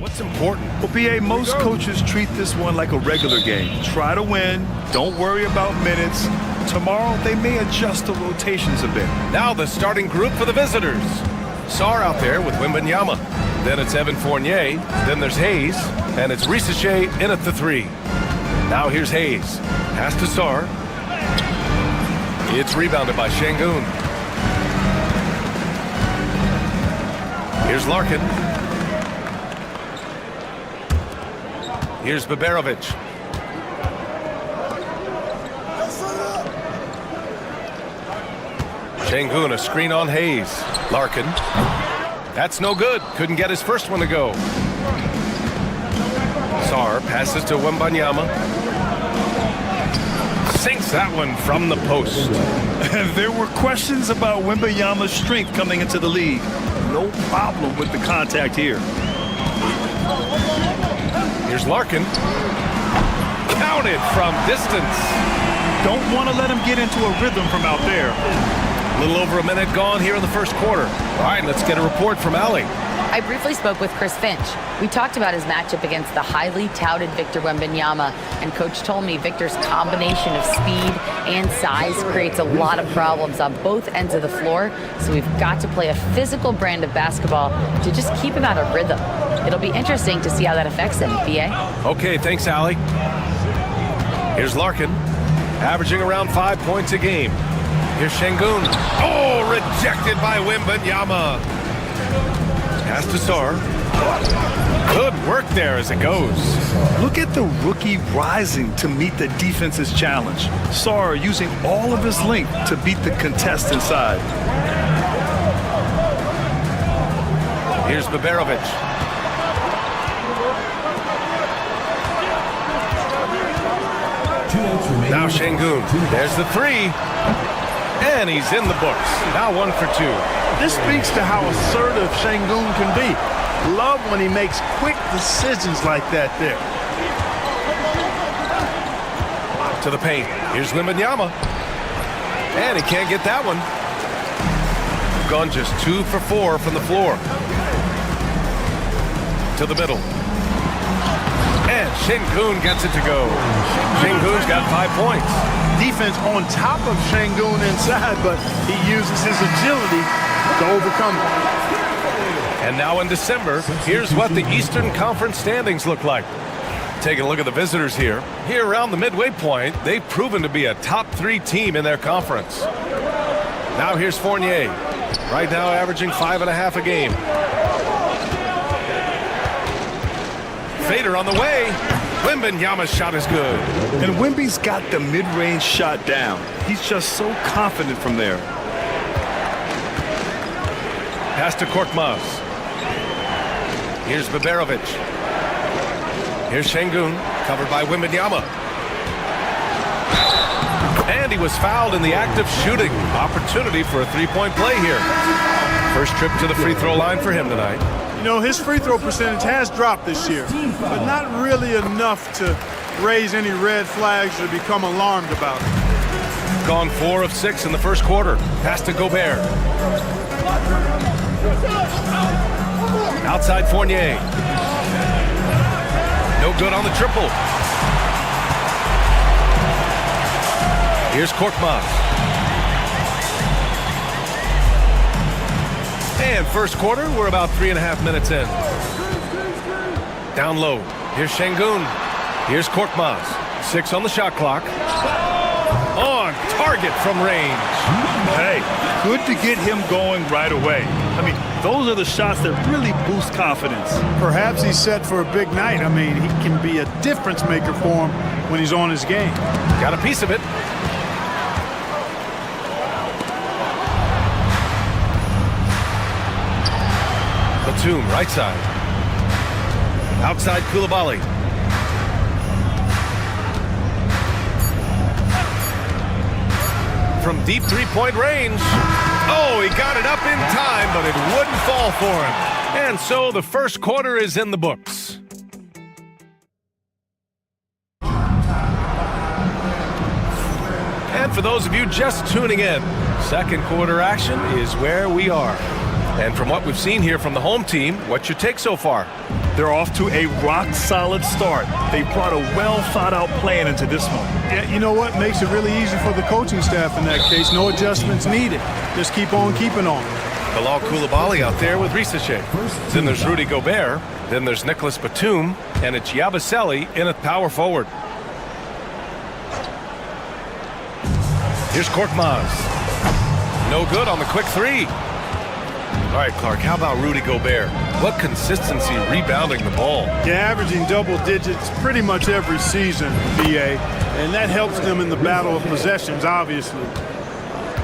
What's important? Well, BA, most coaches treat this one like a regular game. Try to win. Don't worry about minutes. Tomorrow, they may adjust the rotations a bit. Now the starting group for the visitors. Sarr out there with Wembanyama. Then it's Evan Fournier. Then there's Hayes. And it's Risache in at the 3. Now here's Hayes. Pass to Sarr. It's rebounded by Şengün. Here's Larkin. Here's Baberovic. Şengün, a screen on Hayes. Larkin. That's no good. Couldn't get his first one to go. Sarr passes to Wembanyama. Sinks that one from the post. There were questions about Wembanyama's strength coming into the league. No problem with the contact here. Here's Larkin. Counted from distance. Don't want to let him get into a rhythm from out there. A little over a minute gone here in the first quarter. All right, let's get a report from Allie. I briefly spoke with Chris Finch. We talked about his matchup against the highly touted Victor Wembanyama, and Coach told me Victor's combination of speed and size creates a lot of problems on both ends of the floor, so we've got to play a physical brand of basketball to just keep him out of rhythm. It'll be interesting to see how that affects him, BA. Okay, thanks, Allie. Here's Larkin, averaging around 5 points a game. Here's Şengün. Oh, rejected by Wembanyama. Pass to Sarr. Good work there as it goes. Look at the rookie rising to meet the defense's challenge. Sarr using all of his length to beat the contest inside. Here's Baberovic. Now Şengün. There's the 3. And he's in the books. Now 1 for 2. This speaks to how assertive Şengün can be. Love when he makes quick decisions like that there. To the paint. Here's Wembanyama. And he can't get that one. Gone just 2 for 4 from the floor. To the middle. And Şengün gets it to go. Şengün's got 5 points. Defense on top of Şengün inside, but he uses his agility to overcome it. And now in December, here's what the Eastern Conference standings look like. Taking a look at the visitors here. Here around the midway point, they've proven to be a top 3 team in their conference. Now here's Fournier. Right now averaging 5.5 a game. Fader on the way. Wembanyama's shot is good. And Wemby's got the mid-range shot down. He's just so confident from there. Pass to Korkmaz. Here's Baberovic. Here's Şengün, covered by Wembanyama. And he was fouled in the act of shooting. Opportunity for a 3-point play here. First trip to the free throw line for him tonight. You know, his free throw percentage has dropped this year, but not really enough to raise any red flags or become alarmed about it. Gone 4 of 6 in the first quarter. Pass to Gobert. Outside Fournier. No good on the triple. Here's Korkmaz. And first quarter, we're about 3.5 minutes in. Down low. Here's Şengün. Here's Korkmaz. 6 on the shot clock. On target from range. Hey, good to get him going right away. I mean, those are the shots that really boost confidence. Perhaps he's set for a big night. I mean, he can be a difference maker for him when he's on his game. Got a piece of it. Batum, right side. Outside Coulibaly. From deep 3-point range. Oh, he got it up in time, but it wouldn't fall for him. And so the first quarter is in the books. And for those of you just tuning in, second quarter action is where we are. And from what we've seen here from the home team, what's your take so far? They're off to a rock-solid start. They brought a well-thought-out plan into this one. Yeah, you know what? Makes it really easy for the coaching staff in that case. No adjustments needed. Just keep on keeping on. Bilal Koulibaly out there with Risache. Then there's Rudy Gobert. Then there's Nicholas Batum. And it's Yabusele in at power forward. Here's Korkmaz. No good on the quick three. All right, Clark, how about Rudy Gobert? What consistency rebounding the ball. Yeah, averaging double digits pretty much every season, BA. And that helps them in the battle of possessions, obviously.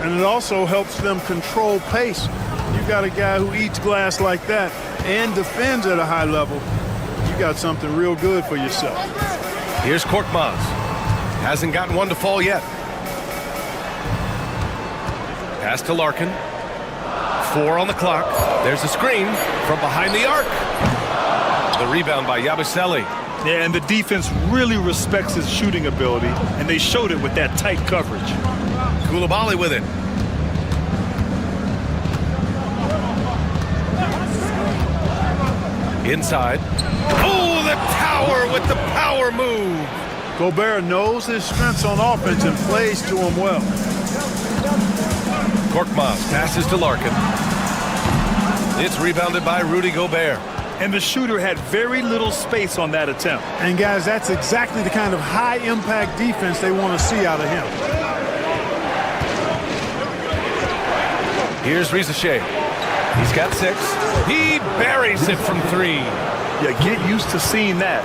And it also helps them control pace. You got a guy who eats glass like that and defends at a high level. You got something real good for yourself. Here's Korkmaz. Hasn't gotten one to fall yet. Pass to Larkin. 4 on the clock. There's a screen from behind the arc. The rebound by Yabusele. Yeah, and the defense really respects his shooting ability, and they showed it with that tight coverage. Koulibaly with it. Inside. Oh, the tower with the power move. Gobert knows his strengths on offense and plays to them well. Korkmaz passes to Larkin. It's rebounded by Rudy Gobert. And the shooter had very little space on that attempt. And guys, that's exactly the kind of high-impact defense they want to see out of him. Here's Risache. He's got 6. He buries it from 3. Yeah, get used to seeing that.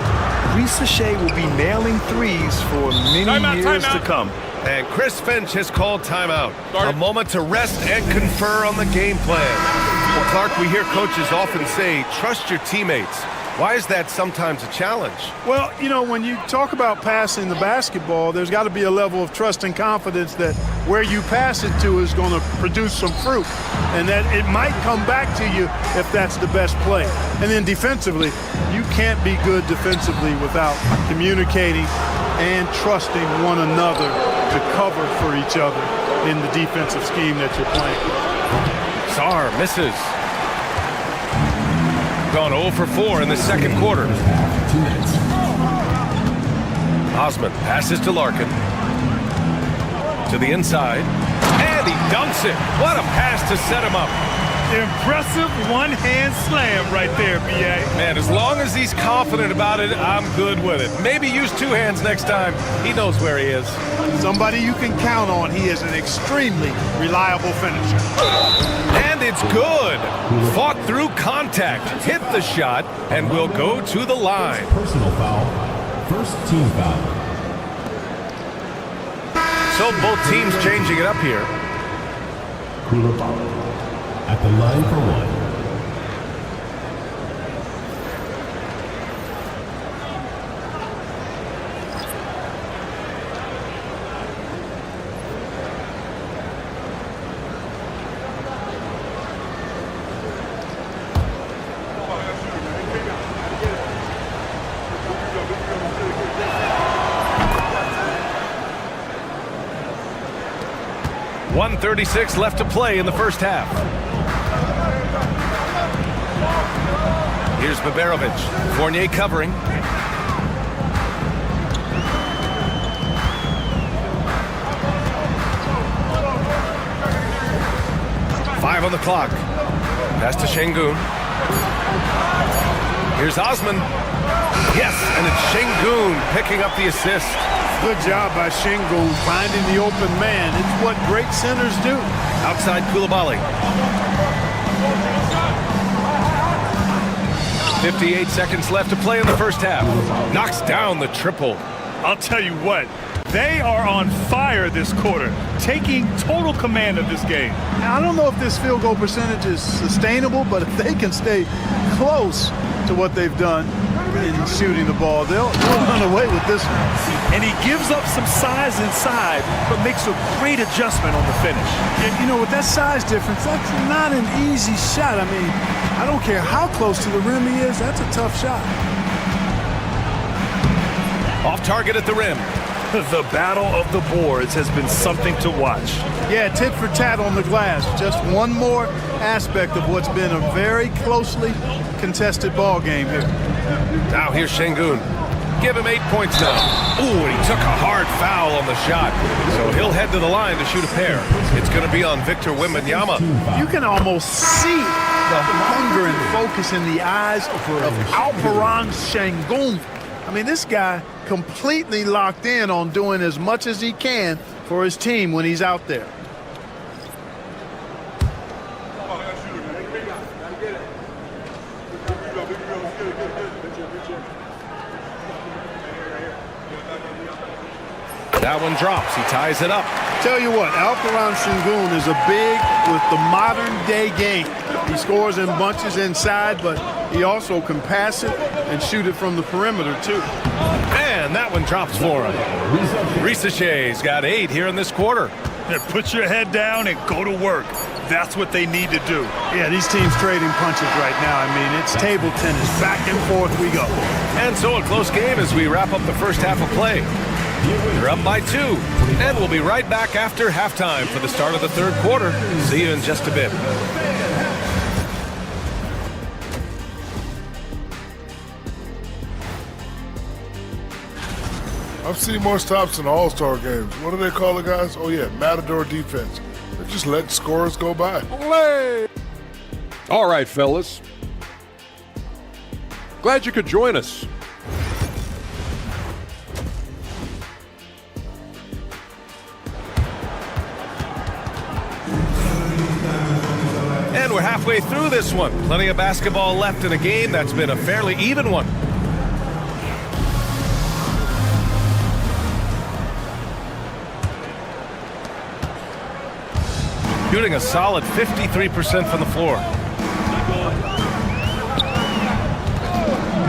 Risache will be nailing threes for many years to come. And Chris Finch has called timeout. A moment to rest and confer on the game plan. Well, Clark, we hear coaches often say, trust your teammates. Why is that sometimes a challenge? Well, you know, when you talk about passing the basketball, there's got to be a level of trust and confidence that where you pass it to is going to produce some fruit. And that it might come back to you if that's the best play. And then defensively, you can't be good defensively without communicating and trusting one another to cover for each other in the defensive scheme that you're playing. Sarr misses. Gone 0 for 4 in the second quarter. Osman passes to Larkin. To the inside. And he dunks it. What a pass to set him up. Impressive one-hand slam right there, B.A. Man, as long as he's confident about it, I'm good with it. Maybe use 2 hands next time. He knows where he is. Somebody you can count on. He is an extremely reliable finisher. And it's good. Fought through contact, hit the shot, and will go to the line. Personal foul. First team foul. So both teams changing it up here. Koulibaly at the line for 1. .136 left to play in the first half. Here's Baberovic. Fournier covering. Five on the clock. Pass to Şengün. Here's Osman. Yes, and it's Şengün picking up the assist. Good job by Şengün finding the open man. It's what great centers do. Outside Koulibaly. 58 seconds left to play in the first half. Knocks down the triple. I'll tell you what, they are on fire this quarter, taking total command of this game. Now, I don't know if this field goal percentage is sustainable, but if they can stay close to what they've done, in shooting the ball. They'll run away with this one. And he gives up some size inside, but makes a great adjustment on the finish. And, you know, with that size difference, that's not an easy shot. I mean, I don't care how close to the rim he is. That's a tough shot. Off target at the rim. The battle of the boards has been something to watch. Yeah, tit for tat on the glass. Just one more aspect of what's been a very closely contested ball game here. Now here's Şengün. Give him 8 points now. Ooh, and he took a hard foul on the shot. So he'll head to the line to shoot a pair. It's going to be on Victor Wembanyama. You can almost see the hunger and focus in the eyes of Alperen Şengün. I mean, this guy completely locked in on doing as much as he can for his team when he's out there. That one drops. He ties it up. Tell you what, Alperen Şengün is a big with the modern day game. He scores in bunches inside, but he also can pass it and shoot it from the perimeter too. And that one drops for him. Risache's got 8 here in this quarter. Yeah, put your head down and go to work. That's what they need to do. Yeah, these teams trading punches right now. I mean, it's table tennis. Back and forth we go. And so a close game as we wrap up the first half of play. They're up by 2, and we'll be right back after halftime for the start of the third quarter. See you in just a bit. I've seen more stops in All-Star games. What do they call the guys? Oh, yeah, Matador defense. They just let scores go by. Olé! All right, fellas. Glad you could join us. And we're halfway through this one. Plenty of basketball left in a game that's been a fairly even one. Shooting a solid 53% from the floor.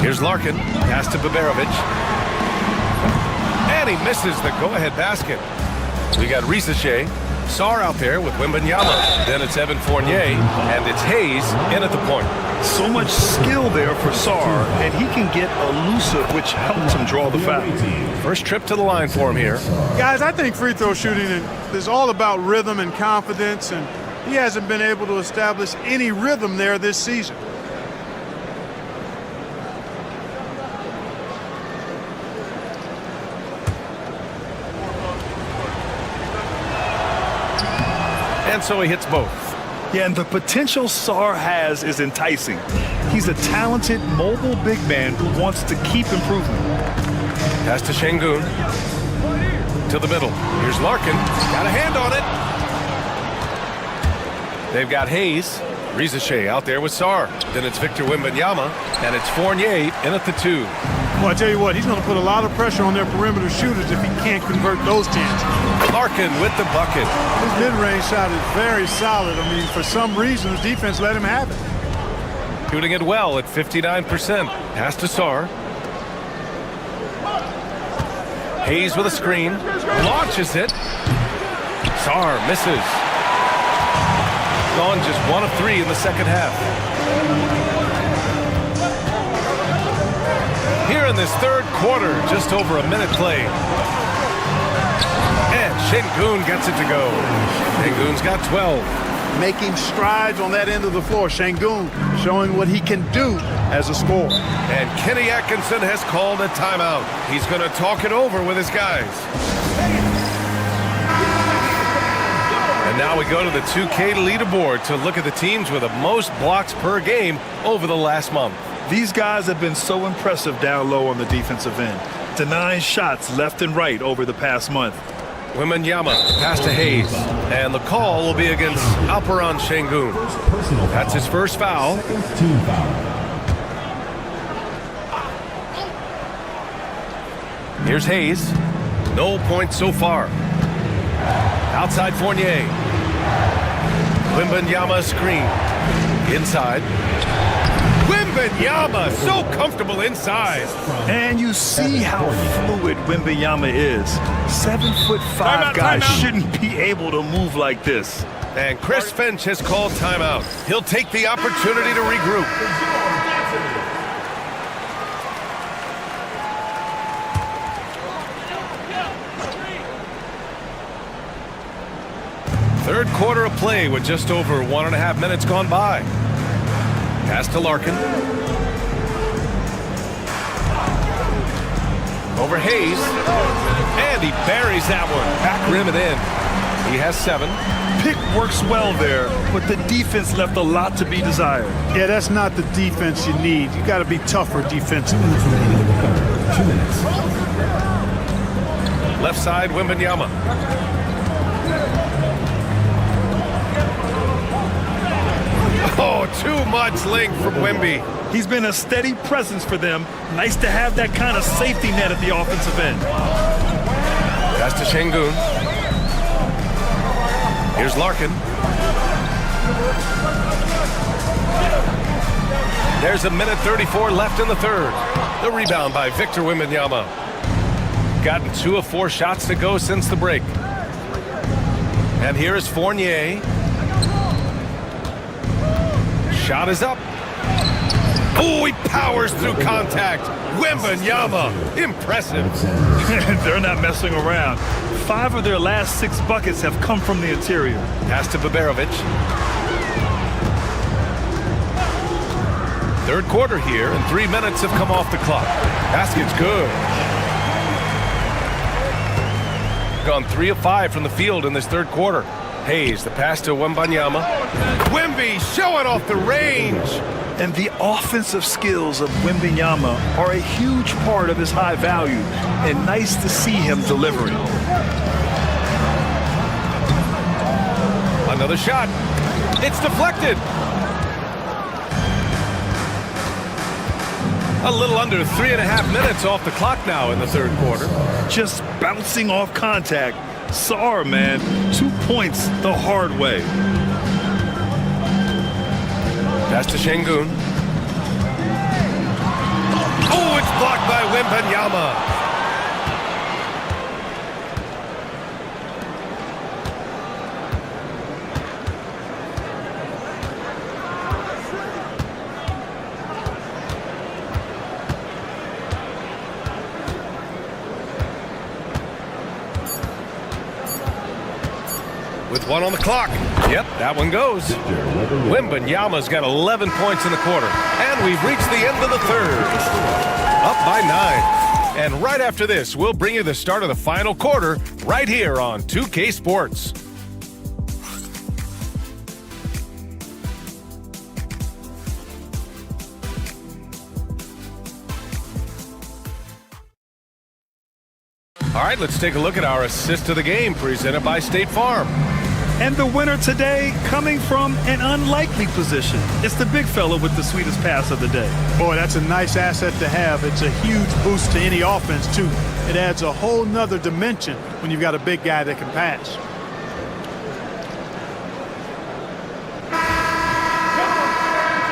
Here's Larkin. Pass to Baberovic. And he misses the go-ahead basket. We got Risache. Sarr out there with Wembanyama. Then it's Evan Fournier, and it's Hayes in at the point. So much skill there for Sarr, and he can get elusive, which helps him draw the foul. First trip to the line for him here. Guys, I think free throw shooting is all about rhythm and confidence, and he hasn't been able to establish any rhythm there this season. And so he hits both. Yeah, and the potential Sarr has is enticing. He's a talented, mobile big man who wants to keep improving. Pass to Şengün. To the middle. Here's Larkin. Got a hand on it. They've got Hayes. Risache out there with Sarr. Then it's Victor Wembanyama. And it's Fournier in at the 2. Well, I tell you what, he's going to put a lot of pressure on their perimeter shooters if he can't convert those chances. Larkin with the bucket. His mid-range shot is very solid. I mean, for some reason, the defense let him have it. Shooting it well at 59%. Pass to Sarr. Hayes with a screen. Launches it. Sarr misses. Gone just 1 of 3 in the second half. Here in this third quarter, just over a minute played. And Şengün gets it to go. Şengün's got 12. Making strides on that end of the floor. Şengün showing what he can do as a scorer. And Kenny Atkinson has called a timeout. He's going to talk it over with his guys. And now we go to the 2K leaderboard to look at the teams with the most blocks per game over the last month. These guys have been so impressive down low on the defensive end, denying shots left and right over the past month. Wembanyama pass to Hayes, and the call will be against Alperen Şengün. That's his first foul. Here's Hayes. No points so far. Outside Fournier. Wembanyama screen. Inside. Wembanyama! Wembanyama, so comfortable inside. And you see how fluid Wembanyama is. 7'5" guys shouldn't be able to move like this. And Chris Finch has called timeout. He'll take the opportunity to regroup. Third quarter of play with just over 1.5 minutes gone by. Pass to Larkin. Over Hayes. And he buries that one. Back rim and in. He has 7. Pick works well there, but the defense left a lot to be desired. Yeah, that's not the defense you need. You got to be tougher defensively. 2 minutes. Left side, Wembanyama. Oh, too much length from Wemby. He's been a steady presence for them. Nice to have that kind of safety net at the offensive end. Pass to Şengün. Here's Larkin. There's 1:34 left in the third. The rebound by Victor Wembanyama. Gotten 2 of 4 shots to go since the break. And here is Fournier. Shot is up. Oh, he powers through contact. Wembanyama, impressive. They're not messing around. 5 of their last 6 buckets have come from the interior. Pass to Baberovic. Third quarter here, and 3 minutes have come off the clock. Basket's good. Gone 3 of 5 from the field in this third quarter. Hayes, the pass to Wembanyama. Wemby showing off the range. And the offensive skills of Wembanyama are a huge part of his high value, and nice to see him delivering. Another shot. It's deflected. A little under 3.5 minutes off the clock now in the third quarter. Just bouncing off contact. Sorry, man. 2 points the hard way. Pass to Şengün. Oh, it's blocked by Wembanyama. With 1 on the clock. Yep, that one goes. Wembanyama's got 11 points in the quarter. And we've reached the end of the third. Up by 9. And right after this, we'll bring you the start of the final quarter right here on 2K Sports. All right, let's take a look at our assist of the game presented by State Farm. And the winner today coming from an unlikely position. It's the big fella with the sweetest pass of the day. Boy, that's a nice asset to have. It's a huge boost to any offense, too. It adds a whole nother dimension when you've got a big guy that can pass.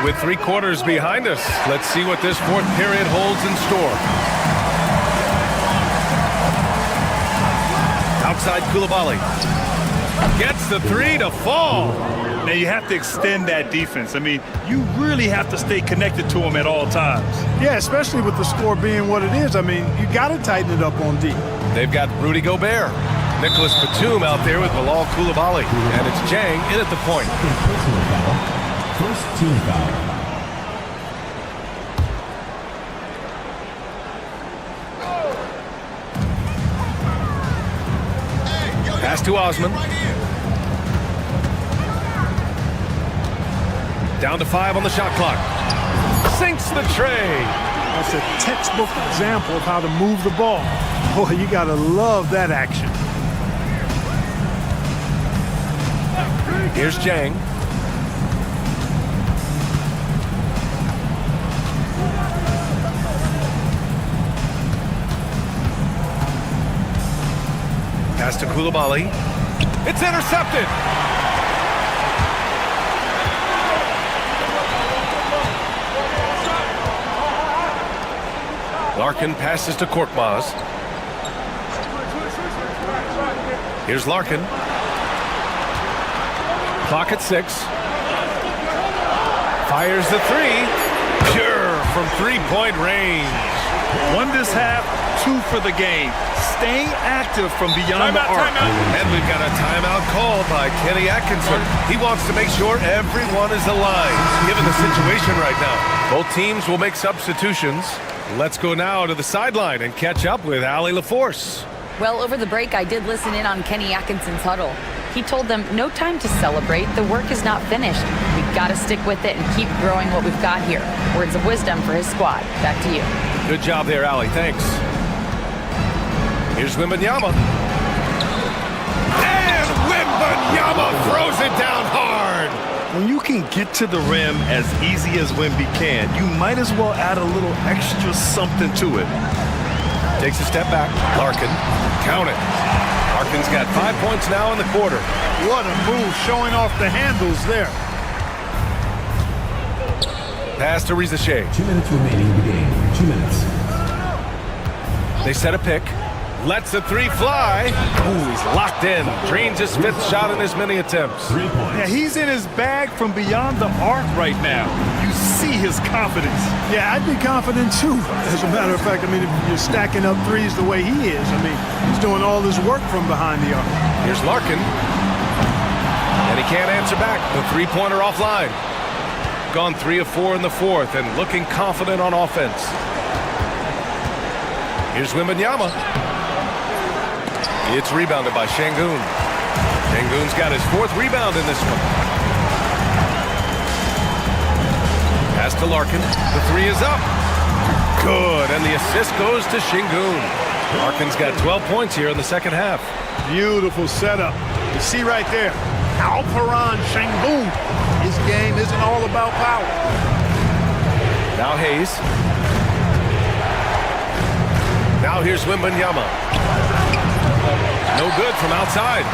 With 3 quarters behind us, let's see what this fourth period holds in store. Outside Coulibaly. Gets the 3 to fall. Now you have to extend that defense. I mean, you really have to stay connected to him at all times. Yeah, especially with the score being what it is. I mean, you got to tighten it up on D. They've got Rudy Gobert. Nicholas Batum out there with Bilal Coulibaly. And it's Jang in at the point. First team foul. Pass to Osman. Down to 5 on the shot clock. Sinks the tray. That's a textbook example of how to move the ball. Boy, you got to love that action. Here's Jang. Pass to Coulibaly. It's intercepted. Larkin passes to Korkmaz. Here's Larkin. Clock at 6. Fires the 3. Pure from three-point range. 1 this half, 2 for the game. Staying active from beyond the arc. And we've got a timeout called by Kenny Atkinson. He wants to make sure everyone is aligned, given the situation right now. Both teams will make substitutions. Let's go now to the sideline and catch up with Allie LaForce. Well, over the break, I did listen in on Kenny Atkinson's huddle. He told them, no time to celebrate. The work is not finished. We've got to stick with it and keep growing what we've got here. Words of wisdom for his squad. Back to you. Good job there, Allie. Thanks. Here's Wembanyama. And Wembanyama throws it down hard. When you can get to the rim as easy as Wemby can, you might as well add a little extra something to it. Takes a step back. Larkin. Count it. Larkin's got 5 points now in the quarter. What a move, showing off the handles there. Pass to Riza Shea. 2 minutes remaining in the game. 2 minutes. They set a pick. Lets the 3 fly. Ooh, he's locked in. Drains his 5th shot in as many attempts. 3 points. Yeah, he's in his bag from beyond the arc right now. You see his confidence. Yeah, I'd be confident too. As a matter of fact, I mean, if you're stacking up threes the way he is, I mean, he's doing all this work from behind the arc. Here's Larkin. And he can't answer back. The 3-pointer offline. Gone 3 of 4 in the 4th and looking confident on offense. Here's Wembanyama. It's rebounded by Şengün. Şengün's got his 4th rebound in this one. Pass to Larkin. The 3 is up. Good, and the assist goes to Şengün. Larkin's got 12 points here in the second half. Beautiful setup. You see right there, Alperen Şengün. His game isn't all about power. Now Hayes. Now here's Wembanyama. No good from outside.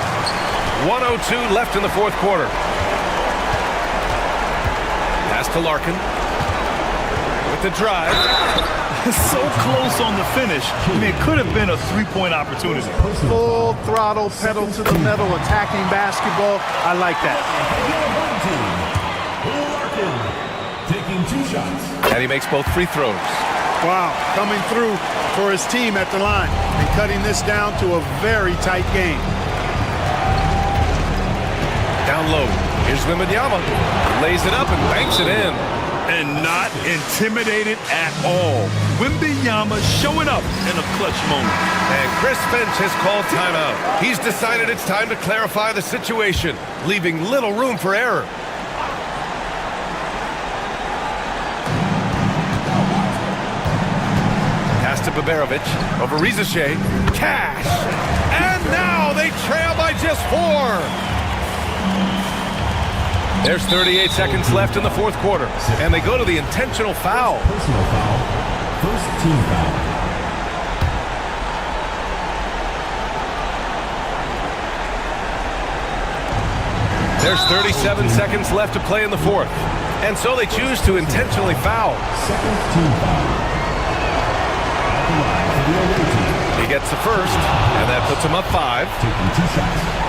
1:02 left in the 4th quarter. Pass to Larkin. With the drive. So close on the finish. I mean, it could have been a 3-point opportunity. Full throttle, pedal to the metal, attacking basketball. I like that. Larkin taking 2 shots. And he makes both free throws. Wow, coming through for his team at the line and cutting this down to a very tight game. Down low. Here's Wembanyama. Lays it up and banks it in. And not intimidated at all. Wembanyama showing up in a clutch moment. And Chris Finch has called timeout. He's decided it's time to clarify the situation, leaving little room for error. Pass to Baberovic. Over Riza Shea. Cash. And now they trail by just 4. There's 38 seconds left in the 4th quarter, and they go to the intentional foul. Personal foul. First team foul. There's 37 seconds left to play in the 4th, and so they choose to intentionally foul. Second team foul. At the line for the away team. He gets the first, and that puts him up 5. Taking 2 shots.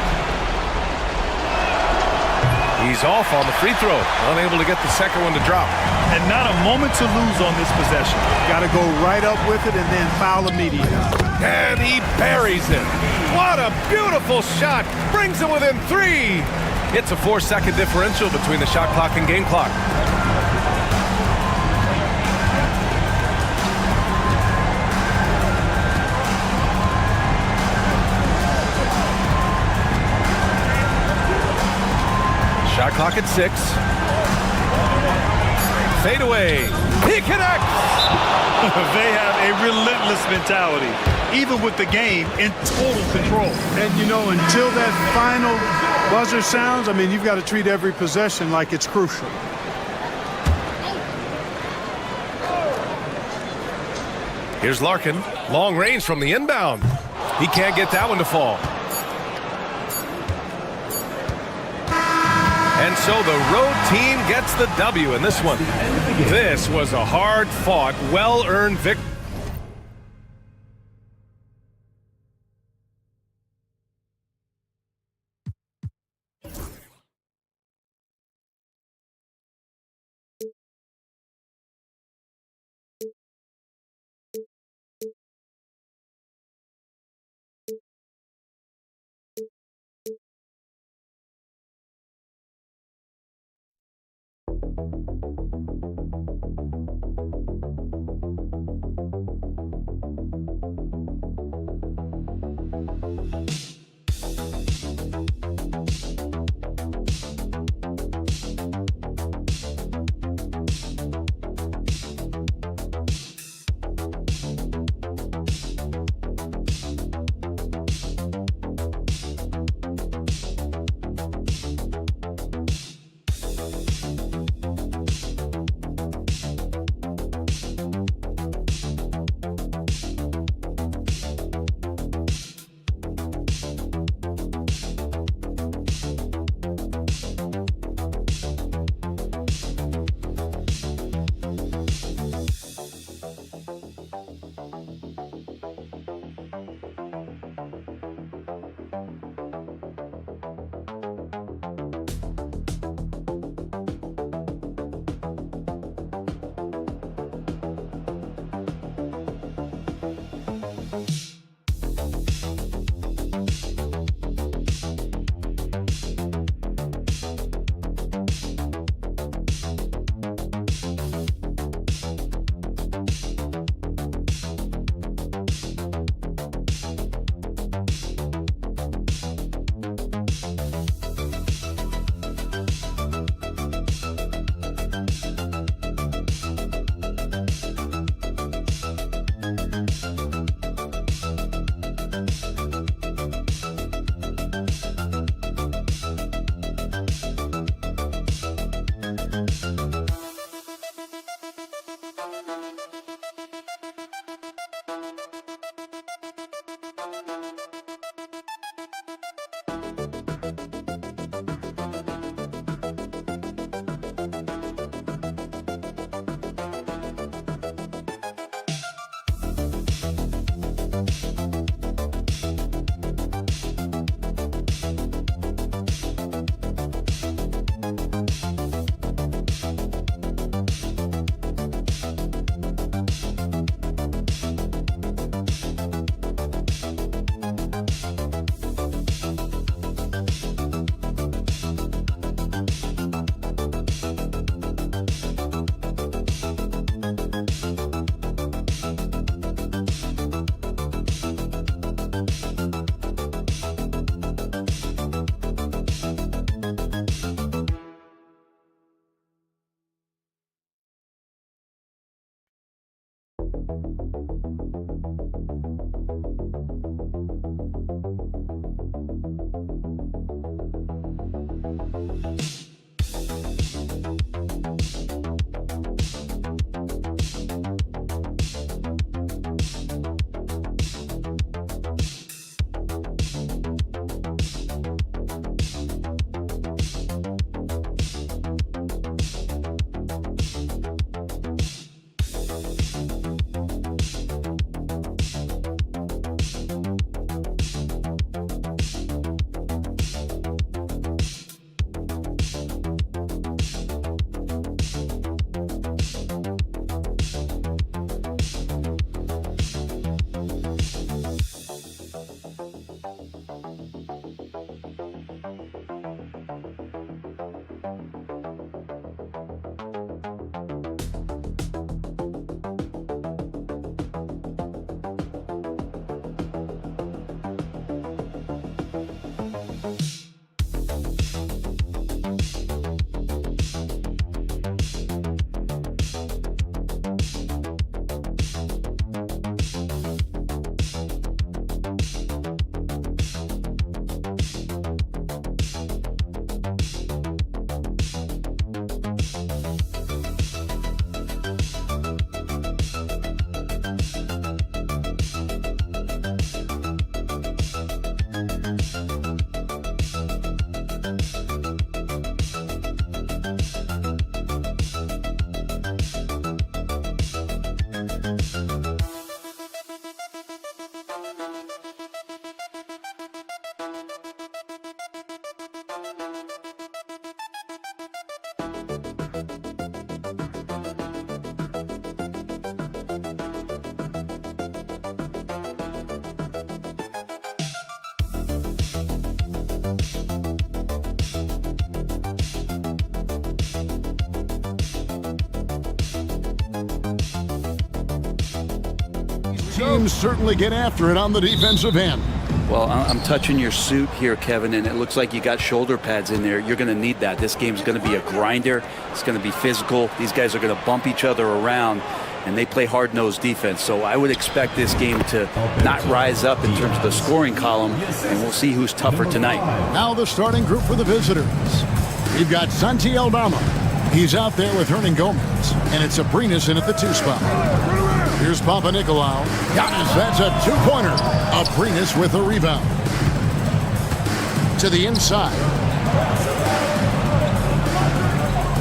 He's off on the free throw, unable to get the second one to drop. And not a moment to lose on this possession. Got to go right up with it and then foul immediately. And he buries it. What a beautiful shot. Brings him within 3. It's a 4-second differential between the shot clock and game clock. Shot clock at 6. Fade away. He connects. They have a relentless mentality, even with the game in total control. And, you know, until that final buzzer sounds, I mean, you've got to treat every possession like it's crucial. Here's Larkin. Long range from the inbound. He can't get that one to fall. And so the road team gets the W in this one. This was a hard-fought, well-earned victory. teams certainly get after it on the defensive end. Well, I'm touching your suit here, Kevin, and it looks like you got shoulder pads in there. You're going to need that. This game's going to be a grinder. It's going to be physical. These guys are going to bump each other around, and they play hard-nosed defense. So I would expect this game to not rise up in terms of the scoring column, and we'll see who's tougher tonight. Now the starting group for the visitors. We've got Santi Aldama. He's out there with Hernan Gomez, and it's Abrinas in at the 2 spot. Here's Papa Nicolau. Giannis, that's a 2-pointer. Abrinas with a rebound. To the inside.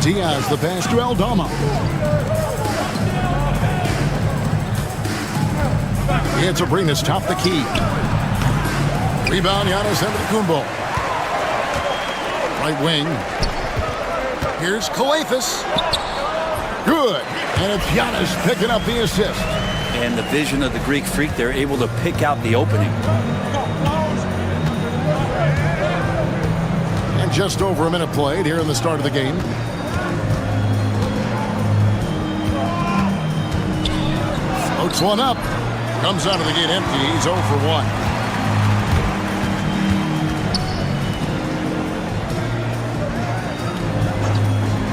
Diaz, the pass to Aldama. It's Abrinas, top the key. Rebound, Giannis Antetokounmpo. Right wing. Here's Coathis. Good. And it's Giannis picking up the assist. And the vision of the Greek Freak, they're able to pick out the opening. And just over a minute played here in the start of the game. Floats one up. Comes out of the gate empty. He's 0 for 1.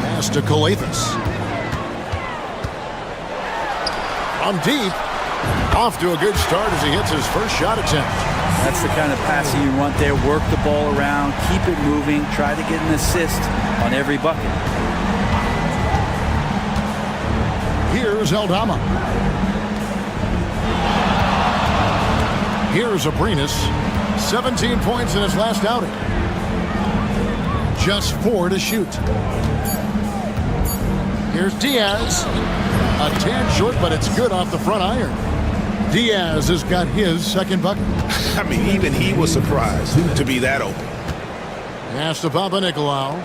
Pass to Coathis. From deep. Off to a good start as he hits his first shot attempt. That's the kind of passing you want there. Work the ball around, keep it moving, try to get an assist on every bucket. Here's Aldama. Here's Abrinas. 17 points in his last outing. Just 4 to shoot. Here's Diaz. A tad short, but it's good off the front iron. Diaz has got his second bucket. I mean, even he was surprised to be that open. Pass to Papa Nicolau.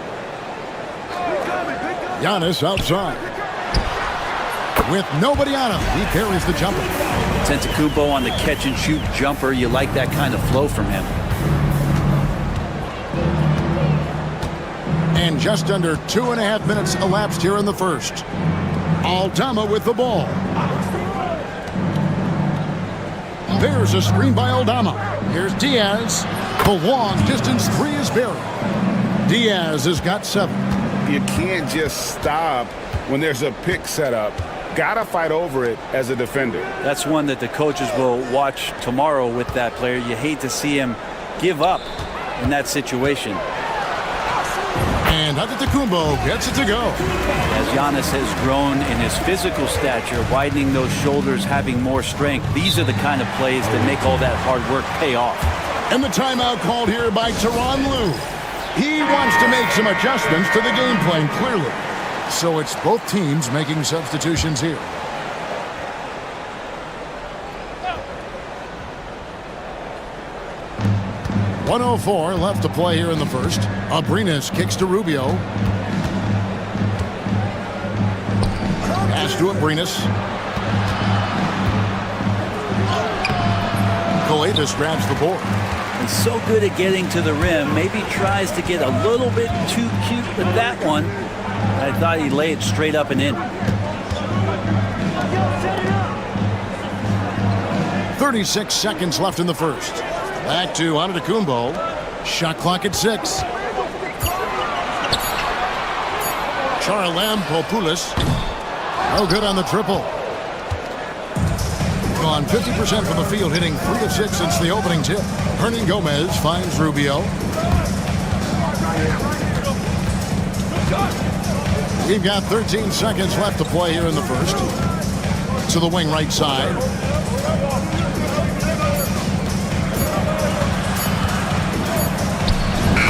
Giannis outside. With nobody on him, he carries the jumper. Antetokounmpo on the catch-and-shoot jumper. You like that kind of flow from him. And just under 2.5 minutes elapsed here in the first. Aldama with the ball. There's a screen by Aldama. Here's Diaz. The long distance 3 is buried. Diaz has got 7. You can't just stop when there's a pick set up. Gotta fight over it as a defender. That's one that the coaches will watch tomorrow with that player. You hate to see him give up in that situation. And Antetokounmpo gets it to go. As Giannis has grown in his physical stature, widening those shoulders, having more strength, these are the kind of plays that make all that hard work pay off. And the timeout called here by Tyronn Lue. He wants to make some adjustments to the game plan, clearly. So it's both teams making substitutions here. .104 left to play here in the first. Abrinas kicks to Rubio. Pass to Abrinas. Coathis grabs the board. He's so good at getting to the rim. Maybe tries to get a little bit too cute with that one. I thought he'd lay it straight up and in. 36 seconds left in the first. Back to Antetokounmpo. Shot clock at 6. Charalampopoulos. No good on the triple. Gone 50% from the field, hitting 3 of 6 since the opening tip. Hernan Gomez finds Rubio. We've got 13 seconds left to play here in the first. To the wing right side.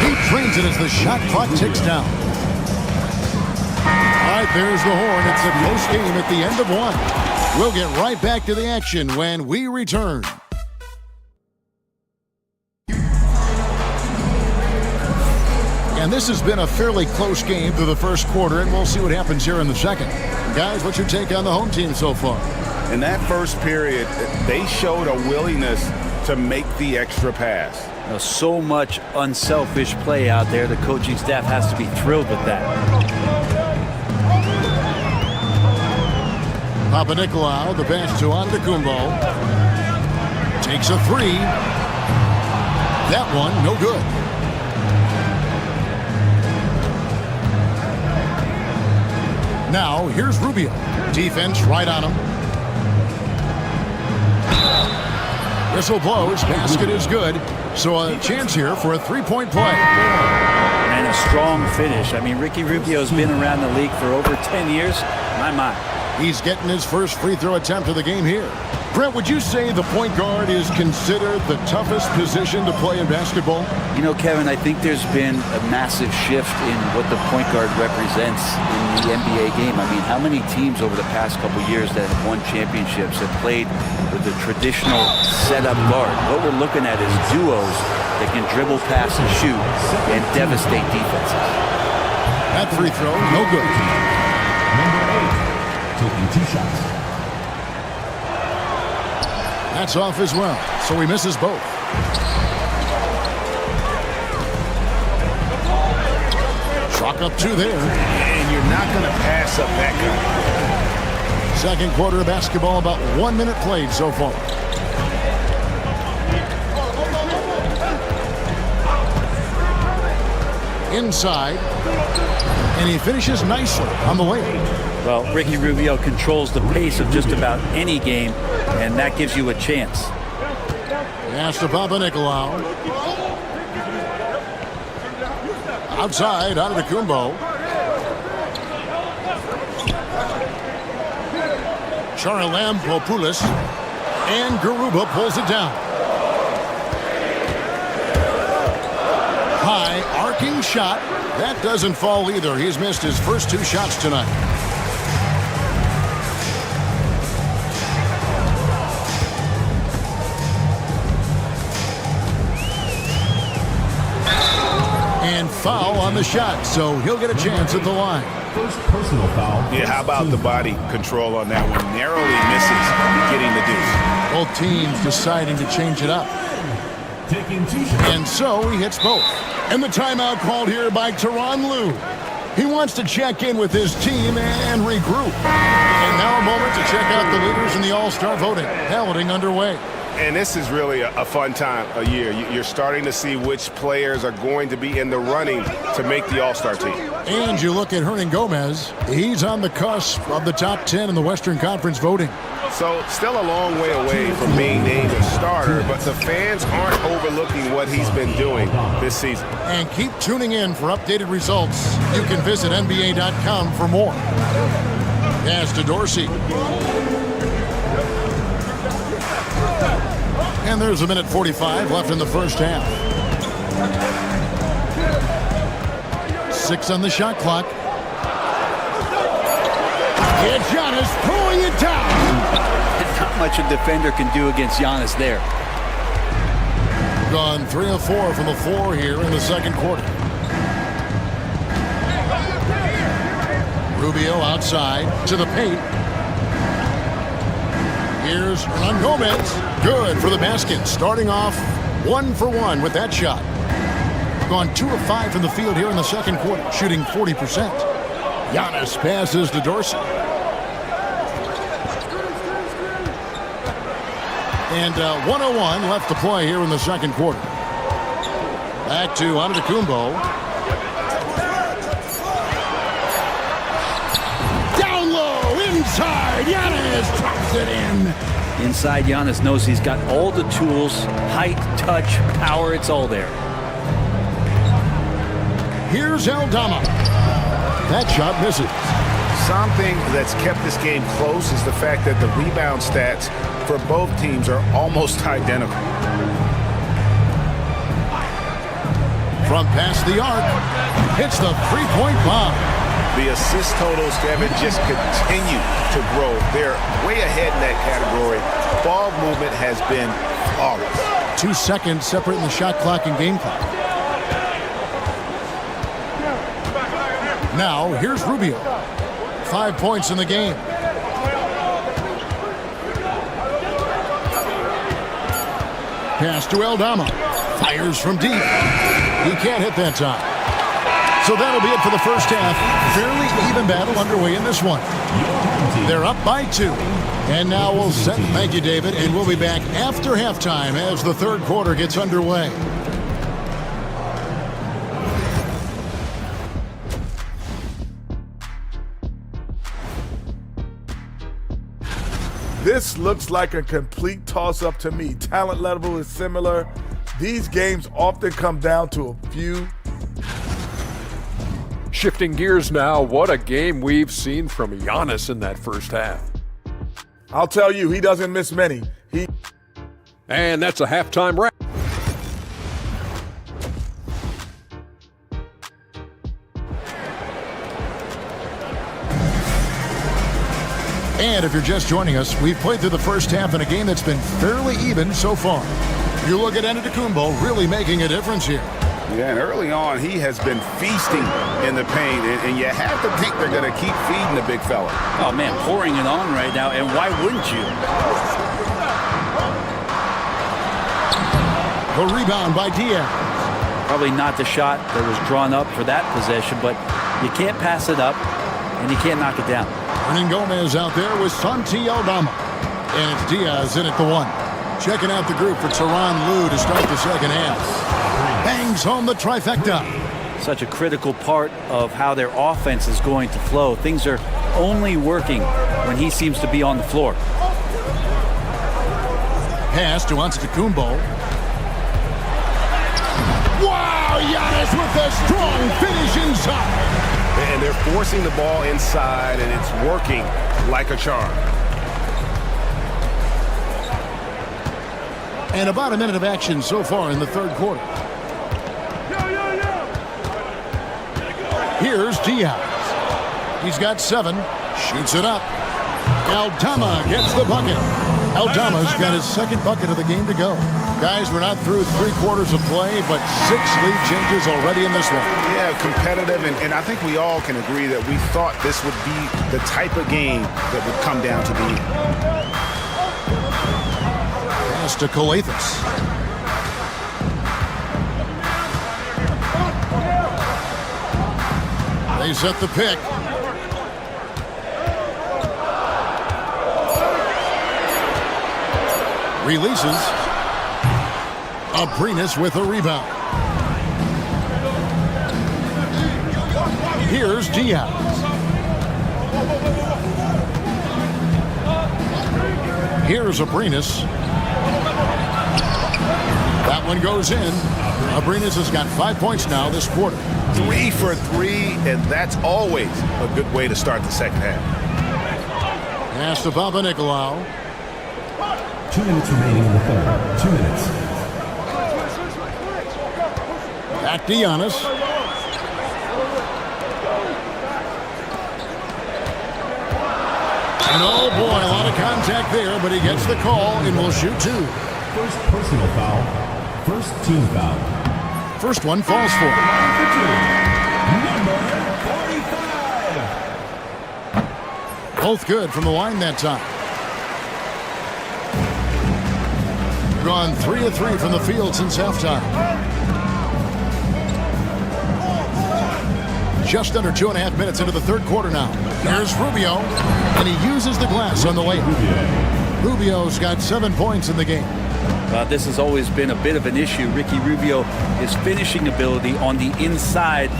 He trains it as the shot clock ticks down. All right, there's the horn. It's a close game at the end of 1. We'll get right back to the action when we return. And this has been a fairly close game through the first quarter, and we'll see what happens here in the second. Guys, what's your take on the home team so far? In that first period, they showed a willingness to make the extra pass. So much unselfish play out there. The coaching staff has to be thrilled with that. Papa Nicolau, the pass to Antetokounmpo. Takes a three. That one, no good. Now, here's Rubio. Defense right on him. Whistle blows. Basket is good. So a chance here for a three-point play. And a strong finish. I mean, Ricky Rubio's been around the league for over 10 years. My. He's getting his first free throw attempt of the game here. Brent, would you say the point guard is considered the toughest position to play in basketball? You know, Kevin, I think there's been a massive shift in what the point guard represents in the NBA game. I mean, how many teams over the past couple years that have won championships have played with the traditional setup guard? What we're looking at is duos that can dribble, pass, and shoot and devastate defenses. That free throw, no good. Taking 2 shots. That's off as well, so he misses both. Chalk up 2 there. And you're not going to pass up that guy. Second quarter of basketball, about 1 minute played so far. Inside, and he finishes nicely on the way. Well, Ricky Rubio controls the pace of just about any game, and that gives you a chance. Pass to Papanikolaou. Outside, Antetokounmpo. Charalampopoulos. And Garuba pulls it down. High, arcing shot. That doesn't fall either. He's missed his first 2 shots tonight. And foul on the shot, so he'll get a chance at the line. First personal foul. Yeah, how about the body control on that one? Narrowly misses getting the deuce. Both teams deciding to change it up. Taking 2 shots. And so he hits both. And the timeout called here by Tyronn Lue. He wants to check in with his team and regroup. And now a moment to check out the leaders in the All-Star voting. Balloting underway. And this is really a fun time of year. You're starting to see which players are going to be in the running to make the All-Star team. And you look at Hernan Gomez. He's on the cusp of the top 10 in the Western Conference voting. So still a long way away from being named a starter, but the fans aren't overlooking what he's been doing this season. And keep tuning in for updated results. You can visit NBA.com for more. Pass to Dorsey. And there's 1:45 left in the first half. 6 on the shot clock. And Giannis pulling it down. Not much a defender can do against Giannis there. Gone 3 of 4 from the floor here in the second quarter. Rubio outside to the paint. Here's Hernan Gomez. Good for the basket. Starting off 1 for 1 with that shot. Gone 2 of 5 from the field here in the second quarter, shooting 40%. Giannis passes to Dorsey. And 1:01 left to play here in the second quarter. Back to Antetokounmpo. Down low, inside. Giannis drops it in. Inside, Giannis knows he's got all the tools, height, touch, power, it's all there. Here's Aldama. That shot misses. Something that's kept this game close is the fact that the rebound stats for both teams are almost identical. From past the arc, hits the three-point bomb. The assist totals, Kevin, just continue to grow. They're way ahead in that category. Ball movement has been flawless. 2 seconds separating the shot clock and game clock. Now, here's Rubio. 5 points in the game. Pass to Aldama. Fires from deep. He can't hit that time. So that'll be it for the first half. Fairly even battle underway in this one. They're up by 2. And now we'll set. Thank you, David. And we'll be back after halftime as the third quarter gets underway. This looks like a complete toss-up to me. Talent level is similar. These games often come down to a few. Shifting gears now, what a game we've seen from Giannis in that first half. I'll tell you, he doesn't miss many. And that's a halftime wrap. And if you're just joining us, we've played through the first half in a game that's been fairly even so far. You look at Antetokounmpo really making a difference here. Yeah, and early on, he has been feasting in the paint, and you have to think they're going to keep feeding the big fella. Oh, man, pouring it on right now, and why wouldn't you? The rebound by Diaz. Probably not the shot that was drawn up for that possession, but you can't pass it up, and you can't knock it down. Hernan Gomez out there with Santi Aldama. And it's Diaz in at the one. Checking out the group for Tyronn Lue to start the second half. Bangs home the trifecta. Such a critical part of how their offense is going to flow. Things are only working when he seems to be on the floor. Pass to Antetokounmpo. Wow, Giannis with a strong finish inside. And they're forcing the ball inside, and it's working like a charm. And about a minute of action so far in the third quarter. Here's Diaz. He's got 7. Shoots it up. Aldama gets the bucket. Aldama's got his second bucket of the game to go. Guys, we're not through 3 quarters of play, but 6 lead changes already in this one. Yeah, competitive, and I think we all can agree that we thought this would be the type of game that would come down to the end. Pass to Calathes. They set the pick. Releases. Abrinas with a rebound. Here's Diaz. Here's Abrinas. That one goes in. Abrinas has got 5 points now this quarter. 3 for 3, and that's always a good way to start the second half. Pass to Papanikolaou. 2 minutes remaining in the third. 2 minutes. Back to Giannis. And oh boy, a lot of contact there, but he gets the call and will shoot 2. First personal foul. First team foul. First one falls for him. Number 45. Both good from the line that time. Gone 3 of 3 from the field since halftime. Just under 2.5 minutes into the third quarter now. There's Rubio, and he uses the glass on the way. Rubio's got 7 points in the game. This has always been a bit of an issue. Ricky Rubio, his finishing ability on the inside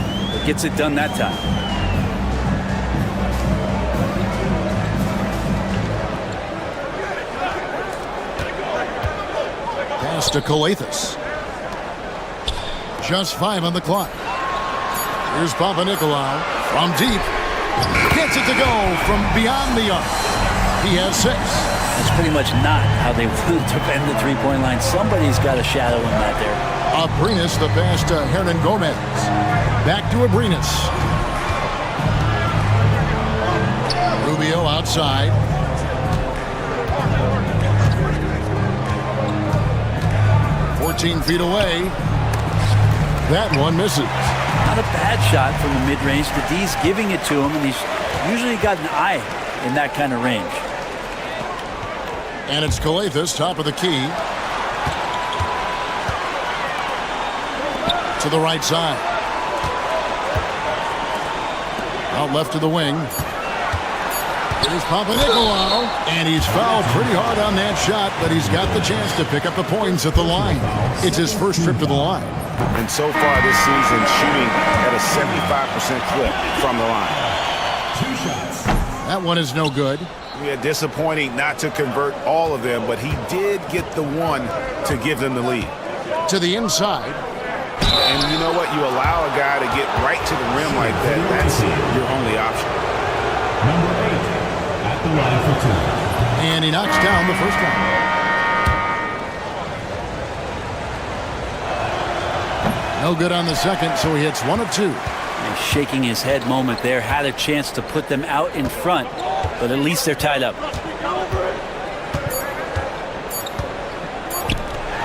gets it done that time. Pass to Calathes. Just 5 on the clock. Here's Papanikolaou from deep. Gets it to go from beyond the arc. He has 6. That's pretty much not how they want to defend the three-point line. Somebody's got to shadow him out there. Abrinas, the pass to Hernan Gomez. Back to Abrinas. Rubio outside. Feet away. That one misses. Not a bad shot from the mid-range. The D's giving it to him, and he's usually got an eye in that kind of range. And it's Calathes, top of the key. To the right side. Out left to the wing. Here's Papanikolaou, and he's fouled pretty hard on that shot, but he's got the chance to pick up the points at the line. It's his first trip to the line. And so far this season, shooting at a 75% clip from the line. 2 shots. That one is no good. Yeah, disappointing not to convert all of them, but he did get the one to give them the lead. To the inside. And you know what? You allow a guy to get right to the rim like that. That's your only option. Number 8 at the line for 2. And he knocks down the first one. No good on the second, so he hits 1 of 2. And shaking his head moment there. Had a chance to put them out in front, but at least they're tied up.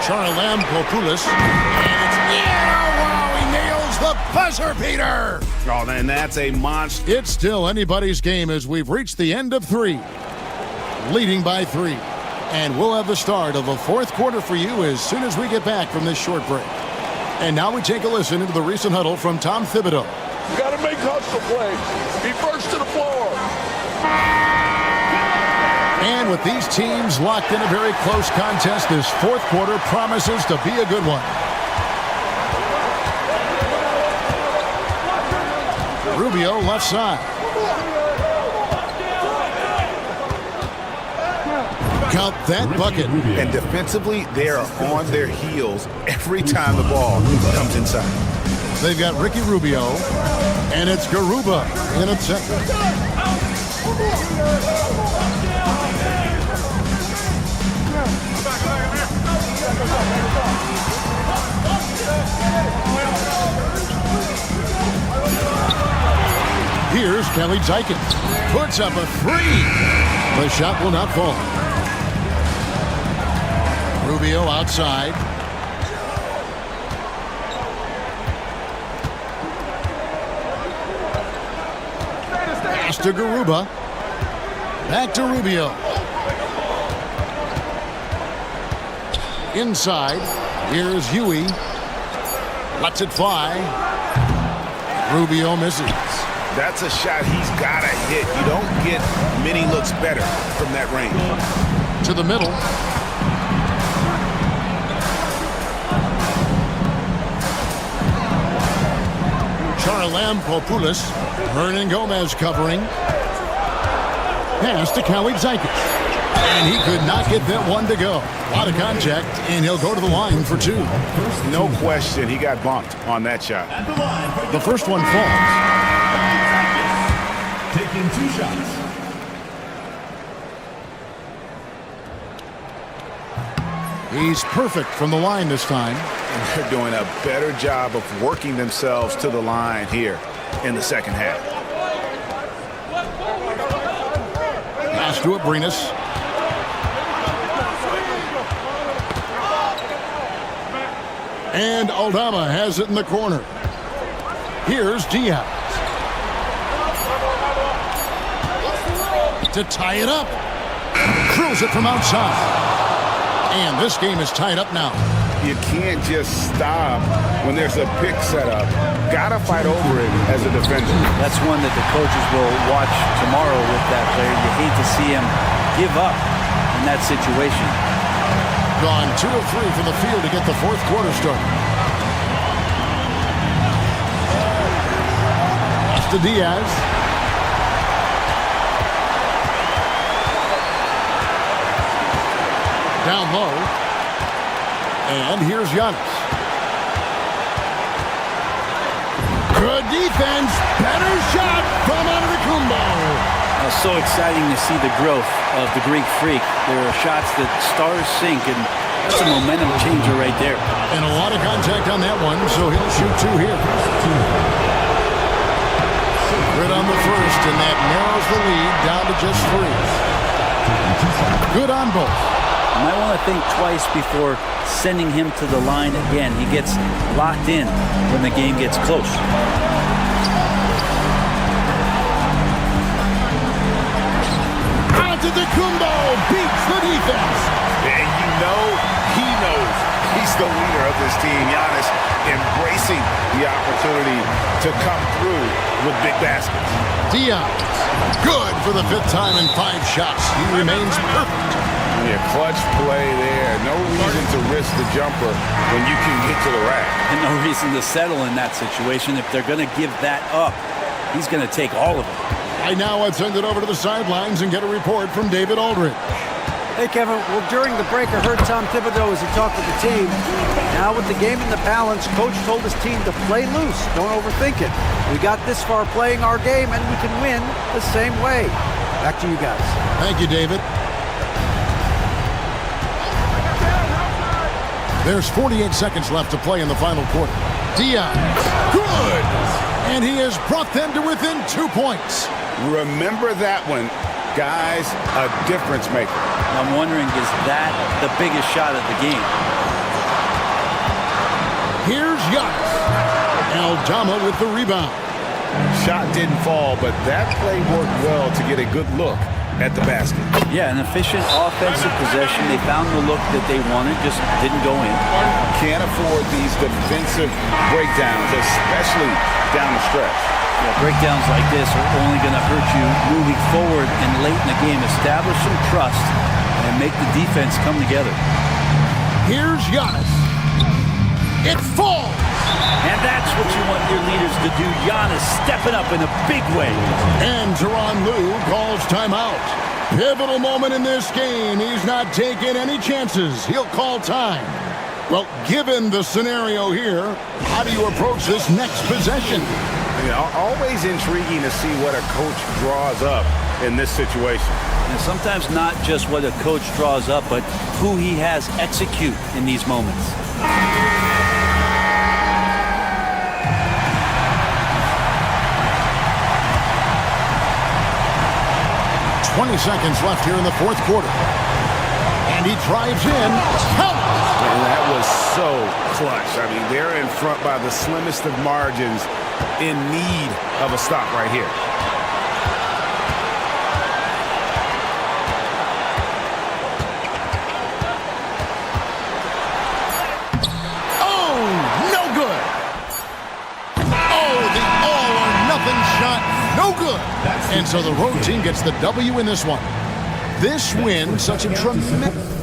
Charalampopoulos. And it's wow, he nails the buzzer beater. Oh, and that's a monster. It's still anybody's game as we've reached the end of 3. Leading by 3. And we'll have the start of the fourth quarter for you as soon as we get back from this short break. And now we take a listen into the recent huddle from Tom Thibodeau. You got to make hustle plays. Be first to the floor. And with these teams locked in a very close contest, this fourth quarter promises to be a good one. Rubio left side. Count that bucket. And defensively, they are on their heels every time the ball comes inside. They've got Ricky Rubio, and it's Garuba in at second. Here's Kelly Zeiken. Puts up a 3. The shot will not fall. Rubio outside. Pass to Garuba. Back to Rubio. Inside. Here's Huey. Lets it fly. Rubio misses. That's a shot he's got to hit. You don't get many looks better from that range. To the middle. Charalampopoulos. Hernan Gomez covering. Pass to Kelly Zeiken. And he could not get that one to go. A lot of contact, and he'll go to the line for 2. No question, he got bumped on that shot. The first one falls. Taking 2 shots. He's perfect from the line this time. And they're doing a better job of working themselves to the line here in the second half. Pass to Abrinas. And Aldama has it in the corner. Here's Diaz. To tie it up. Drills it from outside. And this game is tied up now. You can't just stop when there's a pick set up. Gotta fight over it as a defender. That's one that the coaches will watch tomorrow with that player. You hate to see him give up in that situation. Gone 2 of 3 from the field to get the fourth quarter started. Pass to Diaz. Down low. And here's Giannis. Good defense. Better shot from Antetokounmpo. So exciting to see the growth of the Greek Freak. There are shots that stars sink, and that's a momentum changer right there. And a lot of contact on that one, so he'll shoot 2 here. Good on the first, and that narrows the lead down to just 3. Good on both. You might want to think twice before sending him to the line again. He gets locked in when the game gets close. Antetokounmpo beats the defense. And you know he knows he's the leader of this team. Giannis embracing the opportunity to come through with big baskets. Diaz. Good for the 5th time in 5 shots. He remains perfect. Yeah, clutch play there. No reason to risk the jumper when you can get to the rack. And no reason to settle in that situation. If they're going to give that up, he's going to take all of it. I now would send it over to the sidelines and get a report from David Aldridge. Hey, Kevin. Well, during the break, I heard Tom Thibodeau as he talked with the team. Now with the game in the balance, Coach told his team to play loose. Don't overthink it. We got this far playing our game, and we can win the same way. Back to you guys. Thank you, David. There's 48 seconds left to play in the final quarter. Diaz. Good! And he has brought them to within 2 points. Remember that one. Guys, a difference maker. I'm wondering, is that the biggest shot of the game? Here's Giannis. Aldama with the rebound. Shot didn't fall, but that play worked well to get a good look at the basket. Yeah, an efficient offensive possession. They found the look that they wanted, just didn't go in. Can't afford these defensive breakdowns, especially down the stretch. Yeah, breakdowns like this are only going to hurt you moving forward and late in the game. Establish some trust and make the defense come together. Here's Giannis. It falls! And that's what you want your leaders to do. Giannis stepping up in a big way. And Tyronn Lue calls timeout. Pivotal moment in this game. He's not taking any chances. He'll call time. Well, given the scenario here, how do you approach this next possession? You know, always intriguing to see what a coach draws up in this situation. And sometimes not just what a coach draws up, but who he has execute in these moments. 20 seconds left here in the 4th quarter. And he drives in. And that was so clutch. I mean, they're in front by the slimmest of margins, in need of a stop right here. Oh, no good. Oh, the all-or-nothing shot. No good. And so the road team gets the W in this one. This win, such a tremendous...